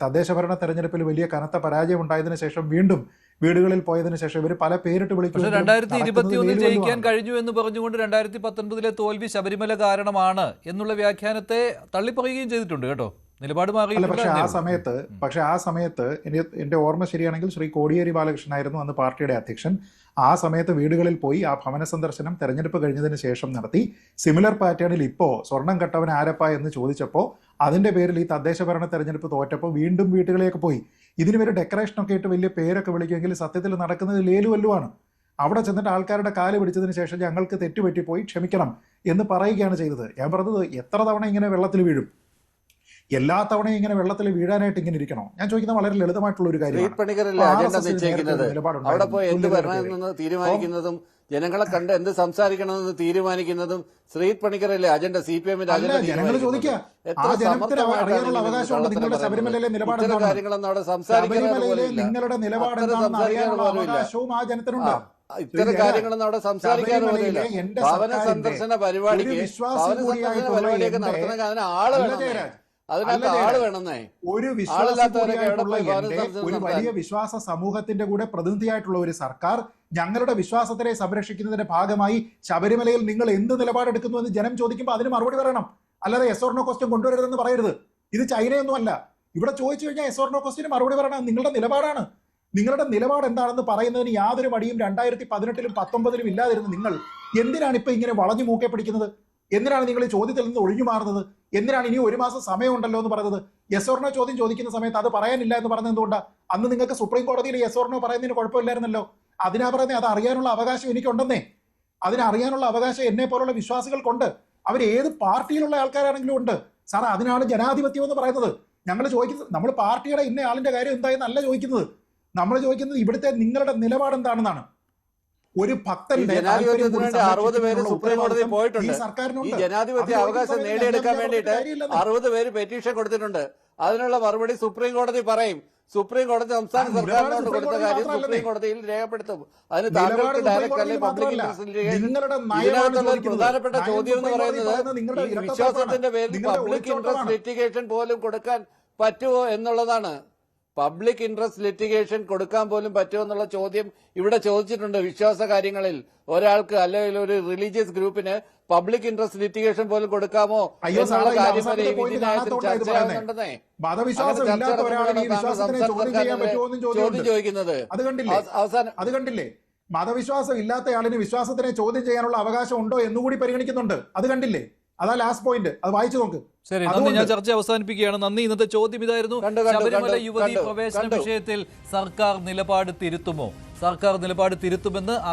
തദ്ദേശ ഭരണ തെരഞ്ഞെടുപ്പിൽ വലിയ കനത്ത പരാജയം ഉണ്ടായതിനു ശേഷം വീണ്ടും വീടുകളിൽ പോയതിനു ശേഷം ഇവർ പല പേരിട്ട് പക്ഷെ വിളിക്കും. 2021 ജയിക്കാൻ കഴിഞ്ഞു എന്ന് പറഞ്ഞുകൊണ്ട് 2019 തോൽവി ശബരിമല കാരണമാണ് എന്നുള്ള വ്യാഖ്യാനത്തെ തള്ളിപ്പറയുകയും ചെയ്തിട്ടുണ്ട് കേട്ടോ. നിലപാട് അല്ല, പക്ഷെ മാറിയിട്ടില്ല. ആ സമയത്ത് എന്റെ ഓർമ്മ ശരിയാണെങ്കിൽ ശ്രീ കോടിയേരി ബാലകൃഷ്ണനായിരുന്നു അന്ന് പാർട്ടിയുടെ അധ്യക്ഷൻ. ആ സമയത്ത് വീടുകളിൽ പോയി ആ ഭവന സന്ദർശനം തെരഞ്ഞെടുപ്പ് കഴിഞ്ഞതിന് ശേഷം നടത്തി. സിമിലർ പാറ്റേണിൽ ഇപ്പോ സ്വർണം കട്ടവൻ ആരപ്പ എന്ന് ചോദിച്ചപ്പോൾ അതിന്റെ പേരിൽ ഈ തദ്ദേശ ഭരണ തെരഞ്ഞെടുപ്പ് തോറ്റപ്പോൾ വീണ്ടും വീട്ടുകളിലേക്ക് പോയി. ഇതിന് ഒരു ഡെക്കറേഷനൊക്കെ ഇട്ട് വലിയ പേരൊക്കെ വിളിക്കുമെങ്കിൽ സത്യത്തിൽ നടക്കുന്നത് ലേലുവല്ലുവാണ്. അവിടെ ചെന്നിട്ട് ആൾക്കാരുടെ കാല് പിടിച്ചതിന് ശേഷം ഞങ്ങൾക്ക് തെറ്റുപറ്റിപ്പോയി ക്ഷമിക്കണം എന്ന് പറയുകയാണ് ചെയ്തത്. ഞാൻ പറഞ്ഞത് എത്ര തവണ ഇങ്ങനെ വെള്ളത്തിൽ വീഴും? എല്ലാ തവണയും ഇങ്ങനെ വെള്ളത്തിൽ വീഴാനായിട്ട് ഇങ്ങനെ ഇരിക്കണോ? ഞാൻ ചോദിക്കുന്നത് വളരെ ലളിതമായിട്ടുള്ള ഒരു ശ്രീത് പണിക്കരല്ലേ അജണ്ട നിശ്ചയിക്കുന്നത്? അവിടെ പോയി എന്ത് വരണമെന്ന് തീരുമാനിക്കുന്നതും ജനങ്ങളെ കണ്ട് എന്ത് സംസാരിക്കണമെന്ന് തീരുമാനിക്കുന്നതും ശ്രീത് പണിക്കരല്ലേ അജണ്ട? CPM-ന്റെ അജണ്ട ജനങ്ങൾ ചോദിക്കുക. കാര്യങ്ങളൊന്നും അവിടെ സംസാരിക്കാനുള്ള നിങ്ങളുടെ അവകാശവും ആ ജനത്തിനുണ്ട്. ഇത്തരം കാര്യങ്ങളൊന്നും അവിടെ സംസാരിക്കാൻ പോലില്ല. ഭവന സന്ദർശന പരിപാടിക്ക് പരിപാടിയൊക്കെ നടത്തണമെങ്കിൽ അതിന് ആള് വേണം. അതിനകത്ത് ആള് വേണമെന്നേ. ഒരു വലിയ വിശ്വാസ സമൂഹത്തിന്റെ കൂടെ പ്രതിനിധിയായിട്ടുള്ള ഒരു സർക്കാർ ഞങ്ങളുടെ വിശ്വാസത്തിനെ സംരക്ഷിക്കുന്നതിന്റെ ഭാഗമായി ശബരിമലയിൽ നിങ്ങൾ എന്ത് നിലപാടെടുക്കുന്നു എന്ന് ജനം ചോദിക്കുമ്പോൾ അതിന് മറുപടി പറയണം. അല്ലാതെ എസ് ഓർ നോ ക്വസ്റ്റ്യൻ കൊണ്ടുവരരുതെന്ന് പറയരുത്. ഇത് ചൈനയൊന്നും അല്ല. ഇവിടെ ചോദിച്ചു കഴിഞ്ഞാൽ എസ് ഓർ നോ ക്വസ്റ്റ്യന് മറുപടി പറയണം. നിങ്ങളുടെ നിലപാടാണ്. നിങ്ങളുടെ നിലപാട് എന്താണെന്ന് പറയുന്നതിന് യാതൊരു മടിയും 2018-ലും 2019-ലും ഇല്ലാതിരുന്ന നിങ്ങൾ എന്തിനാണ് ഇപ്പൊ ഇങ്ങനെ വളഞ്ഞു മൂക്കെ പിടിക്കുന്നത്? എന്തിനാണ് നിങ്ങൾ ഈ ചോദ്യത്തിൽ നിന്ന് ഒഴിഞ്ഞു മാറുന്നത്? എന്തിനാണ് ഇനി 1 മാസം സമയമുണ്ടല്ലോ എന്ന് പറയുന്നത്? എസ് ഓർ നോ ചോദ്യം ചോദിക്കുന്ന സമയത്ത് അത് പറയാനില്ല എന്ന് പറഞ്ഞത് എന്തുകൊണ്ടാണ്? അന്ന് നിങ്ങൾക്ക് സുപ്രീം കോടതിയിൽ എസ് ഓർ നോ പറയുന്നതിന് കുഴപ്പമില്ലായിരുന്നല്ലോ. അതിനാ പറയുന്നത് അത് അറിയാനുള്ള അവകാശം എനിക്കുണ്ടെന്നേ. അതിനറിയാനുള്ള അവകാശം എന്നെ പോലുള്ള വിശ്വാസികൾക്കുണ്ട്. അവർ ഏത് പാർട്ടിയിലുള്ള ആൾക്കാരാണെങ്കിലും ഉണ്ട്. സാർ, അതിനാണ് ജനാധിപത്യം എന്ന് പറയുന്നത്. ഞങ്ങൾ ചോദിക്കുന്നത് നമ്മൾ പാർട്ടിയുടെ ഇന്ന ആളിന്റെ കാര്യം എന്തായെന്നല്ല ചോദിക്കുന്നത്. നമ്മൾ ചോദിക്കുന്നത് ഇവിടുത്തെ നിങ്ങളുടെ നിലപാട് എന്താണെന്നാണ്. ഒരു ഭക്തന്റെ 60 പേര് സുപ്രീം കോടതിയിൽ പോയിട്ടുണ്ട്. ഈ ജനാധിപത്യ അവകാശം നേടിയെടുക്കാൻ വേണ്ടിയിട്ട് 60 പേര് പെറ്റീഷൻ കൊടുത്തിട്ടുണ്ട്. അതിനുള്ള മറുപടി സുപ്രീം കോടതി പറയും. സുപ്രീം കോടതി സംസ്ഥാന സർക്കാരിനോട് കൊടുത്ത കാര്യം സുപ്രീം കോടതിയിൽ രേഖപ്പെടുത്തും. അതിന് താങ്കൾക്ക് ഡയറക്റ്റ് അല്ലെങ്കിൽ പബ്ലിക് ഇതിനകത്തുള്ള ഒരു പ്രധാനപ്പെട്ട ചോദ്യം എന്ന് പറയുന്നത് ഈ വിശ്വാസത്തിന്റെ പേരിൽ പബ്ലിക് ഇൻട്രസ്റ്റ് ലിറ്റിഗേഷൻ പോലും കൊടുക്കാൻ പറ്റുമോ എന്നുള്ളതാണ്. പബ്ലിക് ഇൻട്രസ്റ്റ് ലിറ്റിഗേഷൻ കൊടുക്കാൻ പോലും പറ്റുമോ എന്നുള്ള ചോദ്യം ഇവിടെ ചോദിച്ചിട്ടുണ്ട്. വിശ്വാസ കാര്യങ്ങളിൽ ഒരാൾക്ക് അല്ലെങ്കിൽ ഒരു റിലീജിയസ് ഗ്രൂപ്പിന് പബ്ലിക് ഇൻട്രസ്റ്റ് ലിറ്റിഗേഷൻ പോലും കൊടുക്കാമോ എന്നുള്ള കാര്യം വരെ ഈ വിധിന്യായത്തിൽ ചർച്ചയാകുന്നുണ്ടെന്നേ. ചോദ്യം ചോദിക്കുന്നത് അവസാനം അത് കണ്ടില്ലേ? മതവിശ്വാസം ഇല്ലാത്തയാളിന് വിശ്വാസത്തിനെ ചോദ്യം ചെയ്യാനുള്ള അവകാശം ഉണ്ടോ എന്നുകൂടി പരിഗണിക്കുന്നുണ്ട്. അത് കണ്ടില്ലേ? അതാ ലാസ്റ്റ് പോയിന്റ്. അത് വായിച്ചു നോക്ക്. ശരി, നന്ദി. ഞാൻ ചർച്ച അവസാനിപ്പിക്കുകയാണ്. നന്ദി. ഇന്നത്തെ ചോദ്യം ഇതായിരുന്നു. ശബരിമല യുവതി പ്രവേശന വിഷയത്തിൽ സർക്കാർ നിലപാട് തിരുത്തുമോ? സർക്കാർ നിലപാട് തിരുത്തുമെന്ന്